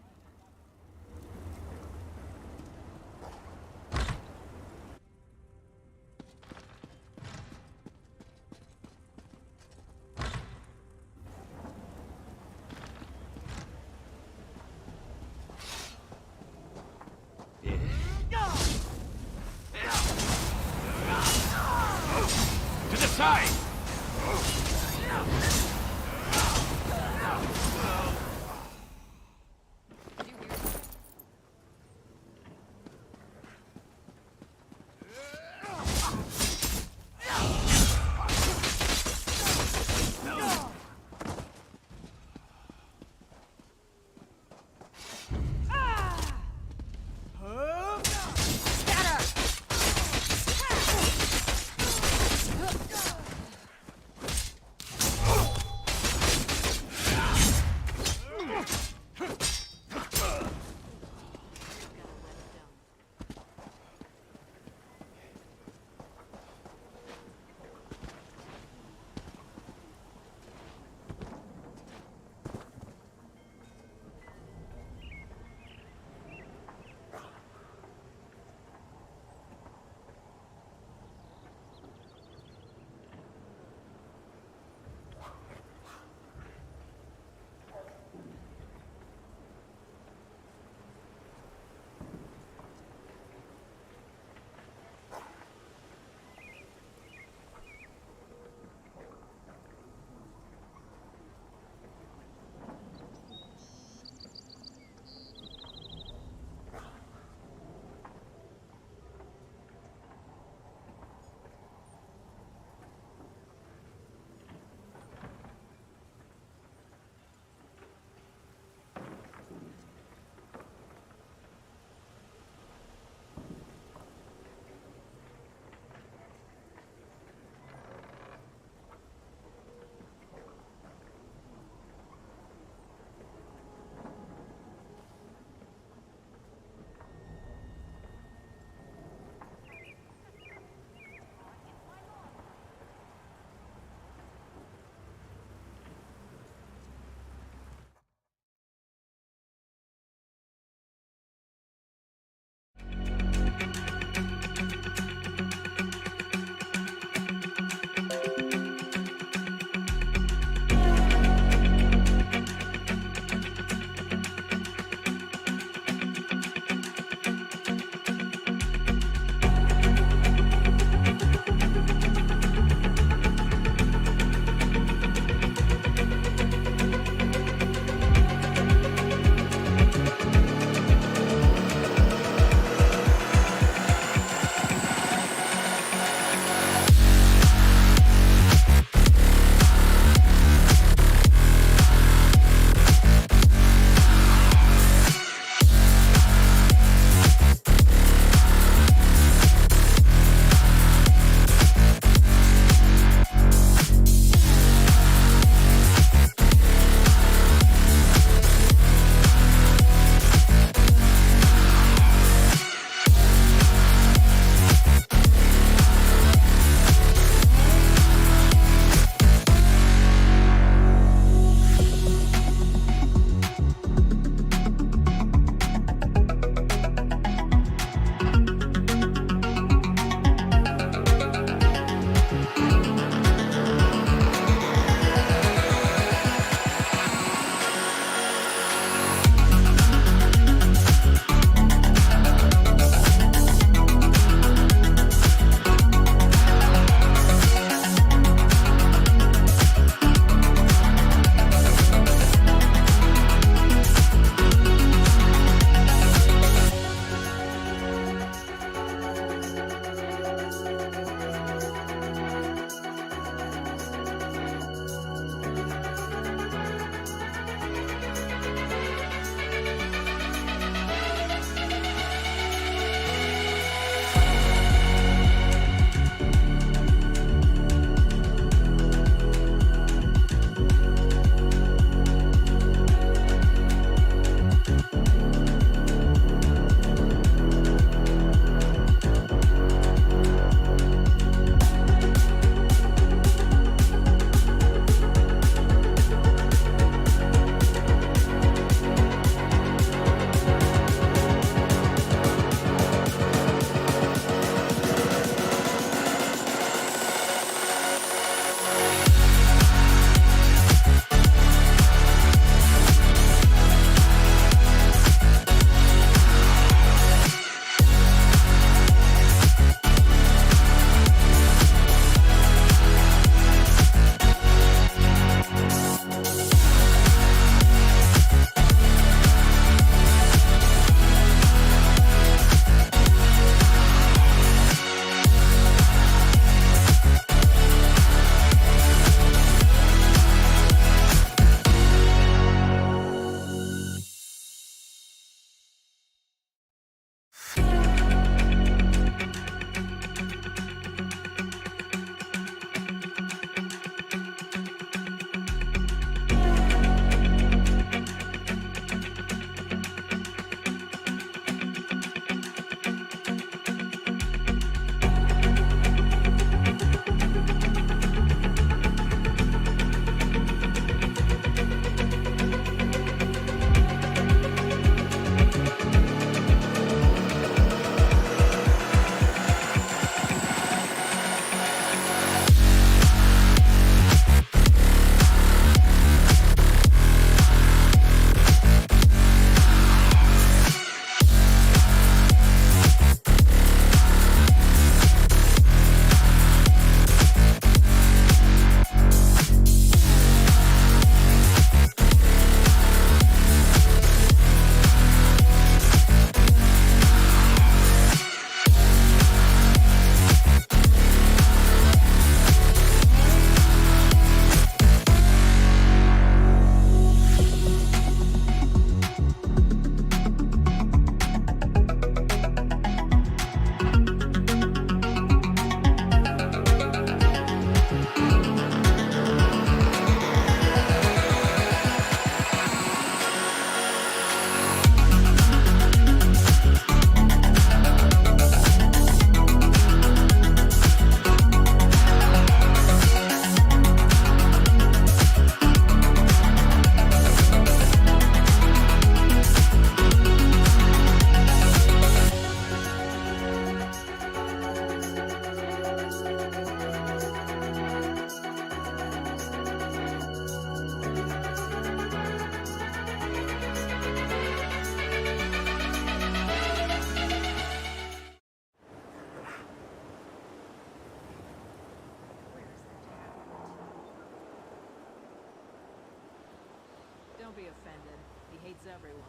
To the side! everyone.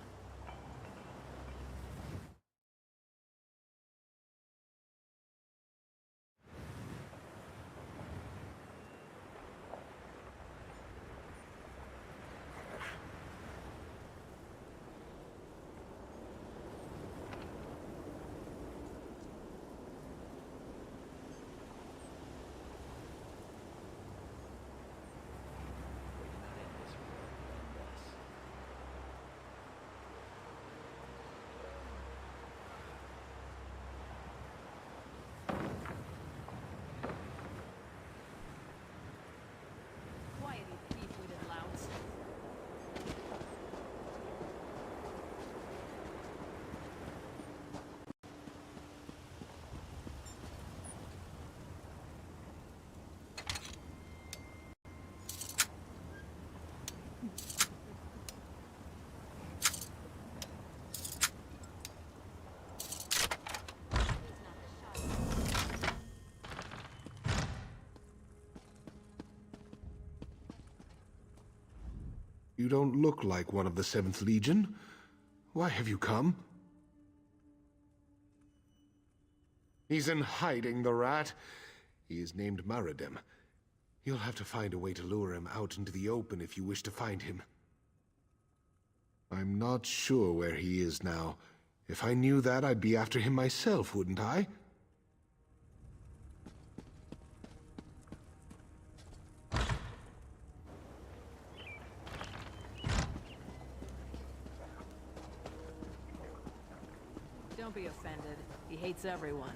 Quiet, you thief-witted louts. You don't look like one of the 7th Legion. Why have you come? He's in hiding, the rat. He is named Maradem. You'll have to find a way to lure him out into the open if you wish to find him. I'm not sure where he is now. If I knew that, I'd be after him myself, wouldn't I? Don't be offended. He hates everyone.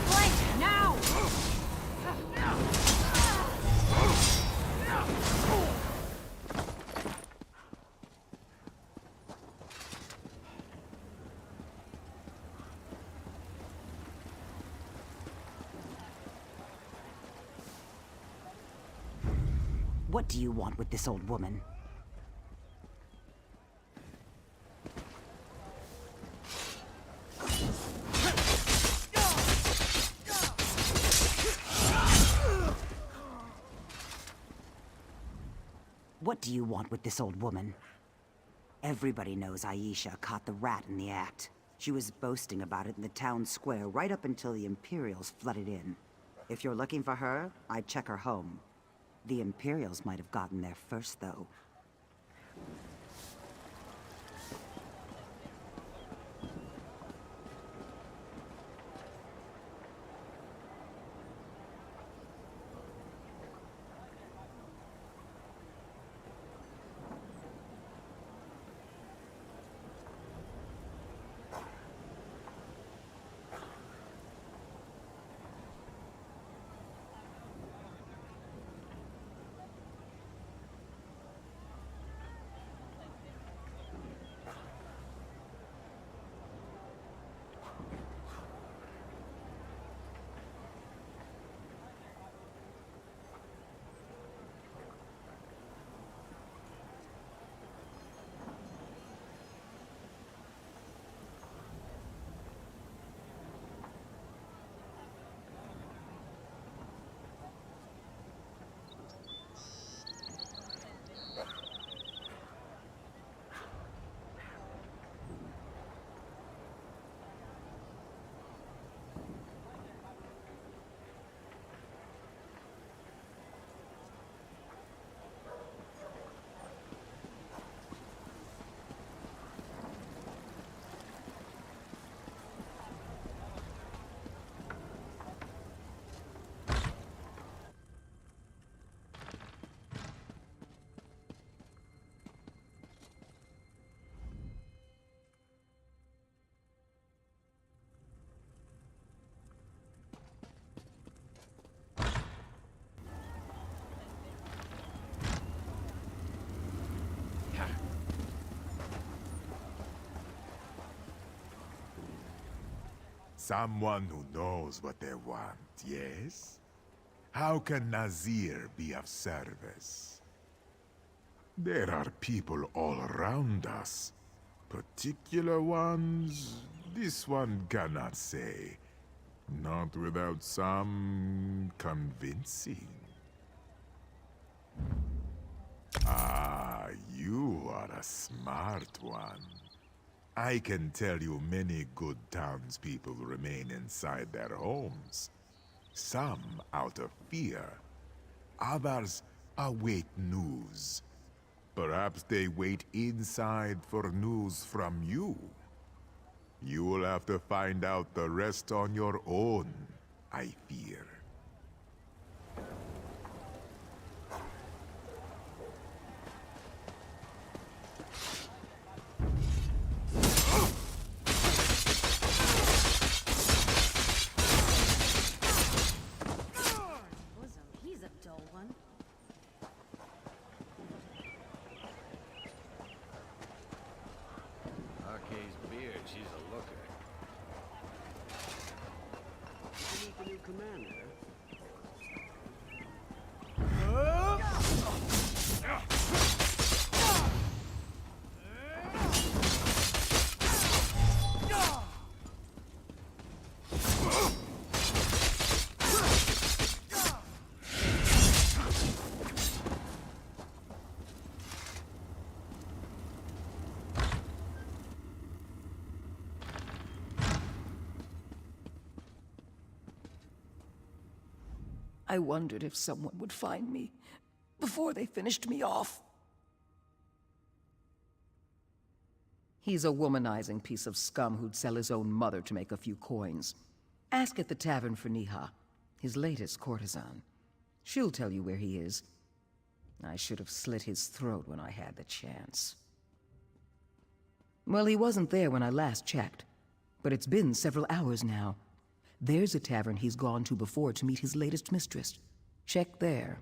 Flank, now! What do you want with this old woman? What do you want with this old woman? Everybody knows Aisha caught the rat in the act. She was boasting about it in the town square right up until the Imperials flooded in. If you're looking for her, I'd check her home. The Imperials might have gotten there first, though. Someone who knows what they want, yes? How can Nazir be of service? There are people all around us. Particular ones, this one cannot say. Not without some convincing. Ah, you are a smart one. I can tell you many good townspeople remain inside their homes. Some out of fear. Others await news. Perhaps they wait inside for news from you. You will have to find out the rest on your own, I fear. He's a dull one. Arcade's beard, she's a looker. You meet the new commander? I wondered if someone would find me before they finished me off. He's a womanizing piece of scum who'd sell his own mother to make a few coins. Ask at the tavern for Niha, his latest courtesan. She'll tell you where he is. I should have slit his throat when I had the chance. Well, he wasn't there when I last checked, but it's been several hours now. There's a tavern he's gone to before to meet his latest mistress. Check there.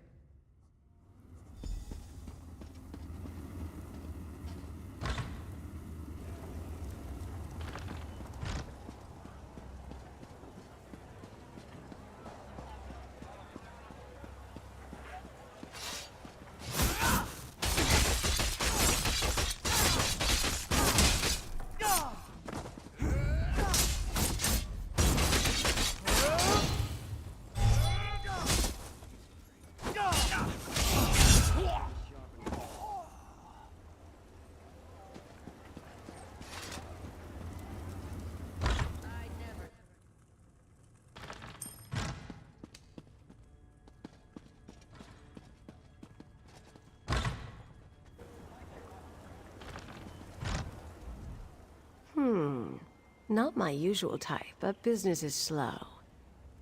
Not my usual type, but business is slow.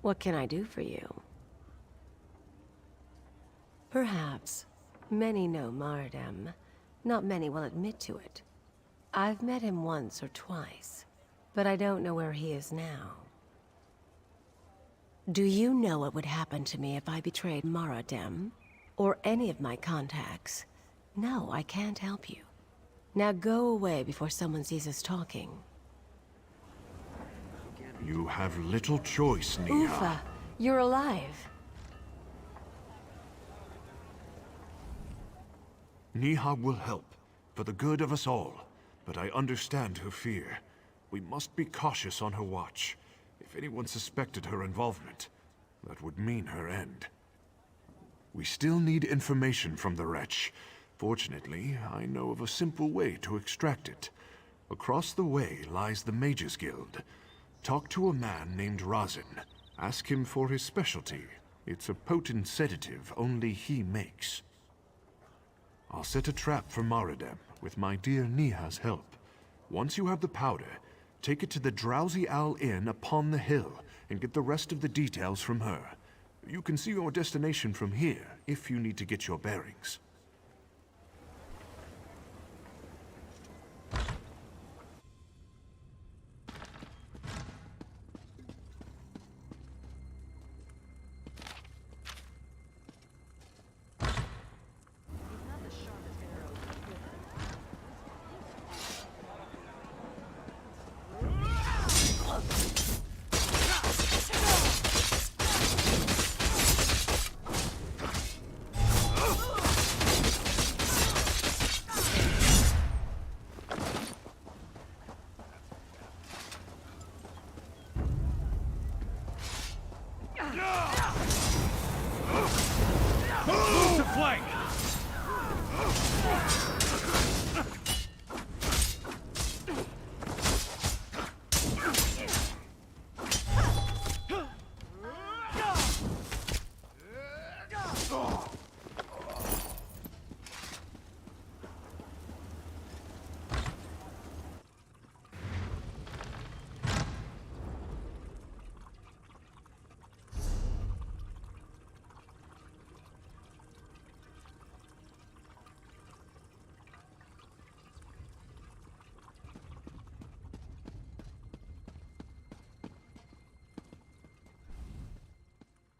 What can I do for you? Perhaps. Many know Maridem. Not many will admit to it. I've met him once or twice, but I don't know where he is now. Do you know what would happen to me if I betrayed Maridem? Or any of my contacts? No, I can't help you. Now go away before someone sees us talking. You have little choice, Niha. Ufa, you're alive. Niha will help, for the good of us all. But I understand her fear. We must be cautious on her watch. If anyone suspected her involvement, that would mean her end. We still need information from the wretch. Fortunately, I know of a simple way to extract it. Across the way lies the Mages Guild. Talk to a man named Razin. Ask him for his specialty. It's a potent sedative only he makes. I'll set a trap for Maridem with my dear Niha's help. Once you have the powder, take it to the Drowsy Owl Inn upon the hill and get the rest of the details from her. You can see your destination from here if you need to get your bearings.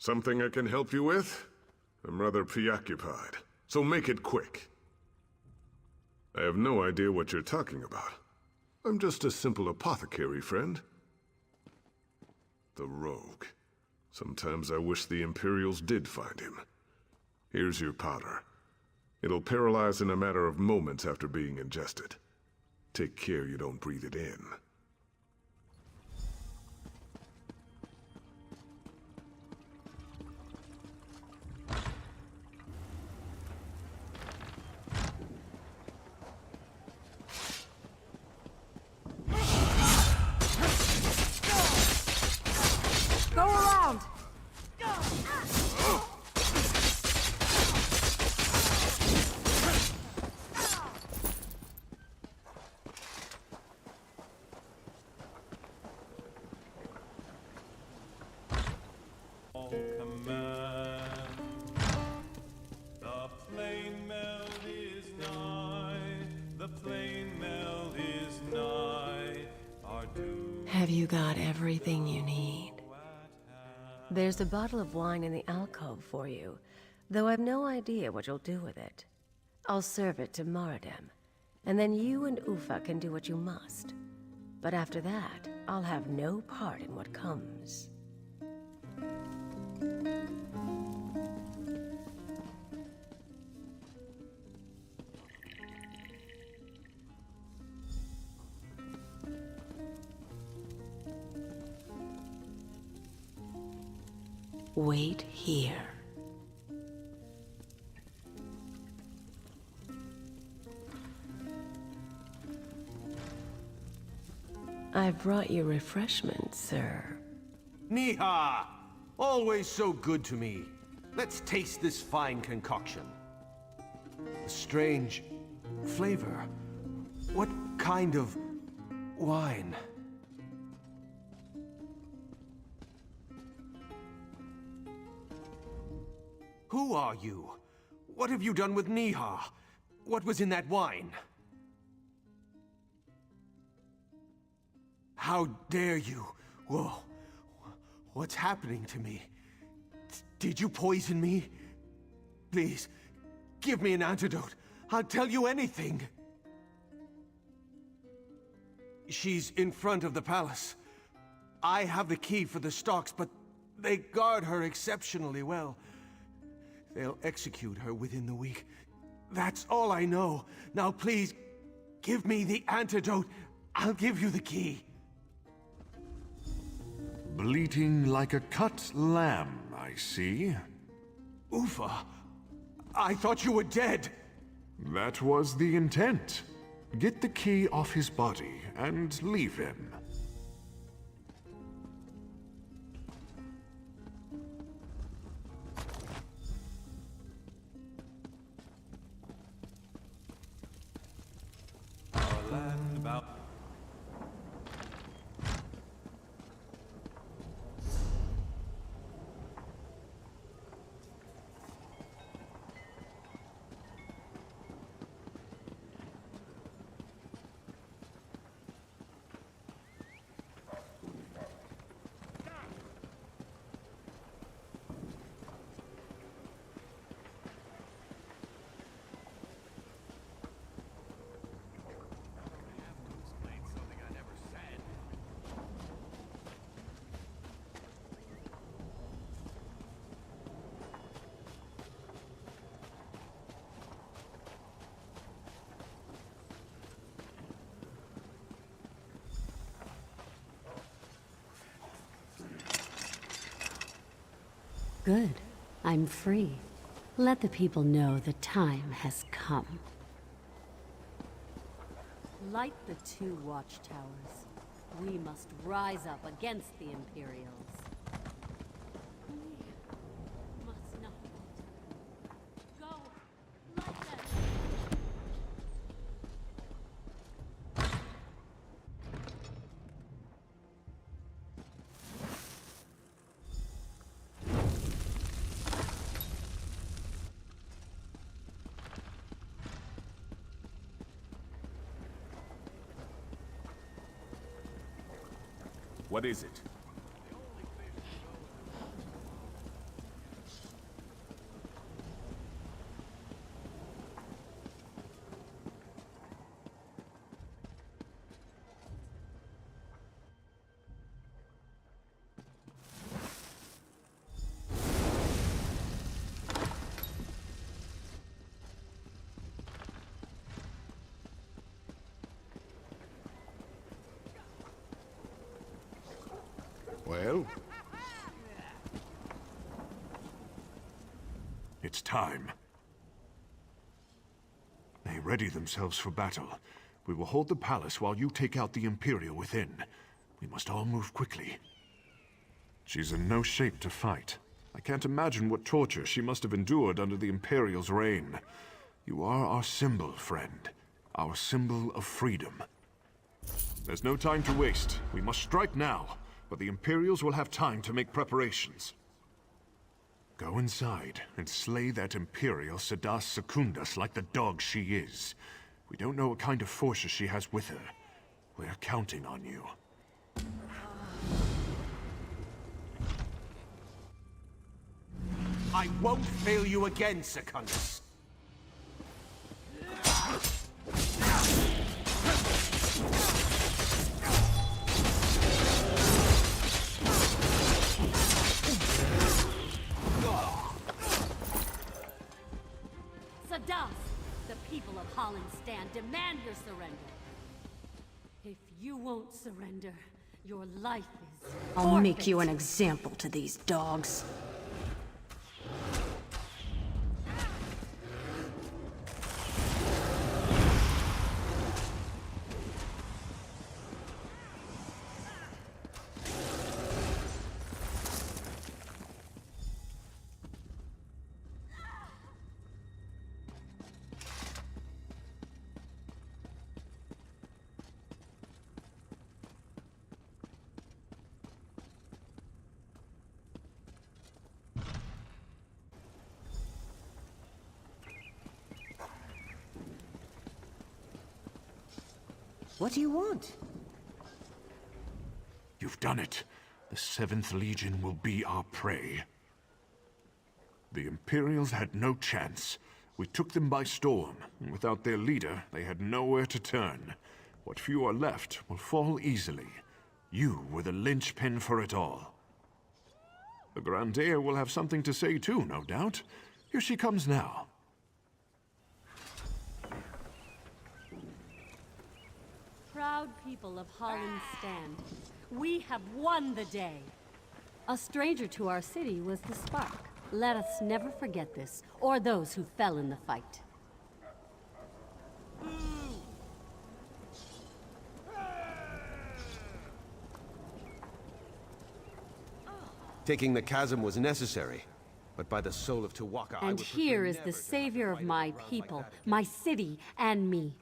Something I can help you with? I'm rather preoccupied, so make it quick. I have no idea what you're talking about. I'm just a simple apothecary, friend. The rogue. Sometimes I wish the Imperials did find him. Here's your powder. It'll paralyze in a matter of moments after being ingested. Take care you don't breathe it in. Go around! Have you got everything you need? There's a bottle of wine in the alcove for you, though I've no idea what you'll do with it. I'll serve it to Maradem, and then you and Ufa can do what you must. But after that, I'll have no part in what comes. Wait here. I've brought you refreshments, sir. Niha! Always so good to me. Let's taste this fine concoction. A strange flavor. What kind of wine? Who are you? What have you done with Niha? What was in that wine? How dare you? Whoa. What's happening to me? Did you poison me? Please, give me an antidote. I'll tell you anything. She's in front of the palace. I have the key for the stocks, but they guard her exceptionally well. They'll execute her within the week. That's all I know. Now please, give me the antidote. I'll give you the key. Bleating like a cut lamb, I see. Ufa, I thought you were dead. That was the intent. Get the key off his body and leave him. Good. I'm free. Let the people know the time has come. Light the two watchtowers. We must rise up against the Imperials. We must not falter. Go! Light them! What is it? Well? It's time. They ready themselves for battle. We will hold the palace while you take out the Imperial within. We must all move quickly. She's in no shape to fight. I can't imagine what torture she must have endured under the Imperial's reign. You are our symbol, friend. Our symbol of freedom. There's no time to waste. We must strike now, but the Imperials will have time to make preparations. Go inside and slay that Imperial Sedas Secundus like the dog she is. We don't know what kind of forces she has with her. We're counting on you. I won't fail you again, Secundus. Sedas, the people of Hollenstand demand your surrender. If you won't surrender, your life is I'll make forfeit. you an example to these dogs. What do you want? You've done it. The 7th Legion will be our prey. The Imperials had no chance. We took them by storm, and without their leader, they had nowhere to turn. What few are left will fall easily. You were the linchpin for it all. The Grandair will have something to say too, no doubt. Here she comes now. Proud people of Hollenstand, we have won the day. A stranger to our city was the spark. Let us never forget this, or those who fell in the fight. Taking the chasm was necessary, but by the soul of Tuwaka, I And would here prefer is never the to have savior to of my fight around people, like that my city, and me.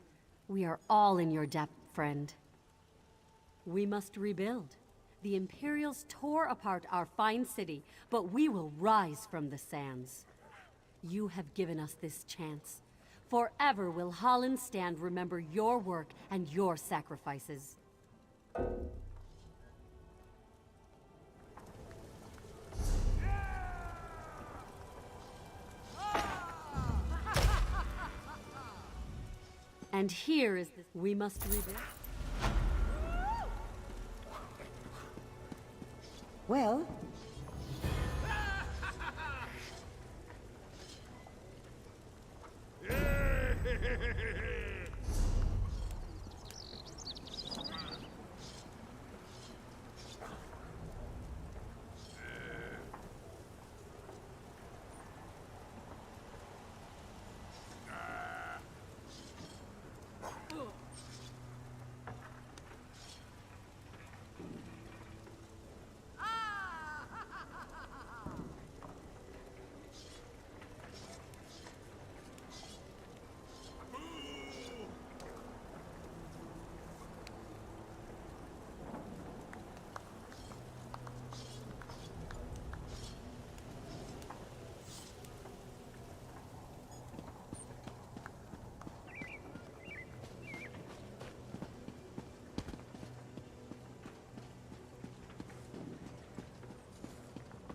We are all in your debt, friend. We must rebuild. The Imperials tore apart our fine city, but we will rise from the sands. You have given us this chance. Forever will Hollenstand remember your work and your sacrifices. And here is the... We must rebuild. Well,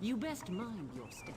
You best mind your step.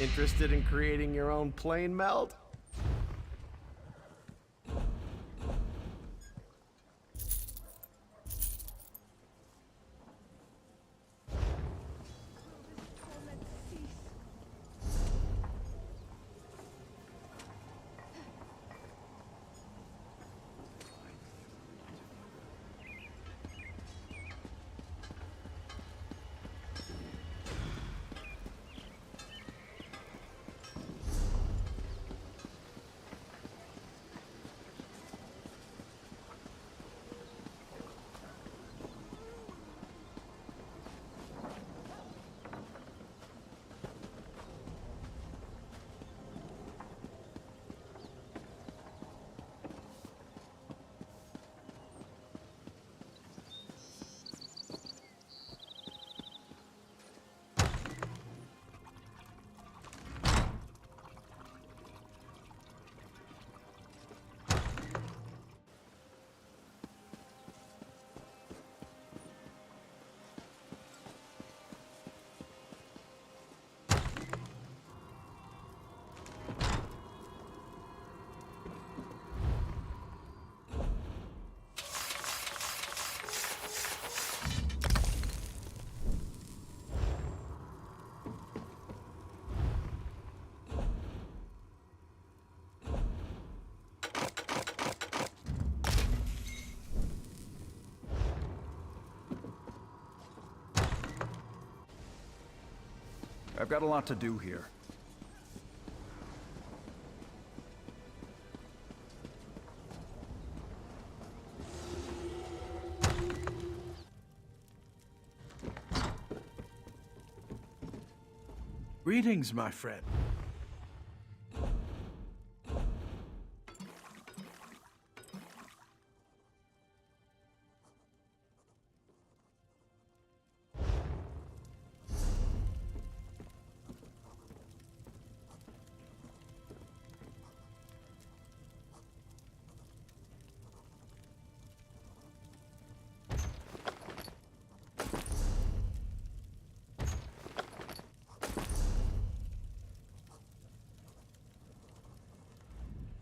Interested in creating your own plane melt? I've got a lot to do here. Greetings, my friend.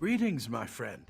Greetings, my friend.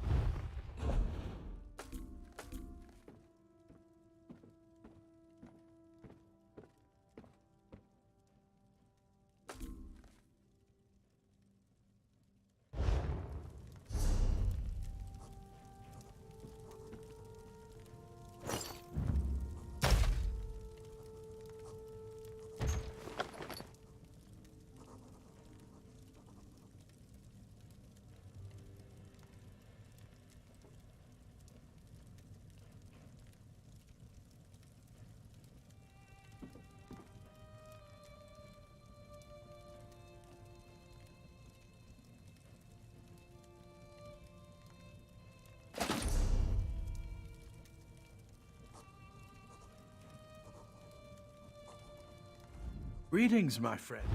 Greetings, my friend.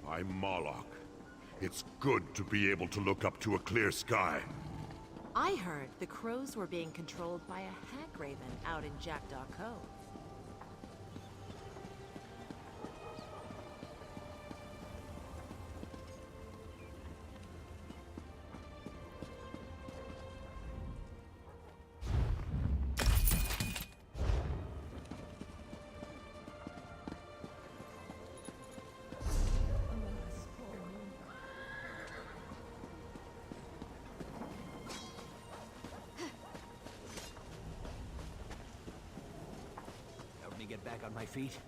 I'm Marlock. It's good to be able to look up to a clear sky. I heard the crows were being controlled by a hag raven out in Jackdaw Cove. Get back on my feet.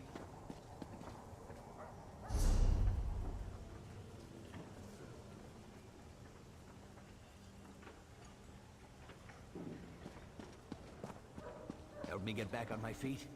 Help me get back on my feet.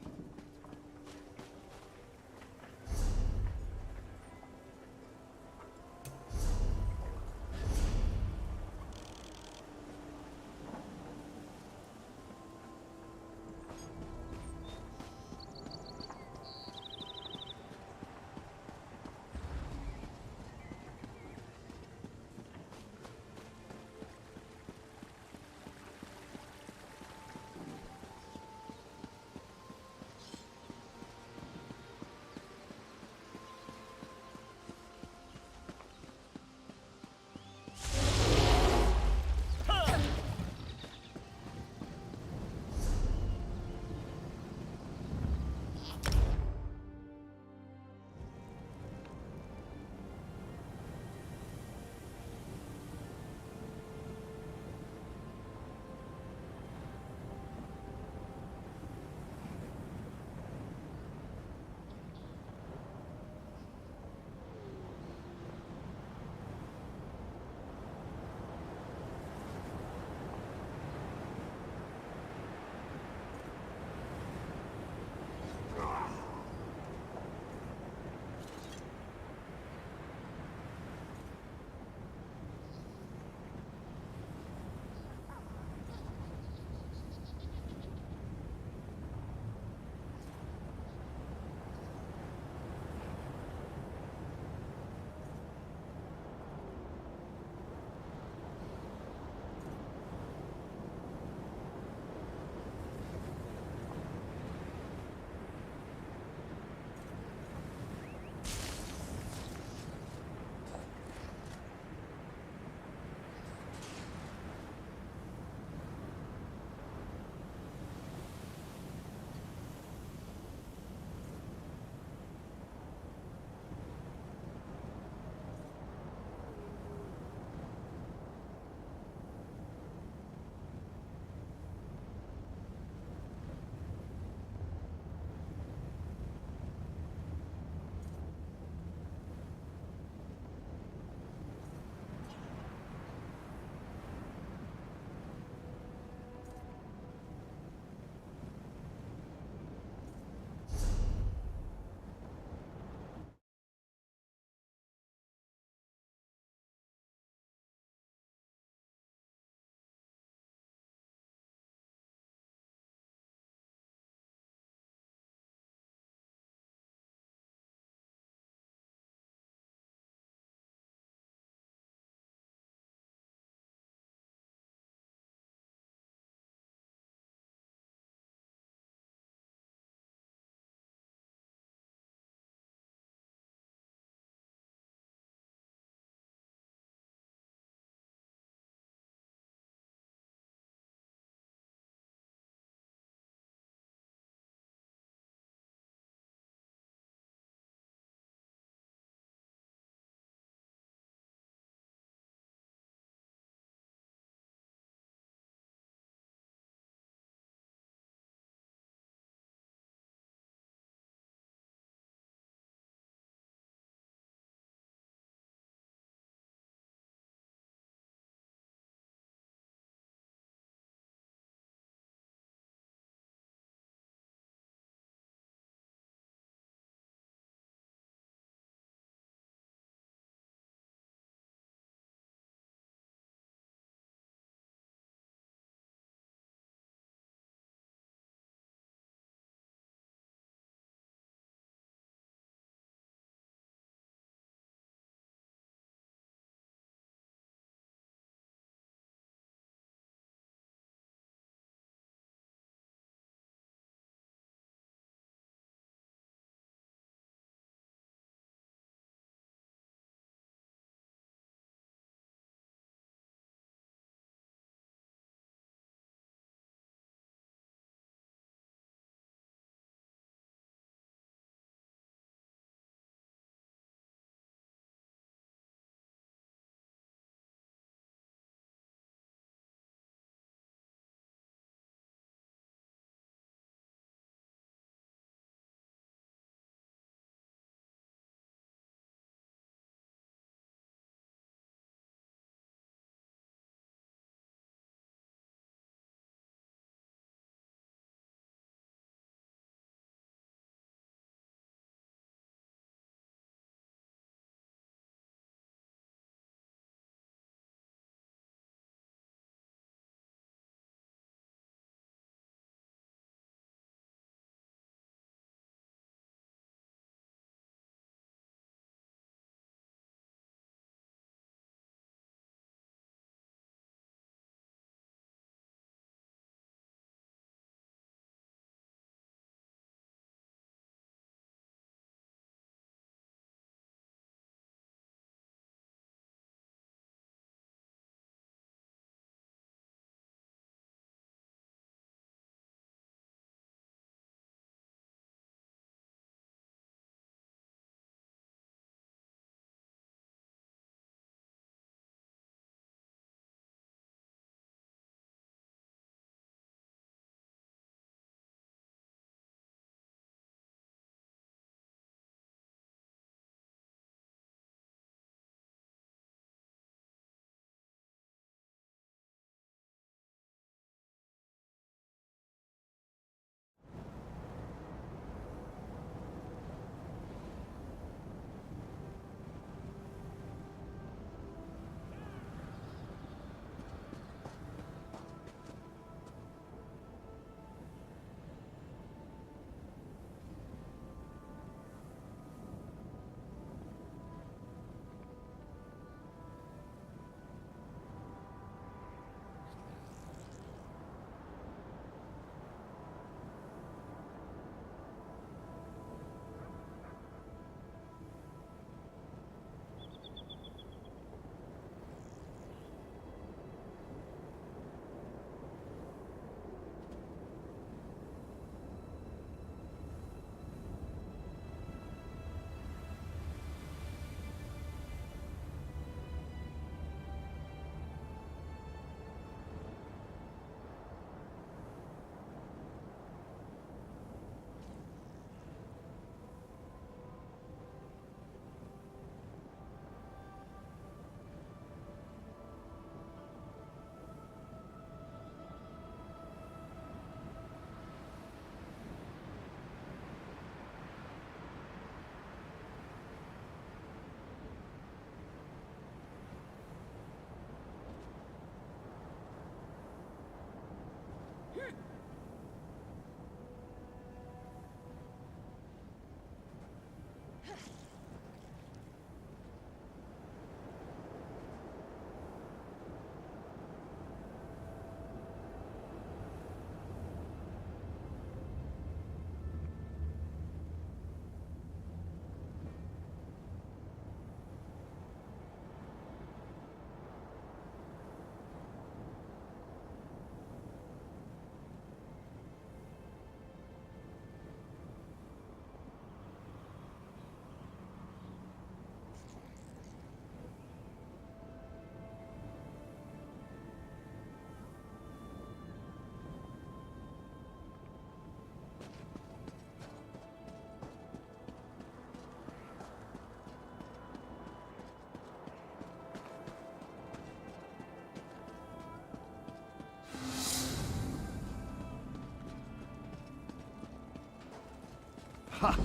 Ha!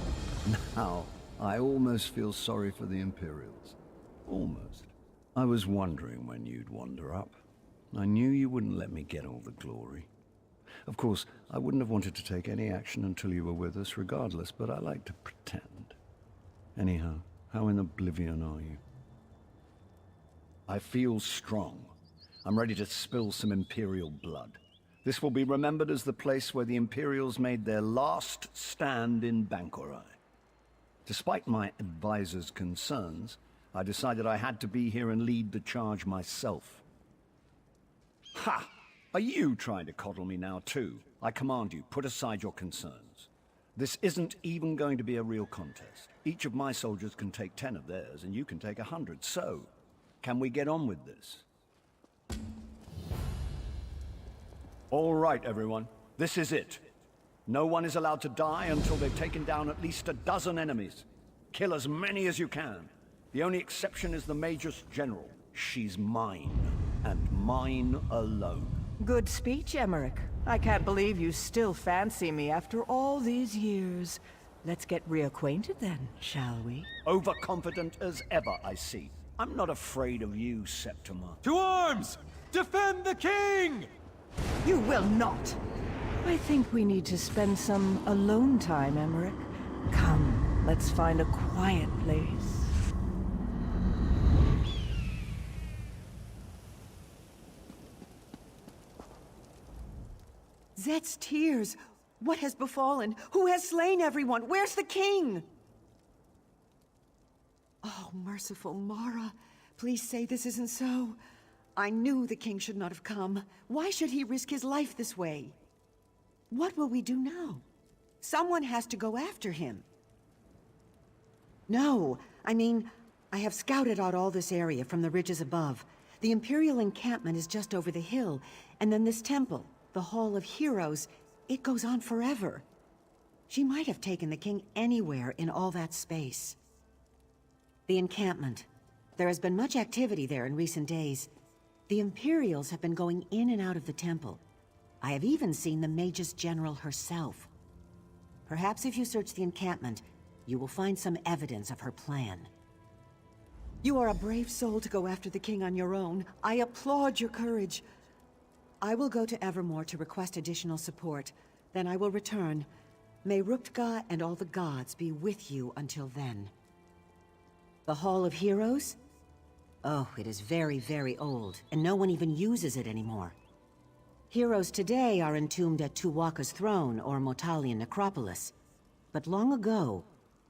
Now, I almost feel sorry for the Imperials. Almost. I was wondering when you'd wander up. I knew you wouldn't let me get all the glory. Of course, I wouldn't have wanted to take any action until you were with us regardless, but I like to pretend. Anyhow, how in oblivion are you? I feel strong. I'm ready to spill some Imperial blood. This will be remembered as the place where the Imperials made their last stand in Banquerai. Despite my advisor's concerns, I decided I had to be here and lead the charge myself. Ha! Are you trying to coddle me now too? I command you, put aside your concerns. This isn't even going to be a real contest. Each of my soldiers can take 10 of theirs, and you can take 100. So, can we get on with this? All right, everyone. This is it. No one is allowed to die until they've taken down at least a dozen enemies. Kill as many as you can. The only exception is the Magus General. She's mine, and mine alone. Good speech, Emmerich. I can't believe you still fancy me after all these years. Let's get reacquainted then, shall we? Overconfident as ever, I see. I'm not afraid of you, Septima. To arms! Defend the king! You will not! I think we need to spend some alone time, Emmerich. Come, let's find a quiet place. Zet's tears! What has befallen? Who has slain everyone? Where's the king? Oh, merciful Mara. Please say this isn't so. I knew the king should not have come. Why should he risk his life this way? What will we do now? Someone has to go after him. No, I mean, I have scouted out all this area from the ridges above. The Imperial encampment is just over the hill, and then this temple, the Hall of Heroes, it goes on forever. She might have taken the king anywhere in all that space. The encampment. There has been much activity there in recent days. The Imperials have been going in and out of the temple. I have even seen the Magus General herself. Perhaps if you search the encampment, you will find some evidence of her plan. You are a brave soul to go after the king on your own. I applaud your courage. I will go to Evermore to request additional support. Then I will return. May Ruptga and all the gods be with you until then. The Hall of Heroes? Oh, it is very, very old, and no one even uses it anymore. Heroes today are entombed at Tuwaka's throne or Motalian necropolis. But long ago,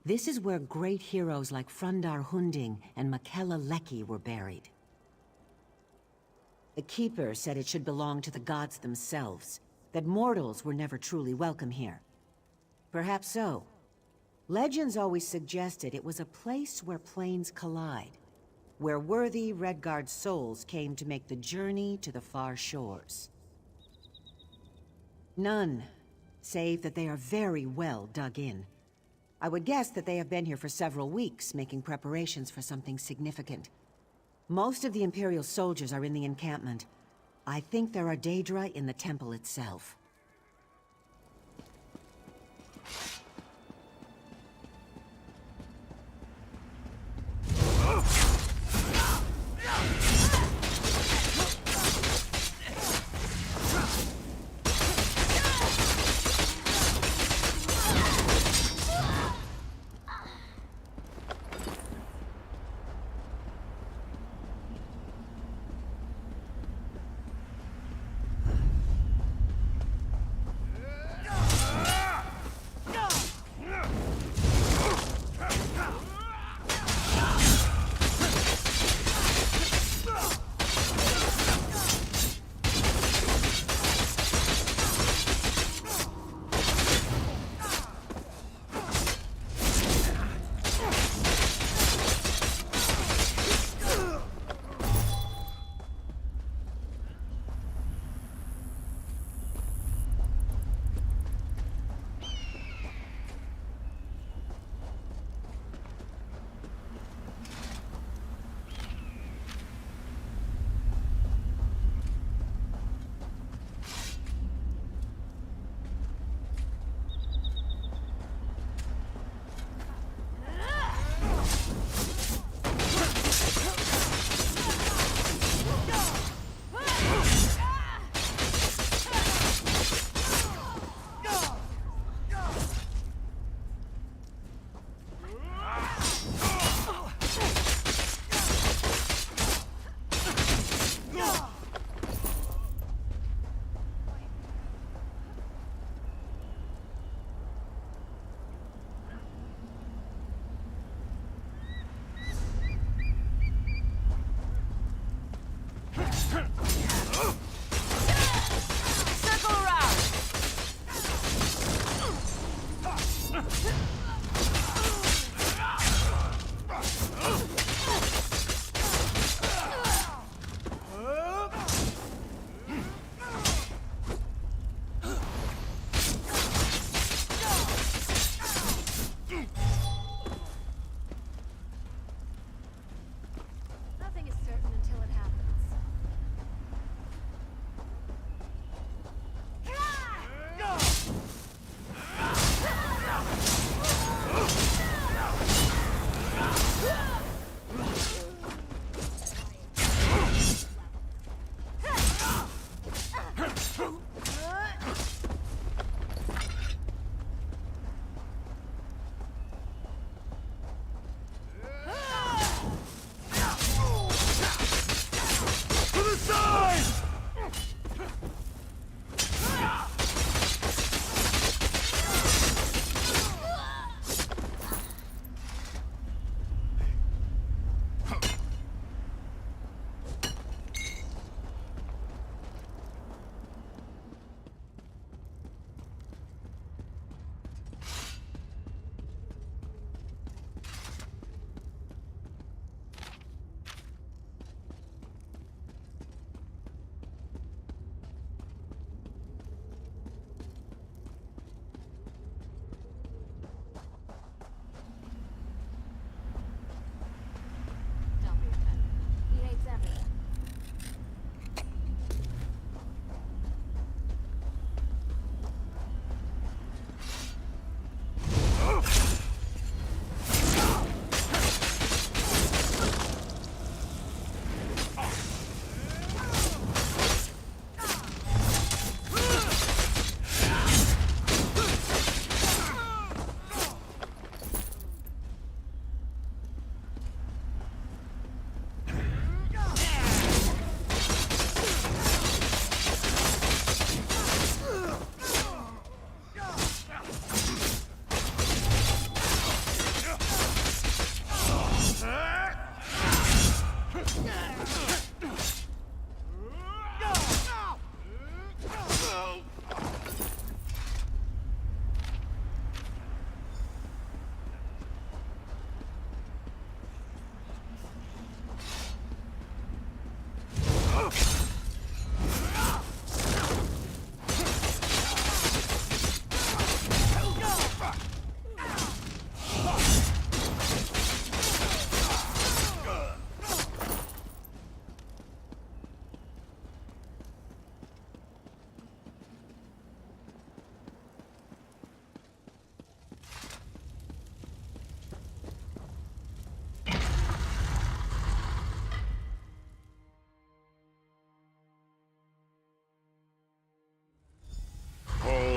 this is where great heroes like Frundar Hunding and Makela Leki were buried. The Keeper said it should belong to the gods themselves, that mortals were never truly welcome here. Perhaps so. Legends always suggested it was a place where planes collide, where worthy Redguard souls came to make the journey to the far shores. None, save that they are very well dug in. I would guess that they have been here for several weeks, making preparations for something significant. Most of the Imperial soldiers are in the encampment. I think there are Daedra in the temple itself.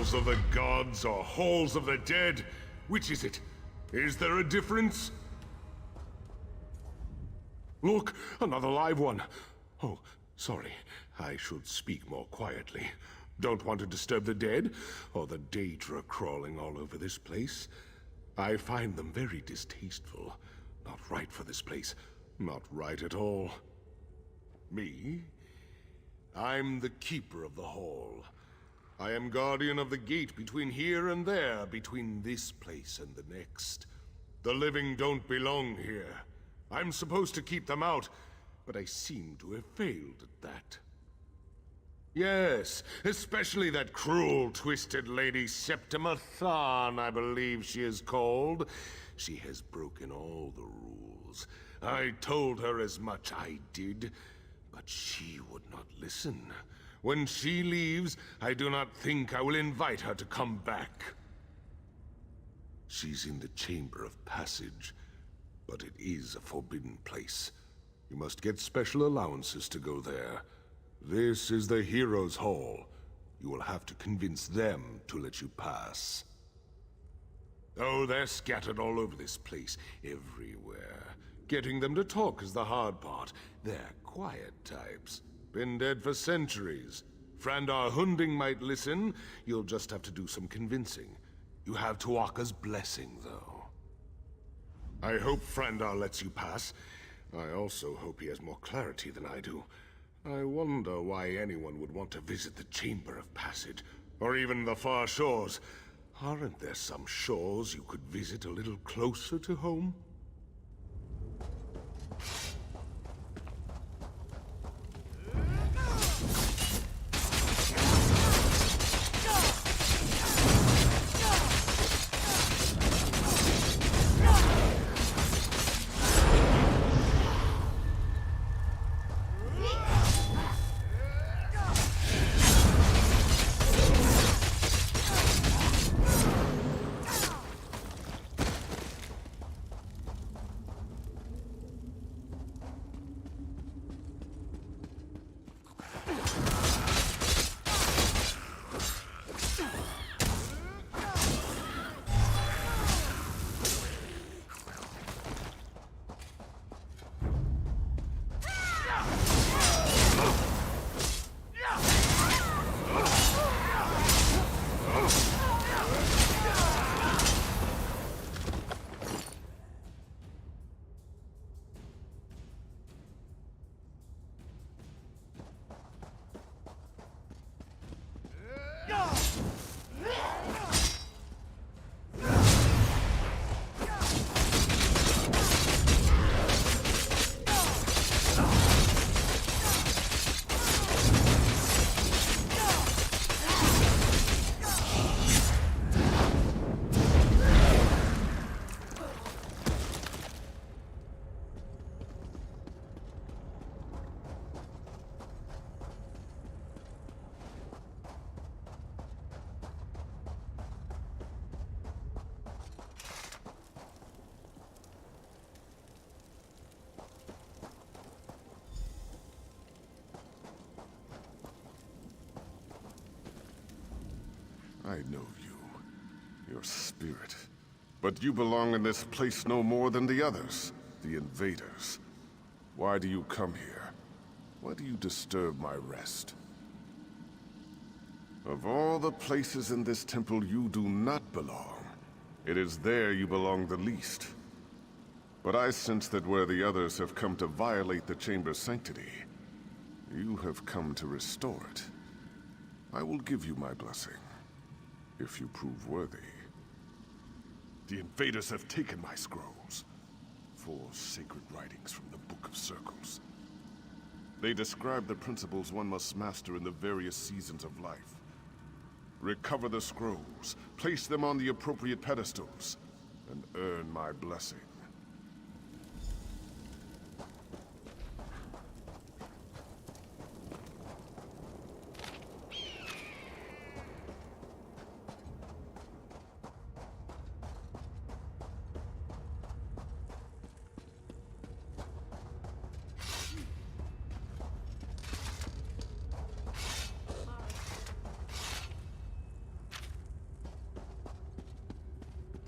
Halls of the Gods or Halls of the Dead? Which is it? Is there a difference? Look, another live one. Oh, sorry. I should speak more quietly. Don't want to disturb the dead, or the Daedra crawling all over this place. I find them very distasteful. Not right for this place. Not right at all. Me? I'm the keeper of the hall. I am guardian of the gate between here and there, between this place and the next. The living don't belong here. I'm supposed to keep them out, but I seem to have failed at that. Yes, especially that cruel, twisted lady Septima Tharn, I believe she is called. She has broken all the rules. I told her as much, I did, but she would not listen. When she leaves, I do not think I will invite her to come back. She's in the Chamber of Passage, but it is a forbidden place. You must get special allowances to go there. This is the Heroes' Hall. You will have to convince them to let you pass. Oh, they're scattered all over this place, everywhere. Getting them to talk is the hard part. They're quiet types. Been dead for centuries. Frandar Hunding might listen. You'll just have to do some convincing. You have Tuaka's blessing, though. I hope Frandar lets you pass. I also hope he has more clarity than I do. I wonder why anyone would want to visit the Chamber of Passage, or even the far shores. Aren't there some shores you could visit a little closer to home? I know you. Your spirit. But you belong in this place no more than the others. The invaders. Why do you come here? Why do you disturb my rest? Of all the places in this temple you do not belong, it is there you belong the least. But I sense that where the others have come to violate the chamber's sanctity, you have come to restore it. I will give you my blessing, if you prove worthy. The invaders have taken my scrolls, 4 sacred writings from the Book of Circles. They describe the principles one must master in the various seasons of life. Recover the scrolls, place them on the appropriate pedestals, and earn my blessing.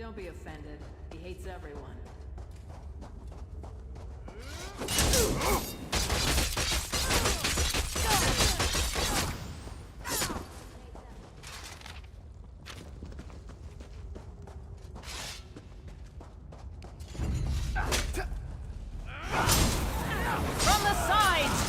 Don't be offended. He hates everyone. From the sides!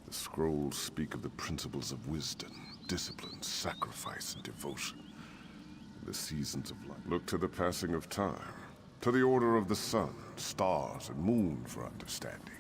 The scrolls speak of the principles of wisdom, discipline, sacrifice, and devotion. The seasons of life look to the passing of time, to the order of the sun, stars, and moon for understanding.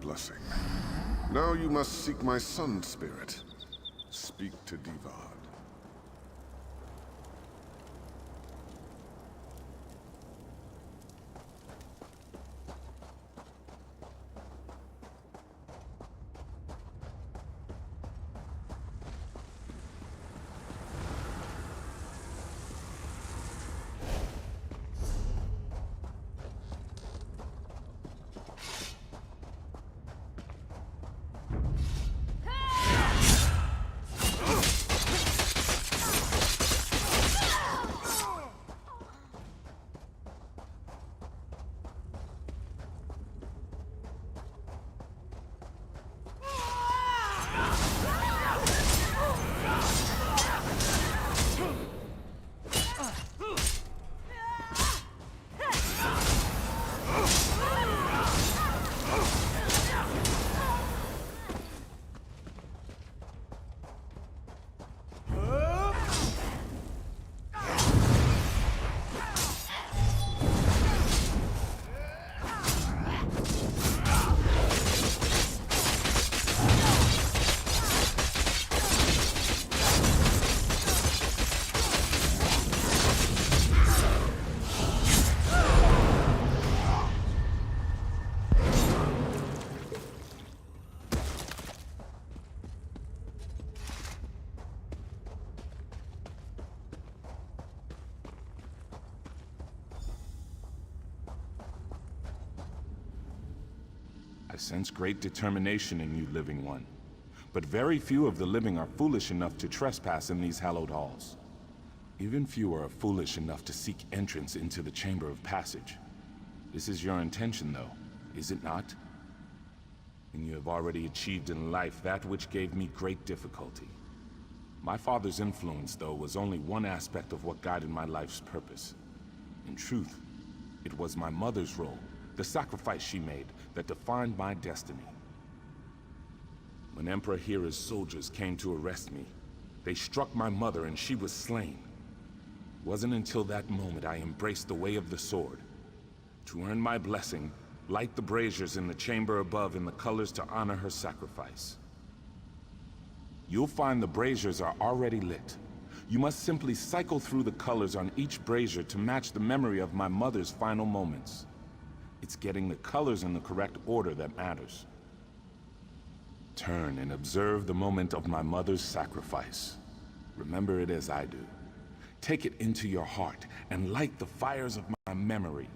blessing. Now you must seek my sun spirit. Speak to Divad. I sense great determination in you, living one. But very few of the living are foolish enough to trespass in these hallowed halls. Even fewer are foolish enough to seek entrance into the Chamber of Passage. This is your intention, though, is it not? And you have already achieved in life that which gave me great difficulty. My father's influence, though, was only one aspect of what guided my life's purpose. In truth, it was my mother's role, the sacrifice she made, that defined my destiny. When Emperor Hera's soldiers came to arrest me, they struck my mother and she was slain. It wasn't until that moment I embraced the way of the sword. To earn my blessing, light the braziers in the chamber above in the colors to honor her sacrifice. You'll find the braziers are already lit. You must simply cycle through the colors on each brazier to match the memory of my mother's final moments. It's getting the colors in the correct order that matters. Turn and observe the moment of my mother's sacrifice. Remember it as I do. Take it into your heart and light the fires of my memory.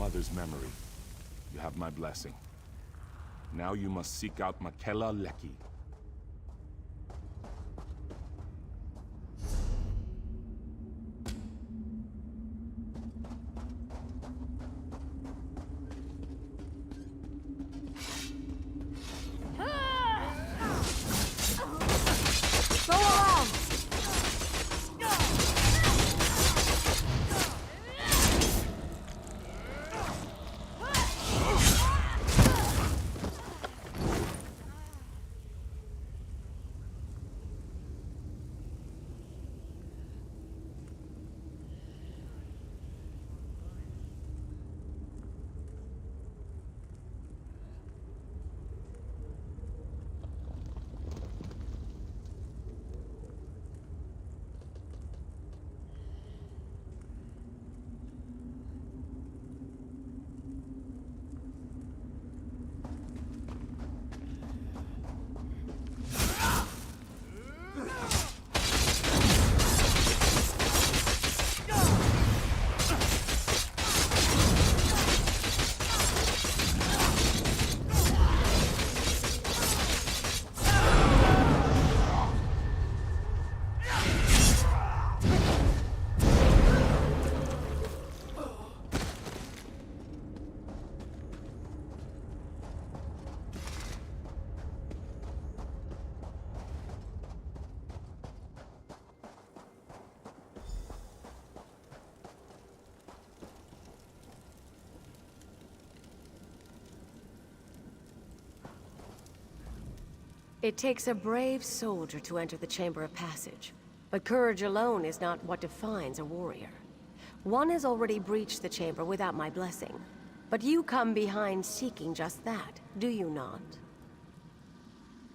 mother's memory. You have my blessing. Now you must seek out Makela Leki. Go around! It takes a brave soldier to enter the Chamber of Passage, but courage alone is not what defines a warrior. One has already breached the chamber without my blessing, but you come behind seeking just that, do you not?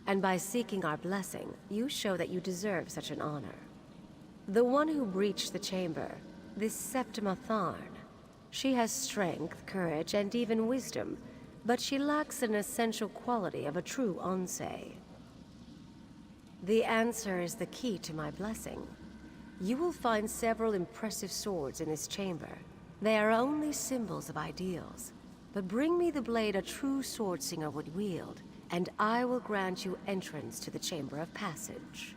And by seeking our blessing, you show that you deserve such an honor. The one who breached the chamber, this Septima Tharn, she has strength, courage, and even wisdom, but she lacks an essential quality of a true Onsei. The answer is the key to my blessing. You will find several impressive swords in this chamber. They are only symbols of ideals. But bring me the blade a true swordsinger would wield, and I will grant you entrance to the Chamber of Passage.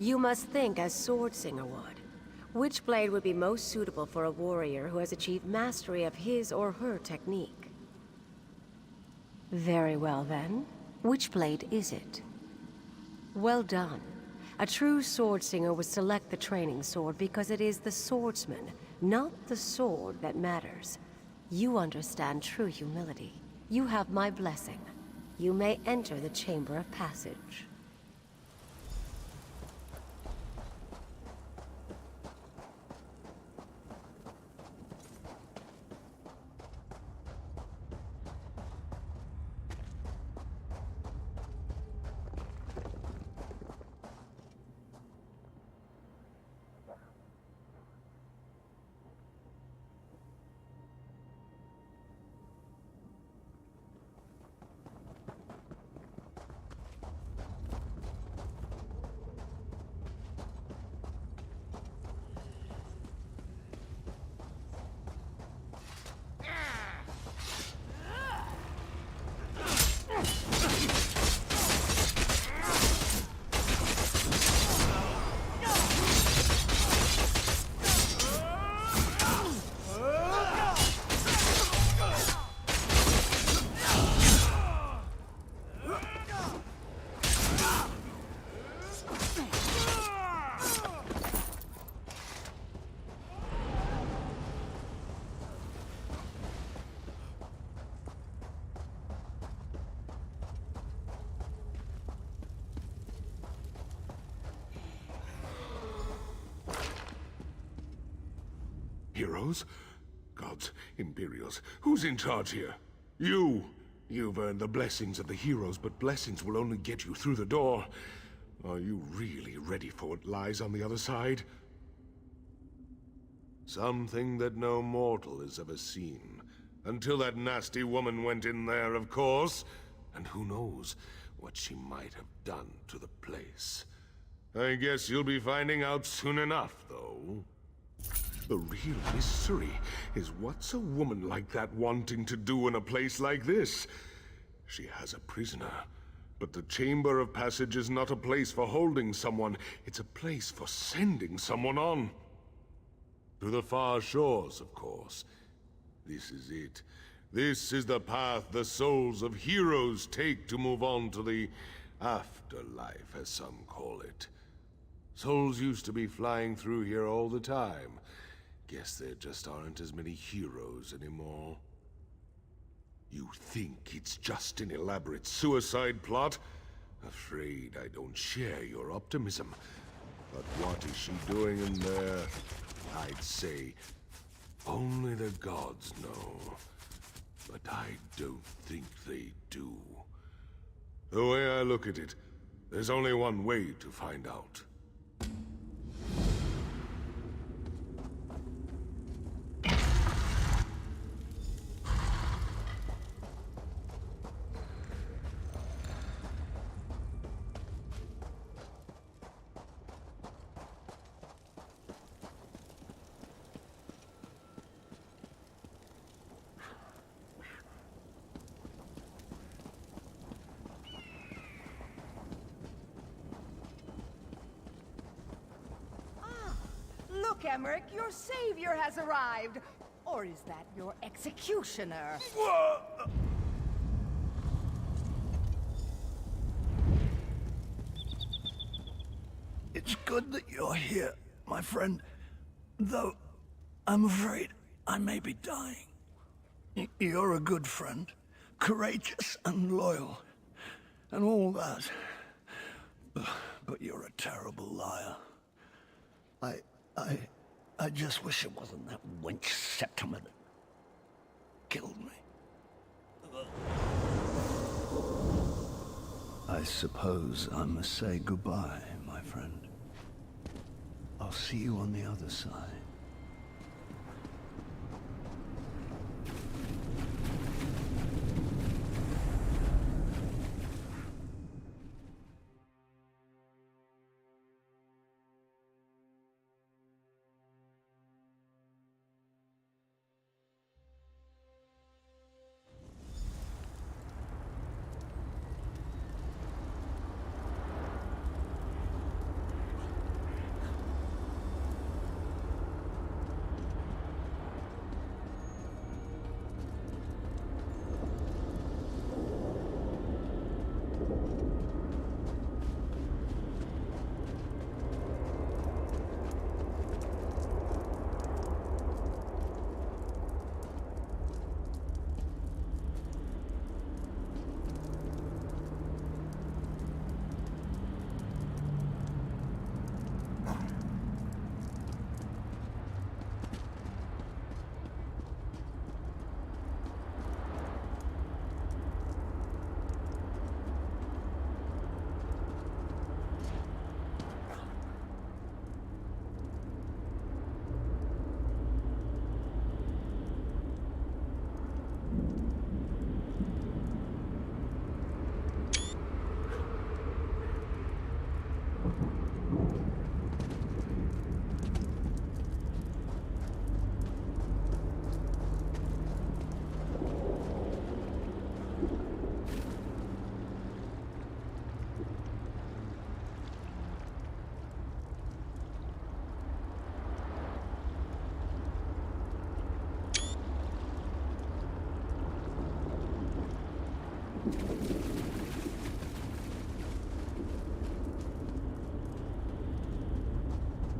You must think as Swordsinger would. Which blade would be most suitable for a warrior who has achieved mastery of his or her technique? Very well then. Which blade is it? Well done. A true Swordsinger would select the training sword because it is the swordsman, not the sword, that matters. You understand true humility. You have my blessing. You may enter the Chamber of Passage. Heroes? Gods, Imperials, who's in charge here? You! You've earned the blessings of the heroes, but blessings will only get you through the door. Are you really ready for what lies on the other side? Something that no mortal has ever seen. Until that nasty woman went in there, of course. And who knows what she might have done to the place. I guess you'll be finding out soon enough, though. The real mystery is what's a woman like that wanting to do in a place like this? She has a prisoner, but the Chamber of Passage is not a place for holding someone. It's a place for sending someone on. To the far shores, of course. This is it. This is the path the souls of heroes take to move on to the afterlife, as some call it. Souls used to be flying through here all the time. Guess there just aren't as many heroes anymore. You think it's just an elaborate suicide plot? Afraid I don't share your optimism. But what is she doing in there? I'd say only the gods know. But I don't think they do. The way I look at it, there's only one way to find out. Look, Emmerich, your savior has arrived. Or is that your executioner? It's good that you're here, my friend. Though, I'm afraid I may be dying. You're a good friend, courageous and loyal, and all that. But you're a terrible liar. I just wish it wasn't that wench Septimer that killed me. I suppose I must say goodbye, my friend. I'll see you on the other side.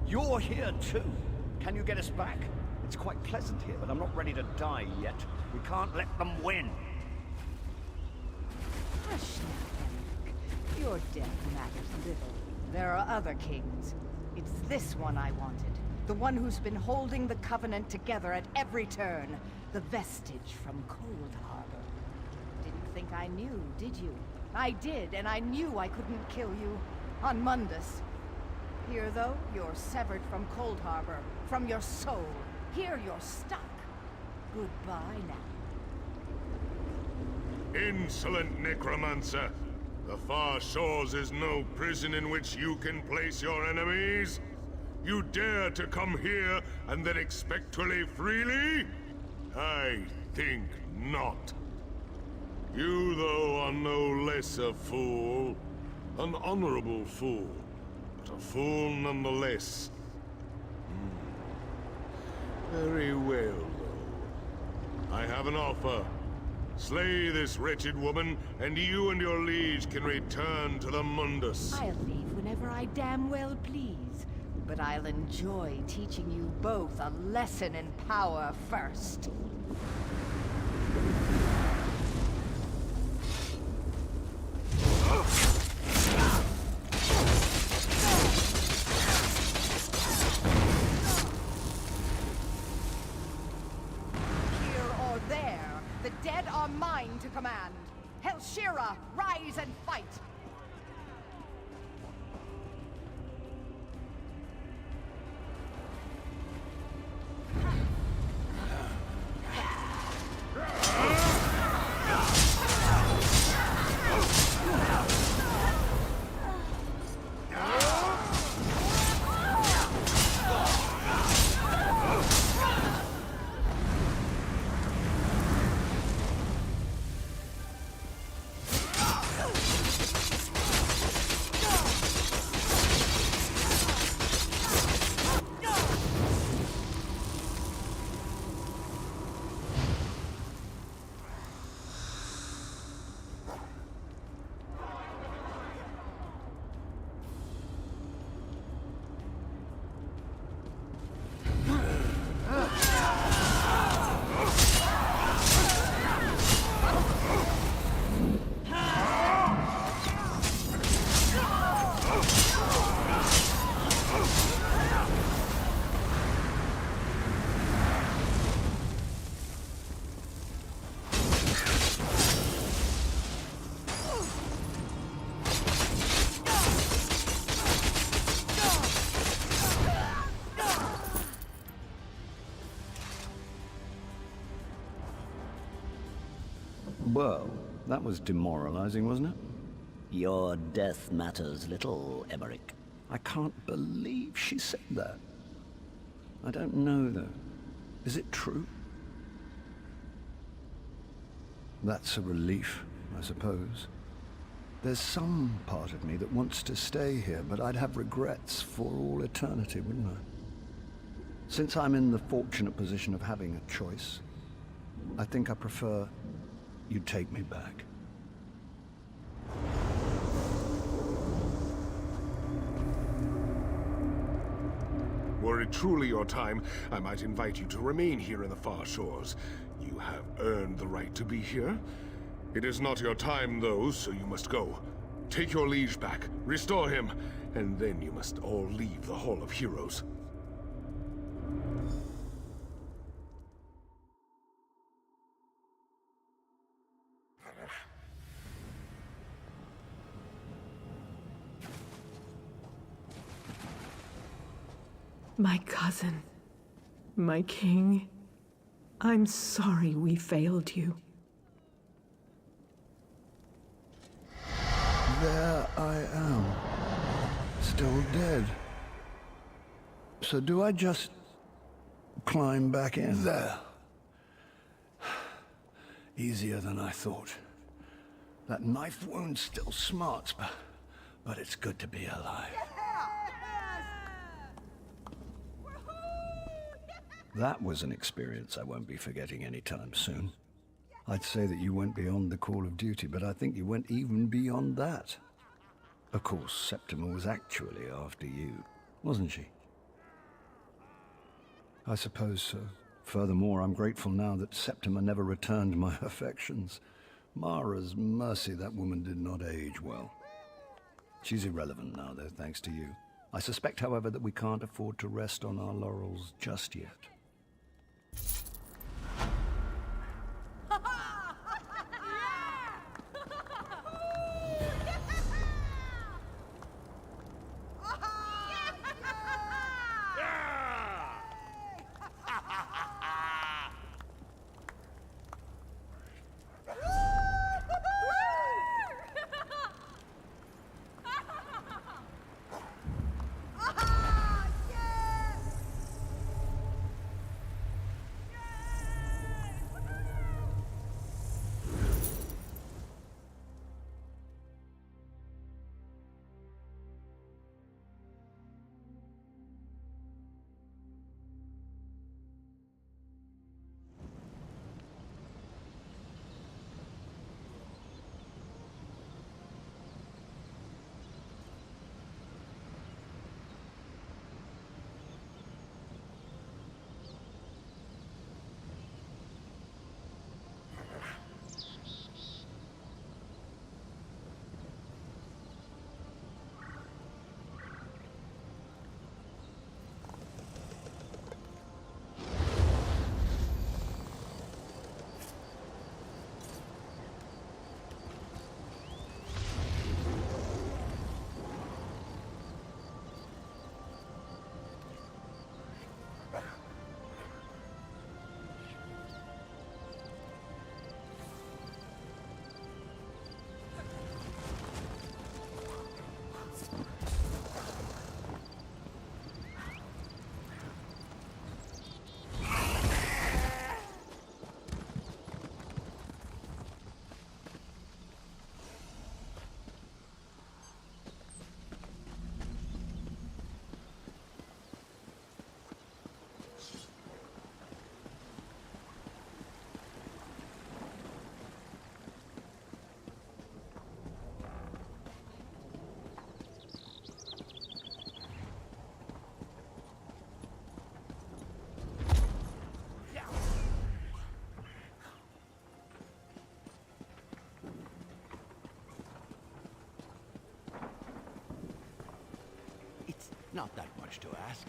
You're here too. Can you get us back? It's quite pleasant here, but I'm not ready to die yet. We can't let them win. Hush now, Emmerich. Your death matters little. There are other kings. It's this one I wanted. The one who's been holding the Covenant together at every turn. The vestige from Cold Harbor. Didn't think I knew, did you? I did, and I knew I couldn't kill you. On Mundus. Here, though, you're severed from Cold Harbor. From your soul. Here you're stuck. Goodbye now. Insolent necromancer! The Far Shores is no prison in which you can place your enemies. You dare to come here and then expect to live freely? I think not. You, though, are no less a fool. An honorable fool, but a fool nonetheless. Very well, though. I have an offer. Slay this wretched woman, and you and your liege can return to the Mundus. I'll leave whenever I damn well please. But I'll enjoy teaching you both a lesson in power first. The dead are mine to command. Hellshira, rise and fight! Well, that was demoralizing, wasn't it? Your death matters little, Emmerich. I can't believe she said that. I don't know, though. Is it true? That's a relief, I suppose. There's some part of me that wants to stay here, but I'd have regrets for all eternity, wouldn't I? Since I'm in the fortunate position of having a choice, I think I prefer you take me back. Were it truly your time, I might invite you to remain here in the Far Shores. You have earned the right to be here. It is not your time, though, so you must go. Take your liege back, restore him, and then you must all leave the Hall of Heroes. My cousin, my king, I'm sorry we failed you. There I am, still dead. So do I just climb back in there? Easier than I thought. That knife wound still smarts, but it's good to be alive. That was an experience I won't be forgetting anytime soon. I'd say that you went beyond the call of duty, but I think you went even beyond that. Of course, Septima was actually after you, wasn't she? I suppose so. Furthermore, I'm grateful now that Septima never returned my affections. Mara's mercy, that woman did not age well. She's irrelevant now, though, thanks to you. I suspect, however, that we can't afford to rest on our laurels just yet. Not that much to ask.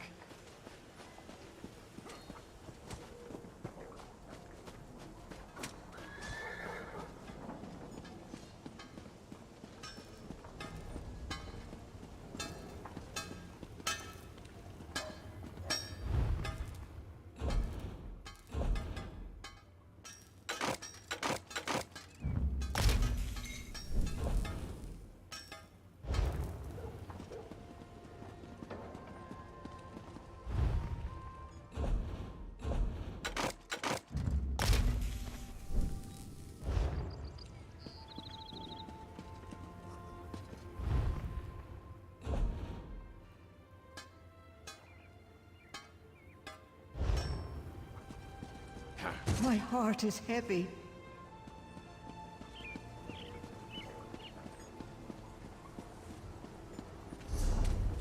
My heart is heavy.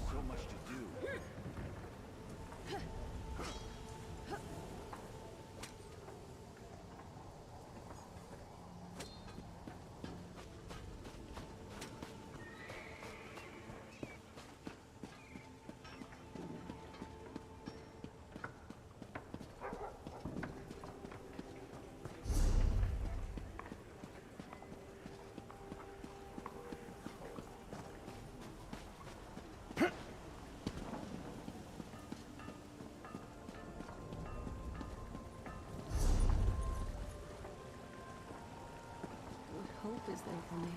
So much to do. What hope is there for me?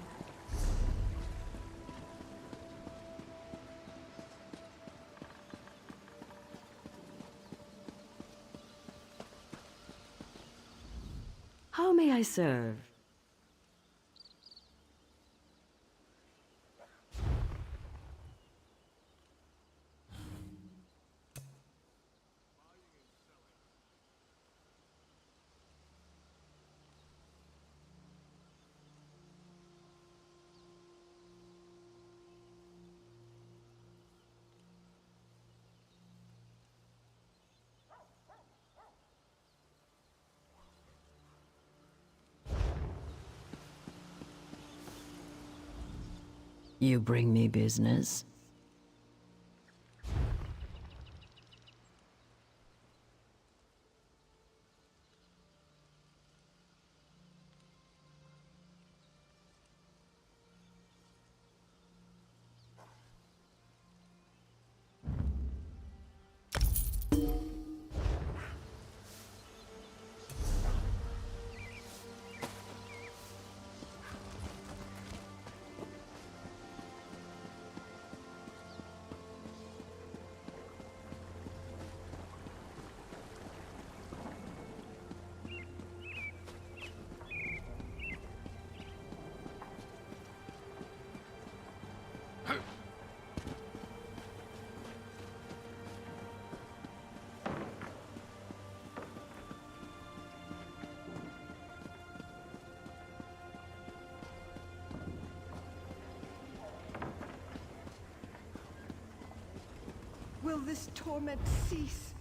How may I serve? You bring me business? this torment cease?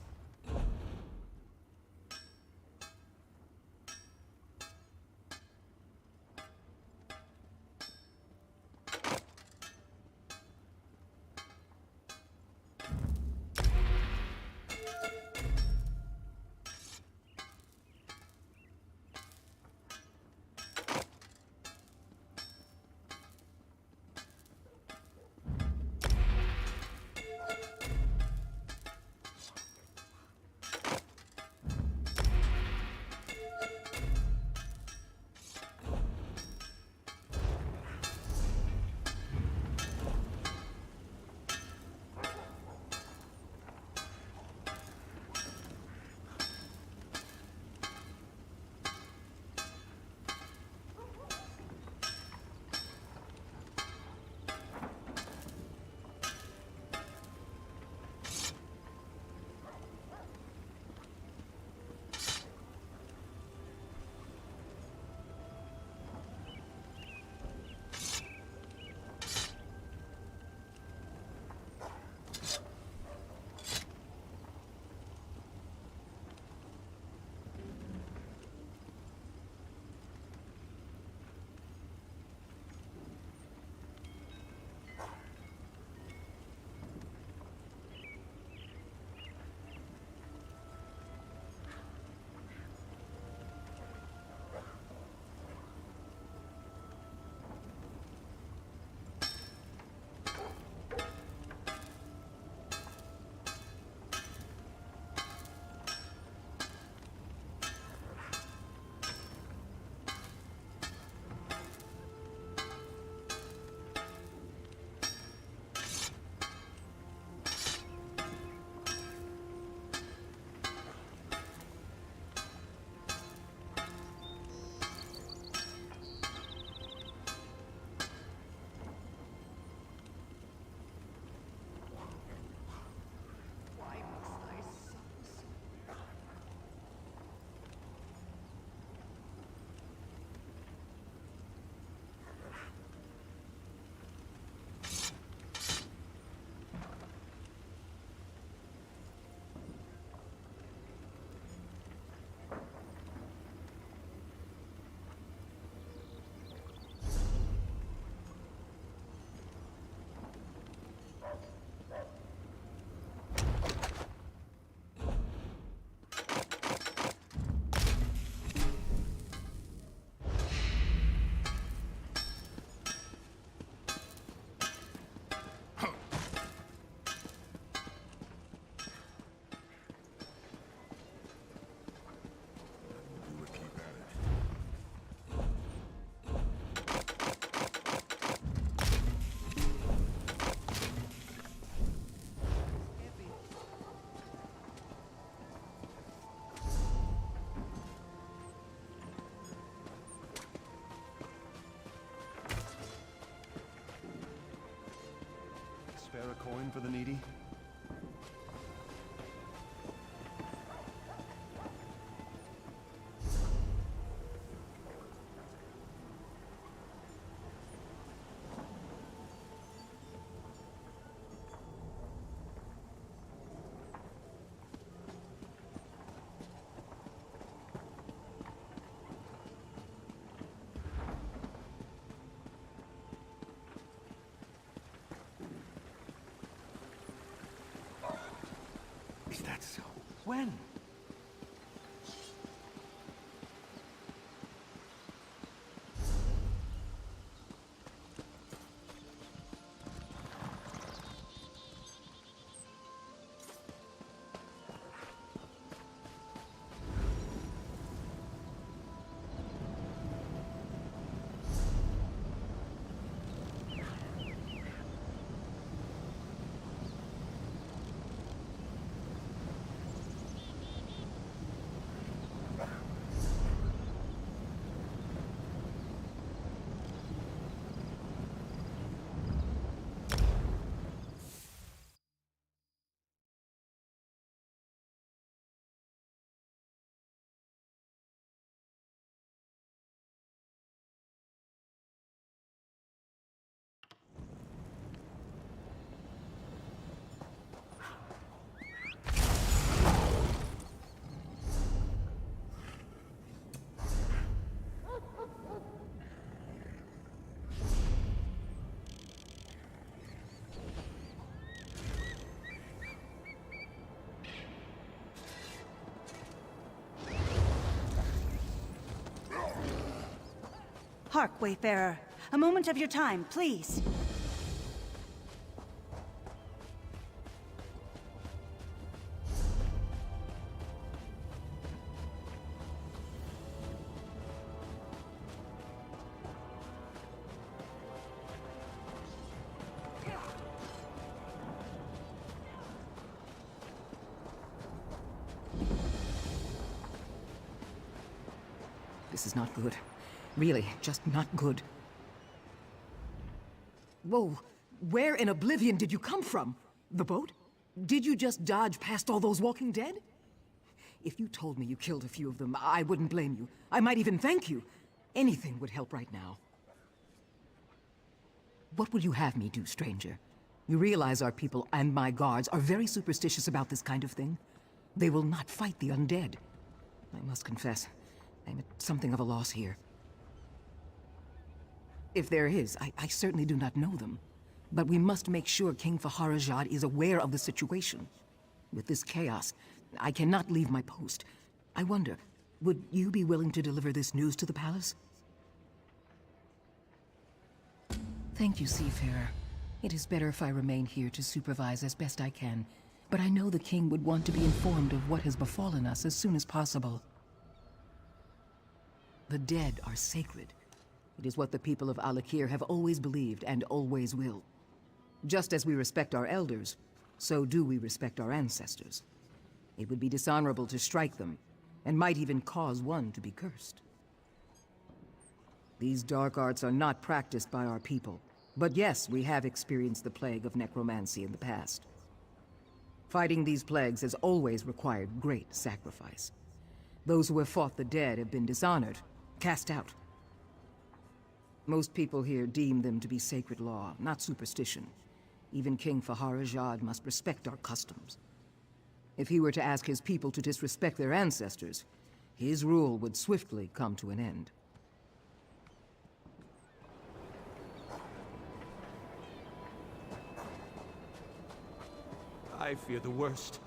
Spare a coin for the needy? Is that so? When? Hark, Wayfarer. A moment of your time, please. This is not good. Really, just not good. Whoa! Where in oblivion did you come from? The boat? Did you just dodge past all those walking dead? If you told me you killed a few of them, I wouldn't blame you. I might even thank you. Anything would help right now. What would you have me do, stranger? You realize our people and my guards are very superstitious about this kind of thing? They will not fight the undead. I must confess, I'm at something of a loss here. If there is, I certainly do not know them. But we must make sure King Faharajad is aware of the situation. With this chaos, I cannot leave my post. I wonder, would you be willing to deliver this news to the palace? Thank you, Seafarer. It is better if I remain here to supervise as best I can. But I know the king would want to be informed of what has befallen us as soon as possible. The dead are sacred. It is what the people of Alakir have always believed and always will. Just as we respect our elders, so do we respect our ancestors. It would be dishonorable to strike them, and might even cause one to be cursed. These dark arts are not practiced by our people, but yes, we have experienced the plague of necromancy in the past. Fighting these plagues has always required great sacrifice. Those who have fought the dead have been dishonored, cast out. Most people here deem them to be sacred law, not superstition. Even King Faharajad must respect our customs. If he were to ask his people to disrespect their ancestors, his rule would swiftly come to an end. I fear the worst.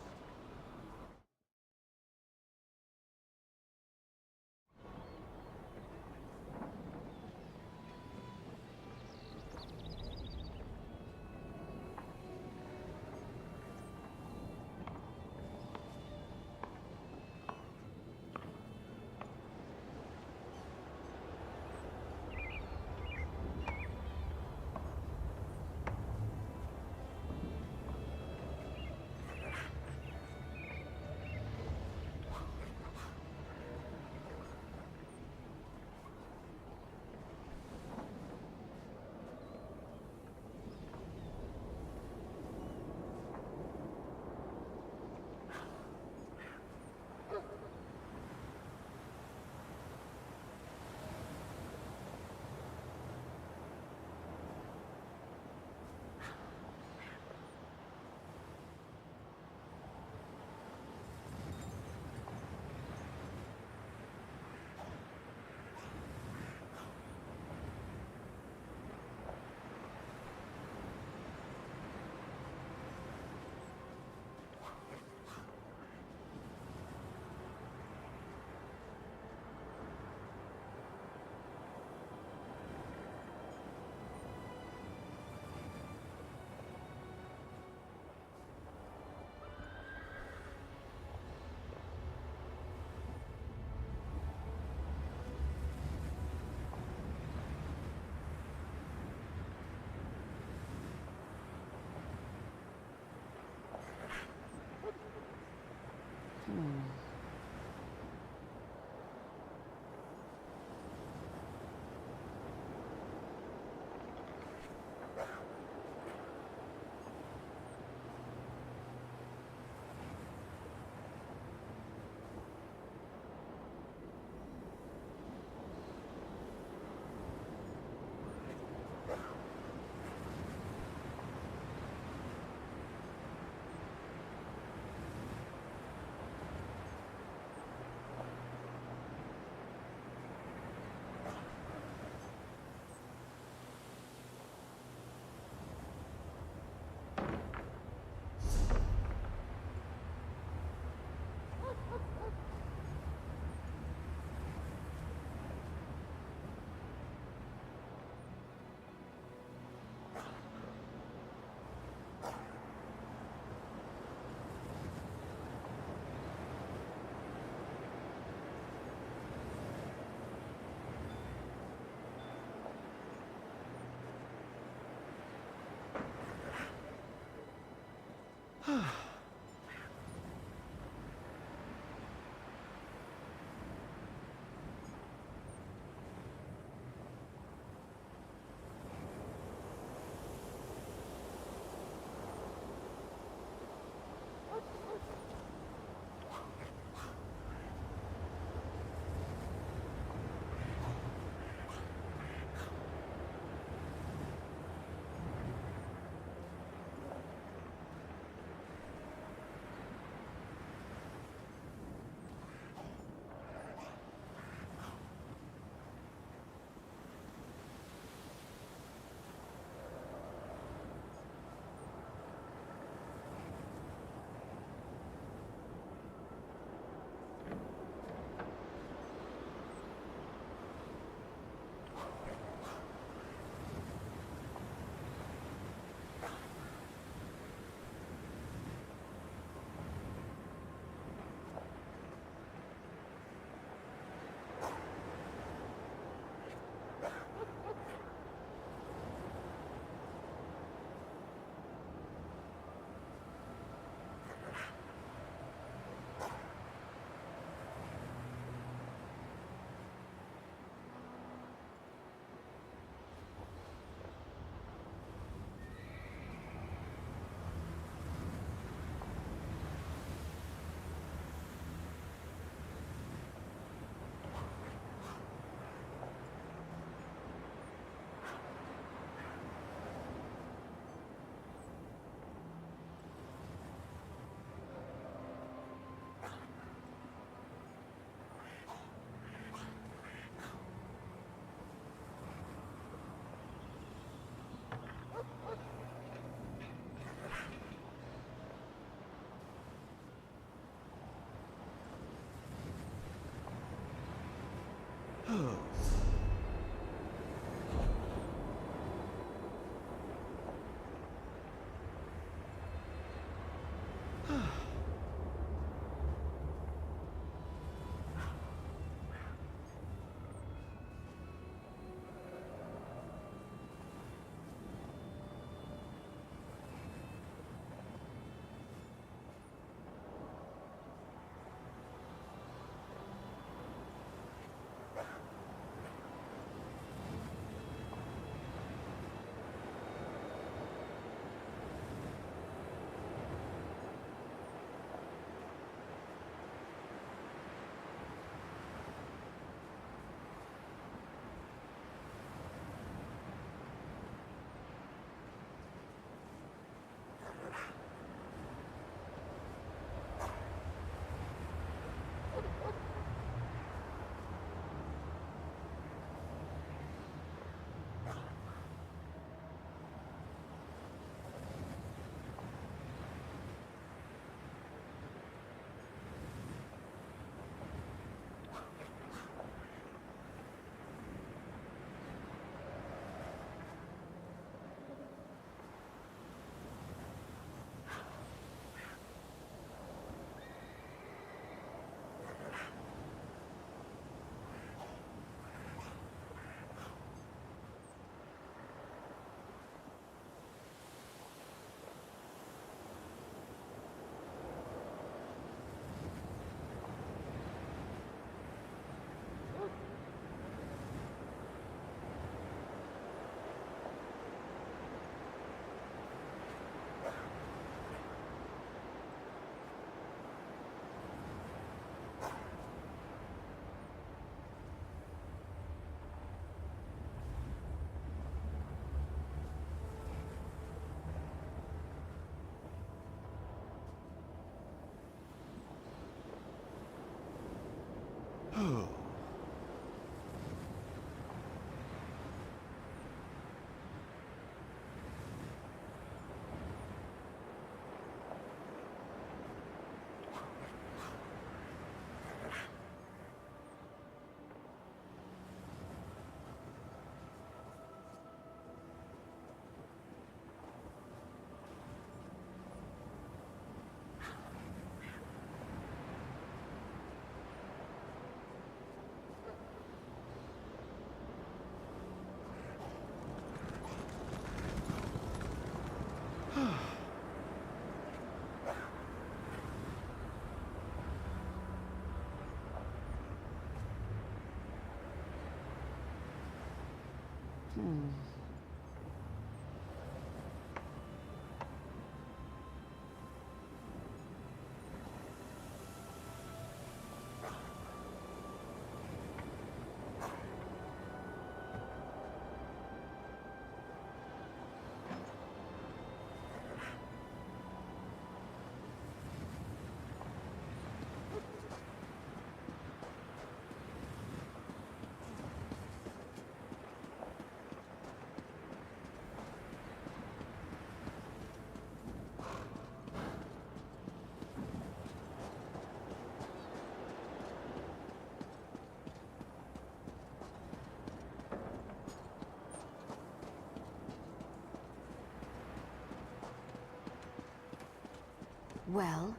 Well?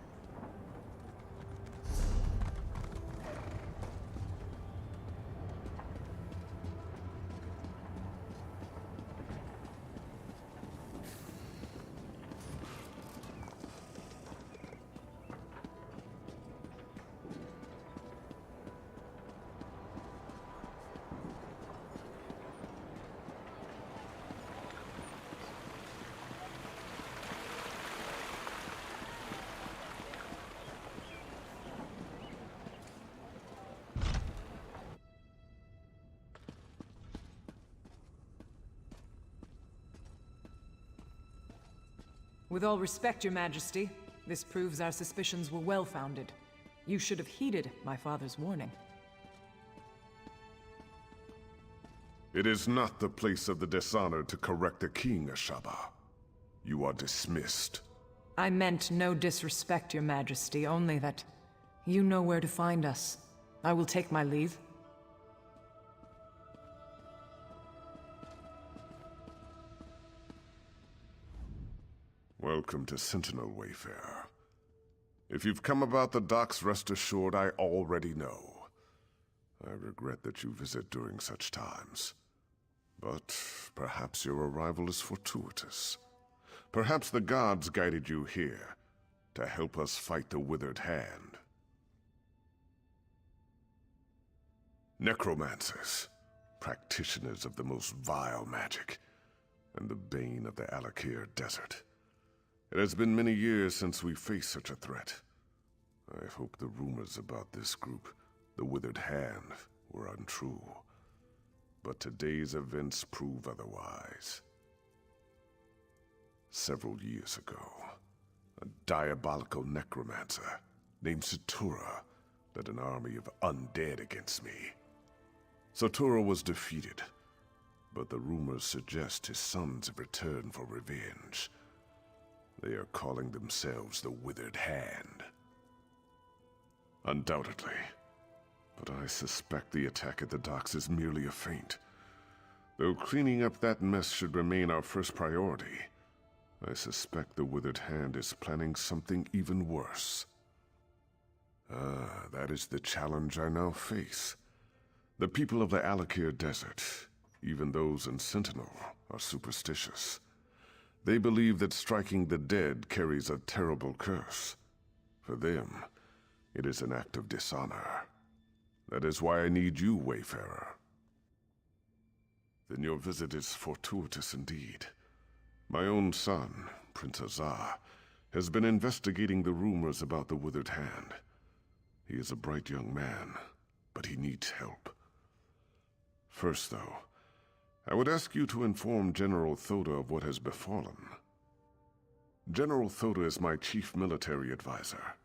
With all respect, Your Majesty, this proves our suspicions were well-founded. You should have heeded my father's warning. It is not the place of the dishonored to correct a king, Ashaba. You are dismissed. I meant no disrespect, Your Majesty, only that you know where to find us. I will take my leave. Welcome to Sentinel, Wayfarer. If you've come about the docks, rest assured I already know. I regret that you visit during such times. But perhaps your arrival is fortuitous. Perhaps the gods guided you here to help us fight the Withered Hand. Necromancers, practitioners of the most vile magic, and the bane of the Alakir Desert. It has been many years since we faced such a threat. I hope the rumors about this group, the Withered Hand, were untrue. But today's events prove otherwise. Several years ago, a diabolical necromancer named Satura led an army of undead against me. Satura was defeated, but the rumors suggest his sons have returned for revenge. They are calling themselves the Withered Hand. Undoubtedly. But I suspect the attack at the docks is merely a feint. Though cleaning up that mess should remain our first priority, I suspect the Withered Hand is planning something even worse. That is the challenge I now face. The people of the Alakir Desert, even those in Sentinel, are superstitious. They believe that striking the dead carries a terrible curse. For them, it is an act of dishonor. That is why I need you, Wayfarer. Then your visit is fortuitous indeed. My own son, Prince Azar, has been investigating the rumors about the Withered Hand. He is a bright young man, but he needs help. First, though, I would ask you to inform General Thoda of what has befallen. General Thoda is my chief military advisor.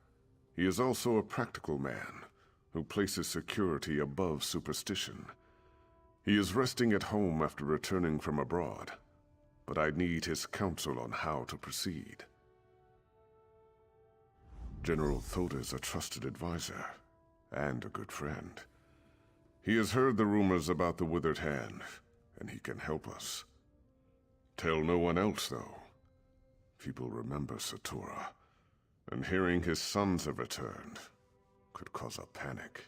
He is also a practical man who places security above superstition. He is resting at home after returning from abroad, but I need his counsel on how to proceed. General Thoda is a trusted advisor and a good friend. He has heard the rumors about the Withered Hand, and he can help us. Tell no one else, though. People remember Satura, and hearing his sons have returned could cause a panic.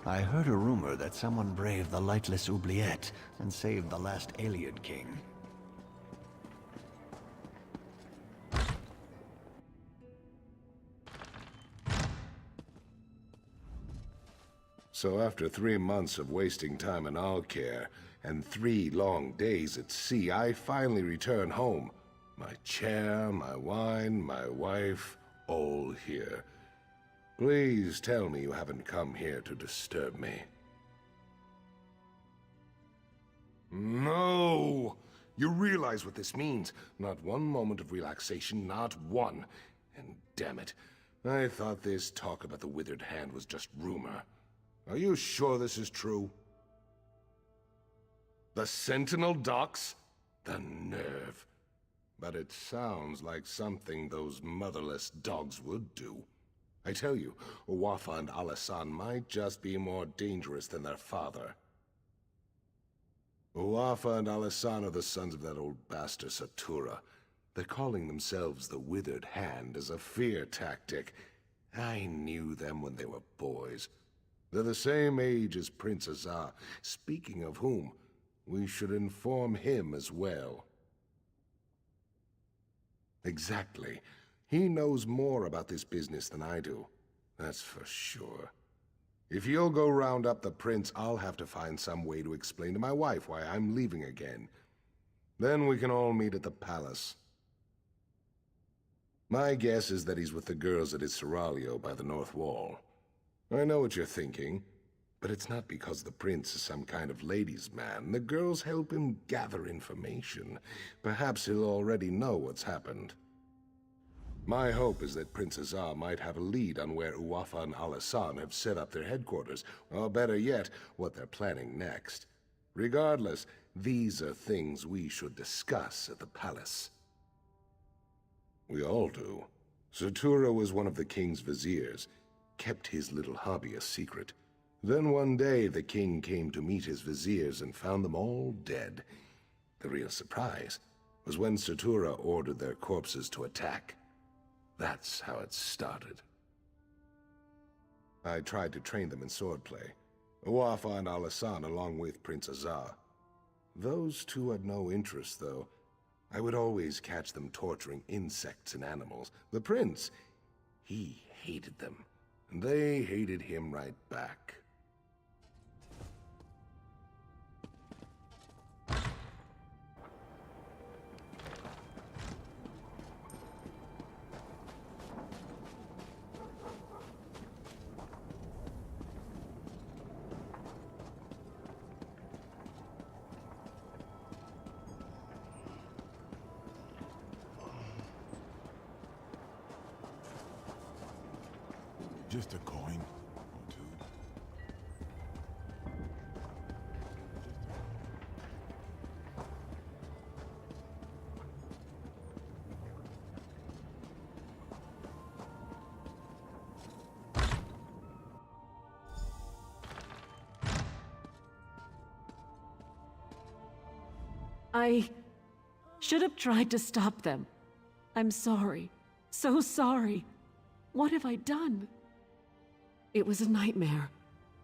I heard a rumor that someone braved the lightless oubliette and saved the last alien king. So after 3 months of wasting time in Alcaire, and 3 long days at sea, I finally return home. My chair, my wine, my wife, all here. Please tell me you haven't come here to disturb me. No! You realize what this means. Not one moment of relaxation, not one. And damn it, I thought this talk about the withered hand was just rumor. Are you sure this is true? The Sentinel docks? The nerve. But it sounds like something those motherless dogs would do. I tell you, Uwafa and Alasan might just be more dangerous than their father. Uwafa and Alasan are the sons of that old bastard Satura. They're calling themselves the Withered Hand as a fear tactic. I knew them when they were boys. They're the same age as Prince Azar. Speaking of whom, we should inform him as well. Exactly. He knows more about this business than I do. That's for sure. If you'll go round up the prince, I'll have to find some way to explain to my wife why I'm leaving again. Then we can all meet at the palace. My guess is that he's with the girls at his seraglio by the north wall. I know what you're thinking, but it's not because the prince is some kind of ladies' man. The girls help him gather information. Perhaps he'll already know what's happened. My hope is that Prince Azar might have a lead on where Uwafa and Alasan have set up their headquarters, or better yet, what they're planning next. Regardless, these are things we should discuss at the palace. We all do. Satura was one of the king's viziers, kept his little hobby a secret. Then one day the king came to meet his viziers and found them all dead. The real surprise was when Satura ordered their corpses to attack. That's how it started. I tried to train them in swordplay. Uwafa and Alasan along with Prince Azar. Those two had no interest, though. I would always catch them torturing insects and animals. The prince, he hated them. And they hated him right back. Just a coin or two. I should have tried to stop them. I'm sorry. So sorry. What have I done? It was a nightmare.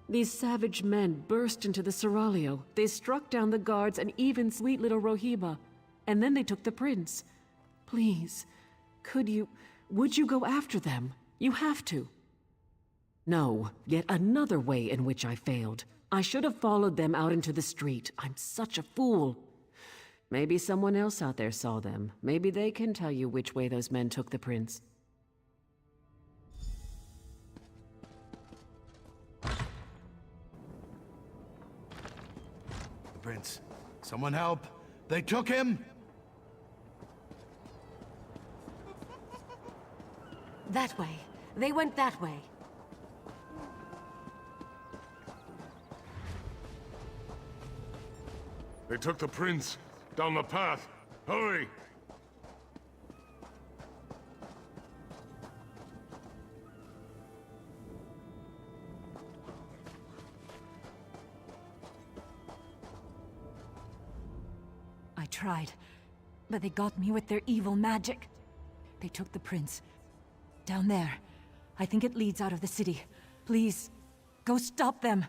These savage men burst into the seraglio. They struck down the guards and even sweet little Rohiba. And then they took the prince. Please, would you go after them? You have to. No, yet another way in which I failed. I should have followed them out into the street. I'm such a fool. Maybe someone else out there saw them. Maybe they can tell you which way those men took the prince. Prince, someone help! They took him! That way. They went that way. They took the prince down the path. Hurry! I tried, but they got me with their evil magic. They took the prince. Down there. I think it leads out of the city. Please, Go stop them.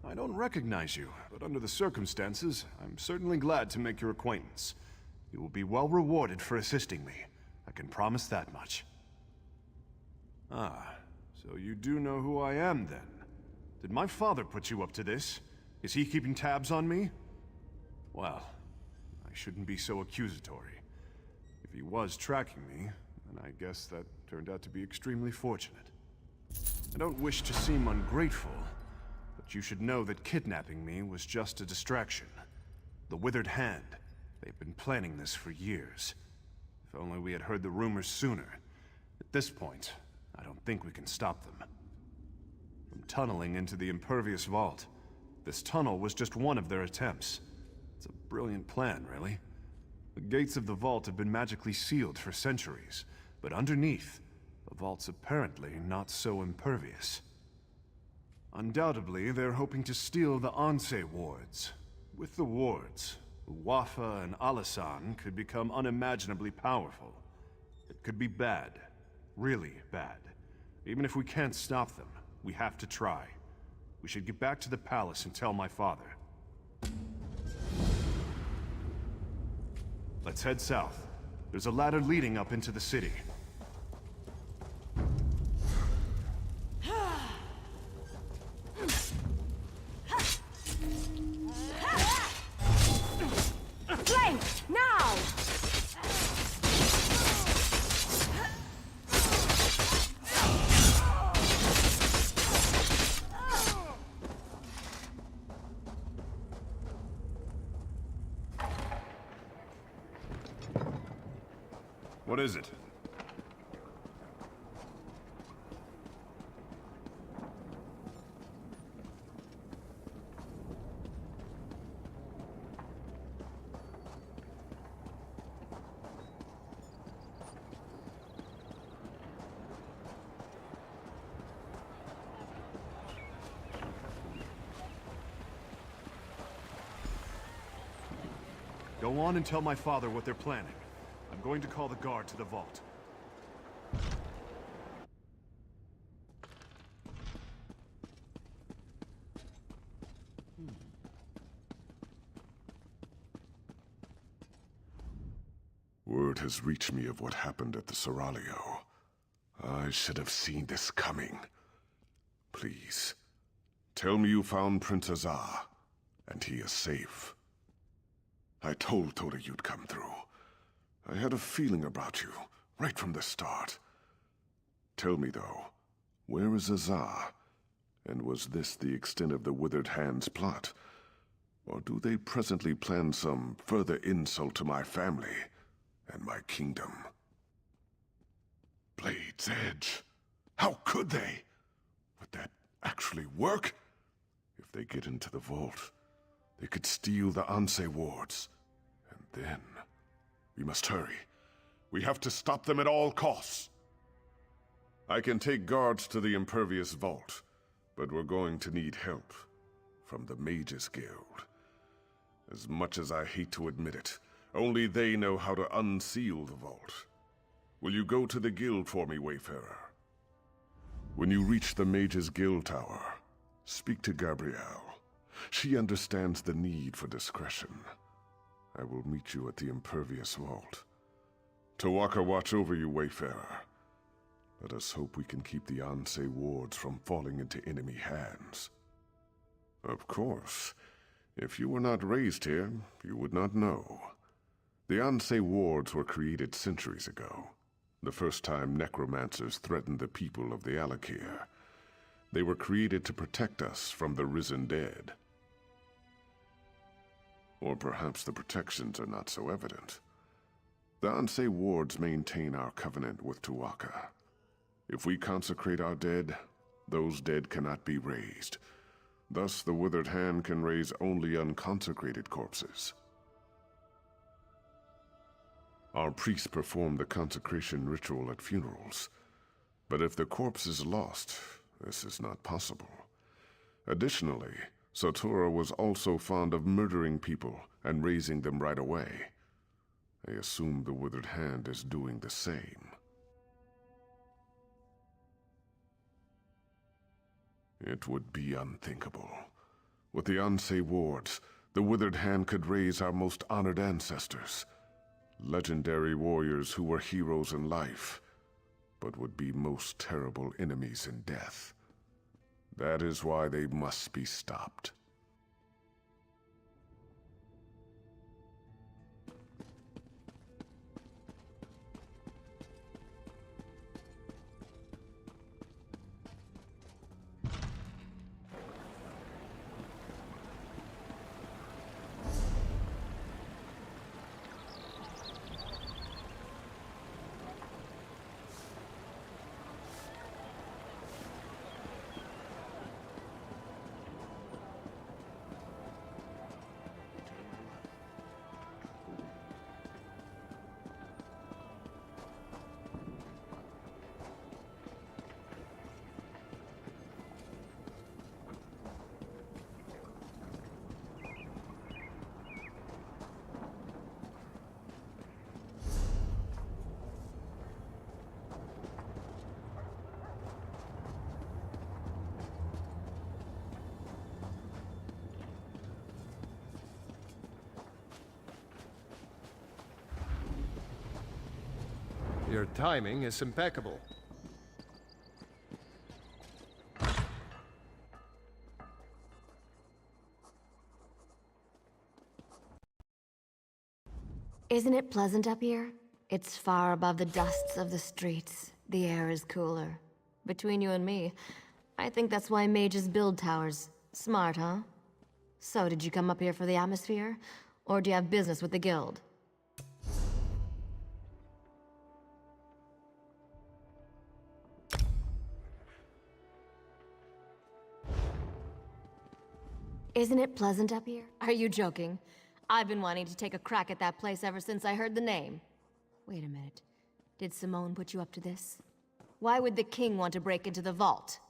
I don't recognize you, but under the circumstances, I'm certainly glad to make your acquaintance. You will be well rewarded for assisting me. I can promise that much. Ah, so you do know who I am, then? Did my father put you up to this? Is he keeping tabs on me? Well, I shouldn't be so accusatory. If he was tracking me, then I guess that turned out to be extremely fortunate. I don't wish to seem ungrateful, but you should know that kidnapping me was just a distraction. The Withered Hand. They've been planning this for years. If only we had heard the rumors sooner. At this point, I don't think we can stop them. From tunneling into the impervious vault, this tunnel was just one of their attempts. It's a brilliant plan, really. The gates of the vault have been magically sealed for centuries, but underneath, the vault's apparently not so impervious. Undoubtedly, they're hoping to steal the Anse wards. With the wards, Wafa and Alasan could become unimaginably powerful. It could be bad. Really bad. Even if we can't stop them, we have to try. We should get back to the palace and tell my father. Let's head south. There's a ladder leading up into the city. Flank! Now! What is it? Go on and tell my father what they're planning. I'm going to call the guard to the vault. Word has reached me of what happened at the Seraglio. I should have seen this coming. Please, tell me you found Prince Azar, and he is safe. I told Toda you'd come through. I had a feeling about you, right from the start. Tell me, though, where is Azar? And was this the extent of the Withered Hand's plot? Or do they presently plan some further insult to my family and my kingdom? Blade's Edge. How could they? Would that actually work? If they get into the vault, they could steal the Anse wards. And then... we must hurry. We have to stop them at all costs. I can take guards to the Impervious Vault, but we're going to need help from the Mages Guild. As much as I hate to admit it, only they know how to unseal the vault. Will you go to the guild for me, Wayfarer? When you reach the Mages Guild Tower, speak to Gabrielle. She understands the need for discretion. I will meet you at the Impervious Vault. Tawaka watch over you, Wayfarer. Let us hope we can keep the Anse wards from falling into enemy hands. Of course. If you were not raised here, you would not know. The Anse wards were created centuries ago, the first time necromancers threatened the people of the Alakir. They were created to protect us from the risen dead. Or perhaps the protections are not so evident. The Anse wards maintain our covenant with Tuwaka. If we consecrate our dead, those dead cannot be raised. Thus, the Withered Hand can raise only unconsecrated corpses. Our priests perform the consecration ritual at funerals. But if the corpse is lost, this is not possible. Additionally, Satora was also fond of murdering people and raising them right away. I assume the Withered Hand is doing the same. It would be unthinkable. With the Anse wards, the Withered Hand could raise our most honored ancestors. Legendary warriors who were heroes in life, but would be most terrible enemies in death. That is why they must be stopped. Your timing is impeccable. Isn't it pleasant up here? It's far above the dusts of the streets. The air is cooler. Between you and me, I think that's why mages build towers. Smart, huh? So, did you come up here for the atmosphere? Or do you have business with the guild? Isn't it pleasant up here? Are you joking? I've been wanting to take a crack at that place ever since I heard the name. Wait a minute. Did Simone put you up to this? Why would the king want to break into the vault?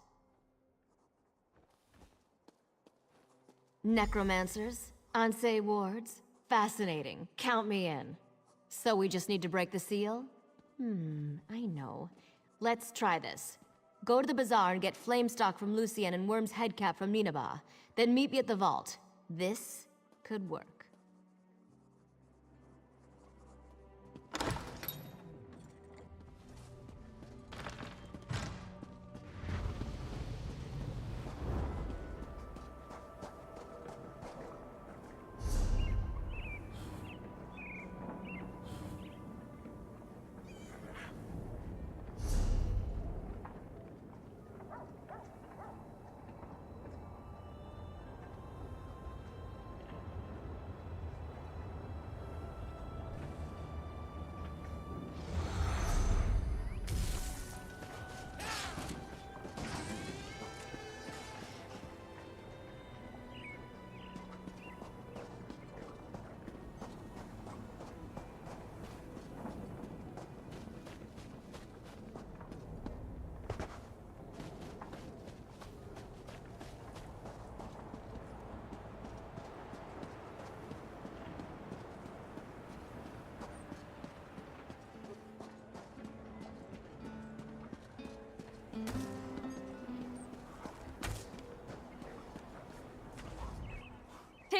Necromancers? Anse wards? Fascinating. Count me in. So we just need to break the seal? I know. Let's try this. Go to the bazaar and get Flamestock from Lucien and Worm's Headcap from Ninaba. Then meet me at the vault. This could work.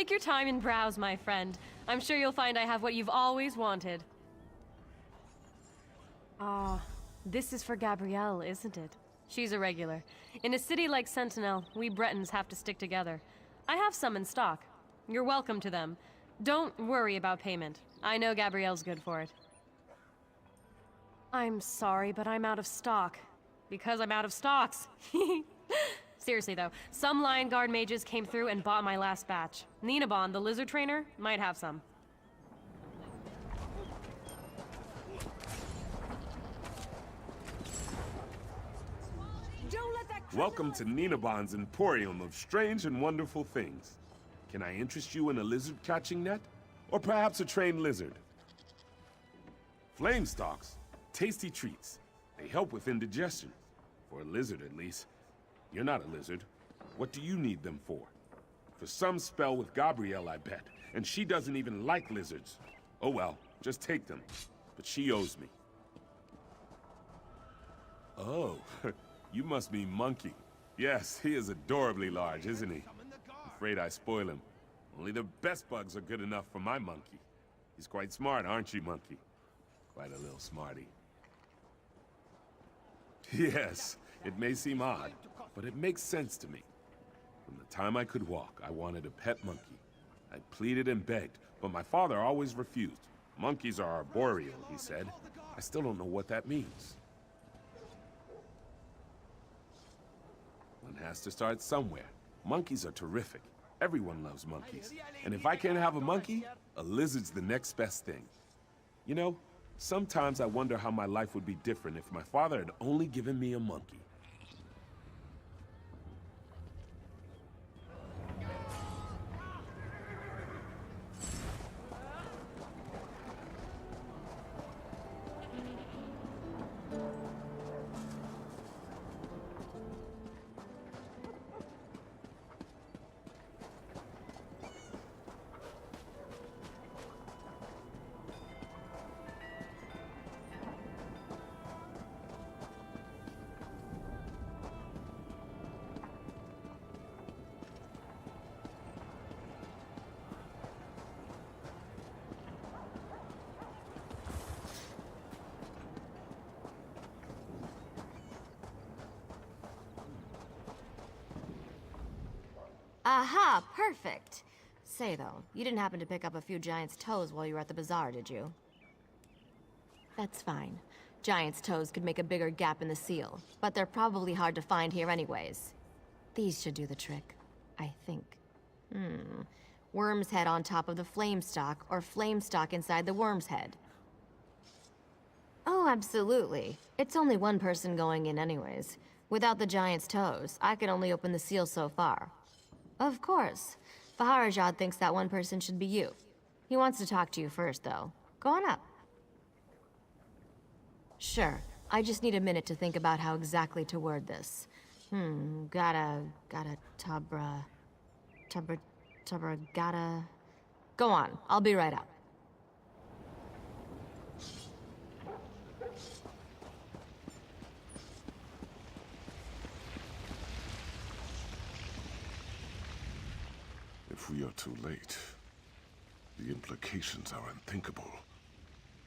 Take your time and browse, my friend. I'm sure you'll find I have what you've always wanted. This is for Gabrielle, isn't it? She's a regular. In a city like Sentinel, we Bretons have to stick together. I have some in stock. You're welcome to them. Don't worry about payment. I know Gabrielle's good for it. I'm sorry, but I'm out of stock. Because I'm out of stocks. Seriously though, some Lion Guard mages came through and bought my last batch. Ninabon, the lizard trainer, might have some. Welcome to Ninabon's Emporium of strange and wonderful things. Can I interest you in a lizard catching net? Or perhaps a trained lizard? Flame stalks, tasty treats. They help with indigestion. For a lizard, at least. You're not a lizard. What do you need them for? For some spell with Gabrielle, I bet. And she doesn't even like lizards. Oh well, just take them. But she owes me. Oh, you must mean Monkey. Yes, he is adorably large, isn't he? Afraid I spoil him. Only the best bugs are good enough for my monkey. He's quite smart, aren't you, Monkey? Quite a little smarty. Yes, it may seem odd, but it makes sense to me. From the time I could walk, I wanted a pet monkey. I pleaded and begged, but my father always refused. Monkeys are arboreal, he said. I still don't know what that means. One has to start somewhere. Monkeys are terrific. Everyone loves monkeys. And if I can't have a monkey, a lizard's the next best thing. You know, sometimes I wonder how my life would be different if my father had only given me a monkey. Aha, perfect. Say though, you didn't happen to pick up a few giant's toes while you were at the bazaar, did you? That's fine. Giant's toes could make a bigger gap in the seal, but they're probably hard to find here anyways. These should do the trick, I think. Worm's head on top of the flame stalk, or flame stalk inside the worm's head. Oh, absolutely. It's only one person going in anyways. Without the giant's toes, I could only open the seal so far. Of course. Faharajad thinks that one person should be you. He wants to talk to you first, though. Go on up. Sure. I just need a minute to think about how exactly to word this. Gotta gotta... Go on. I'll be right up. If we are too late, the implications are unthinkable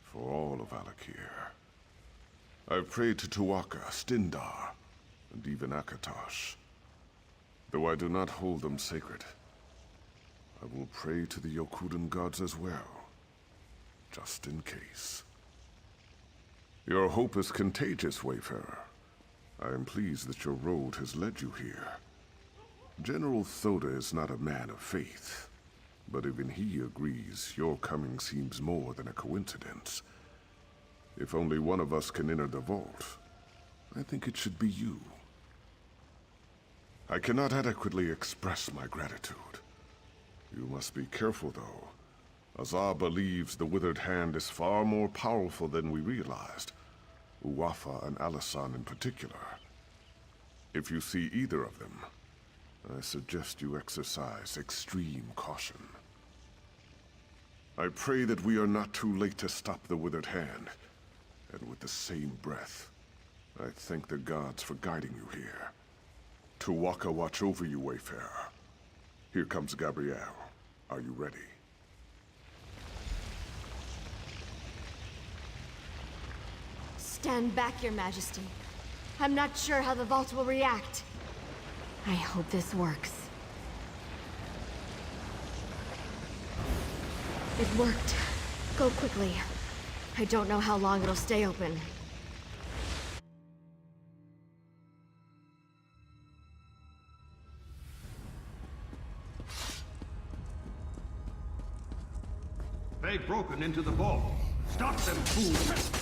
for all of Alakir. I've prayed to Tuaka, Stindar, and even Akatosh. Though I do not hold them sacred, I will pray to the Yokudan gods as well, just in case. Your hope is contagious, Wayfarer. I am pleased that your road has led you here. General Thoda is not a man of faith, but even he agrees your coming seems more than a coincidence. If only one of us can enter the vault, I think it should be you. I cannot adequately express my gratitude. You must be careful, though. Azar believes the Withered Hand is far more powerful than we realized. Uwafa and Alasan in particular. If you see either of them, I suggest you exercise extreme caution. I pray that we are not too late to stop the Withered Hand. And with the same breath, I thank the gods for guiding you here. Tuwaka watch over you, Wayfarer. Here comes Gabrielle. Are you ready? Stand back, Your Majesty. I'm not sure how the vault will react. I hope this works. It worked. Go quickly. I don't know how long it'll stay open. They've broken into the vault. Stop them, fools!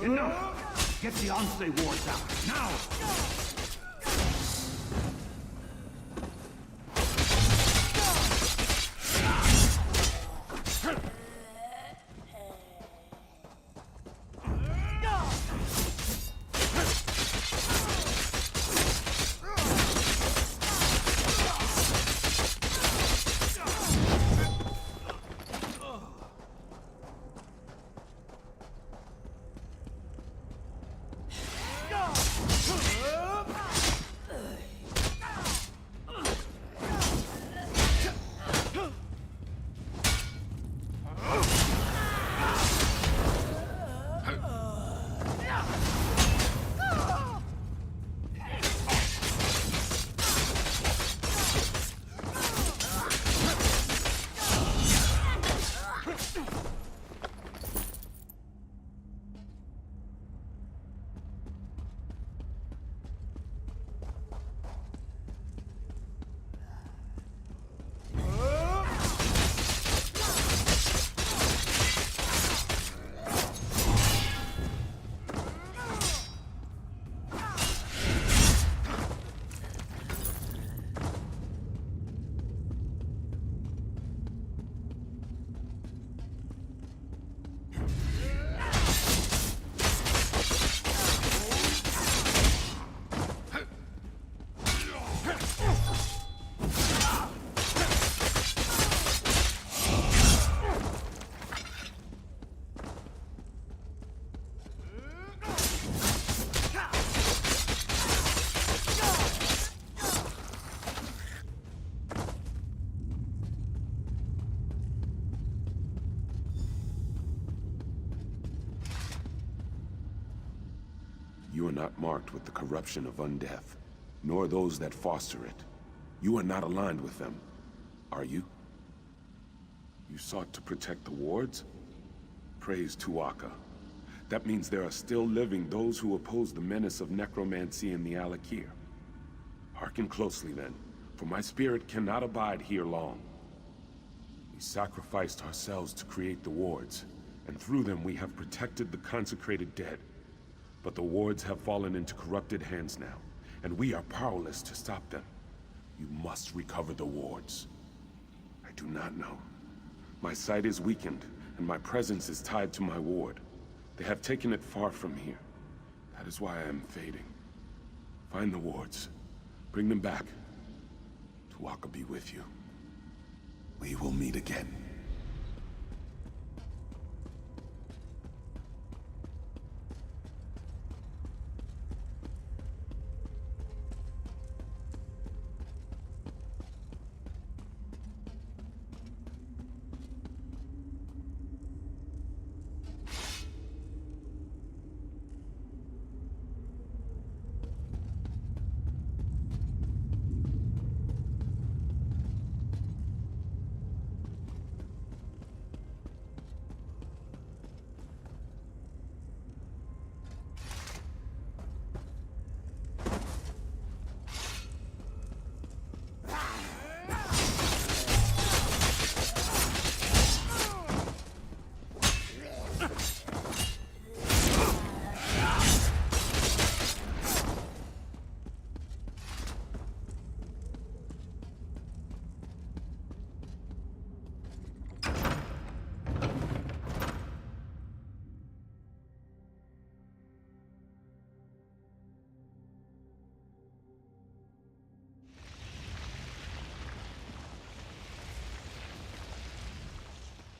Enough! Get the Onsley wards out, now! You are not marked with the corruption of undeath, nor those that foster it. You are not aligned with them, are you? You sought to protect the wards? Praise Tuaka. That means there are still living those who oppose the menace of necromancy in the Alakir. Hearken closely then, for my spirit cannot abide here long. We sacrificed ourselves to create the wards, and through them we have protected the consecrated dead. But the wards have fallen into corrupted hands now, and we are powerless to stop them. You must recover the wards. I do not know. My sight is weakened, and my presence is tied to my ward. They have taken it far from here. That is why I am fading. Find the wards. Bring them back. Tuaka be with you. We will meet again.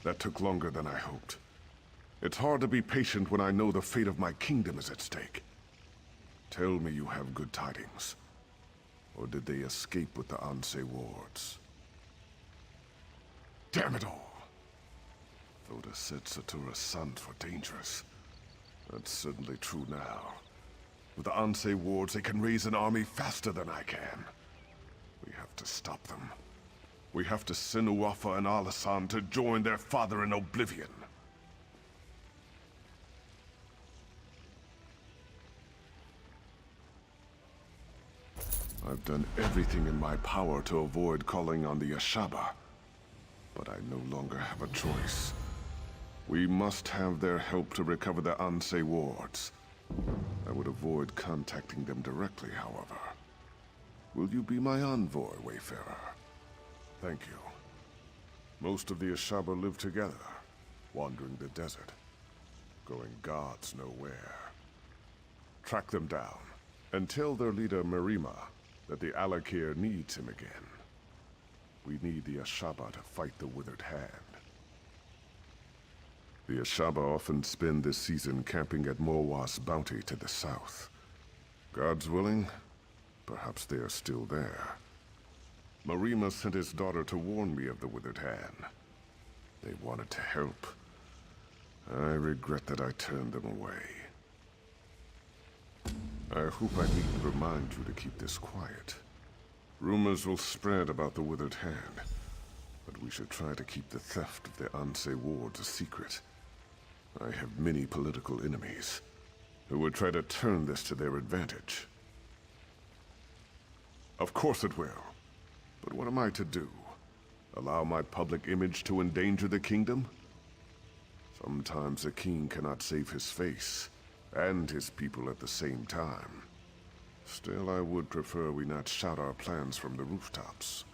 That took longer than I hoped. It's hard to be patient when I know the fate of my kingdom is at stake. Tell me you have good tidings. Or did they escape with the Anse wards? Damn it all! Thoda said Satura's sons were dangerous. That's certainly true now. With the Anse wards, they can raise an army faster than I can. We have to stop them. We have to send Uafa and Alasan to join their father in oblivion. I've done everything in my power to avoid calling on the Ashaba, but I no longer have a choice. We must have their help to recover the Anse wards. I would avoid contacting them directly, however. Will you be my envoy, Wayfarer? Thank you. Most of the Ashaba live together, wandering the desert, going gods know where. Track them down, and tell their leader Marima that the Alakir needs him again. We need the Ashaba to fight the Withered Hand. The Ashaba often spend this season camping at Morwa's bounty to the south. God's willing, perhaps they are still there. Marima sent his daughter to warn me of the Withered Hand. They wanted to help. I regret that I turned them away. I hope I needn't remind you to keep this quiet. Rumors will spread about the Withered Hand, but we should try to keep the theft of the Anse wards a secret. I have many political enemies who would try to turn this to their advantage. Of course it will. But what am I to do? Allow my public image to endanger the kingdom? Sometimes a king cannot save his face and his people at the same time. Still, I would prefer we not shout our plans from the rooftops.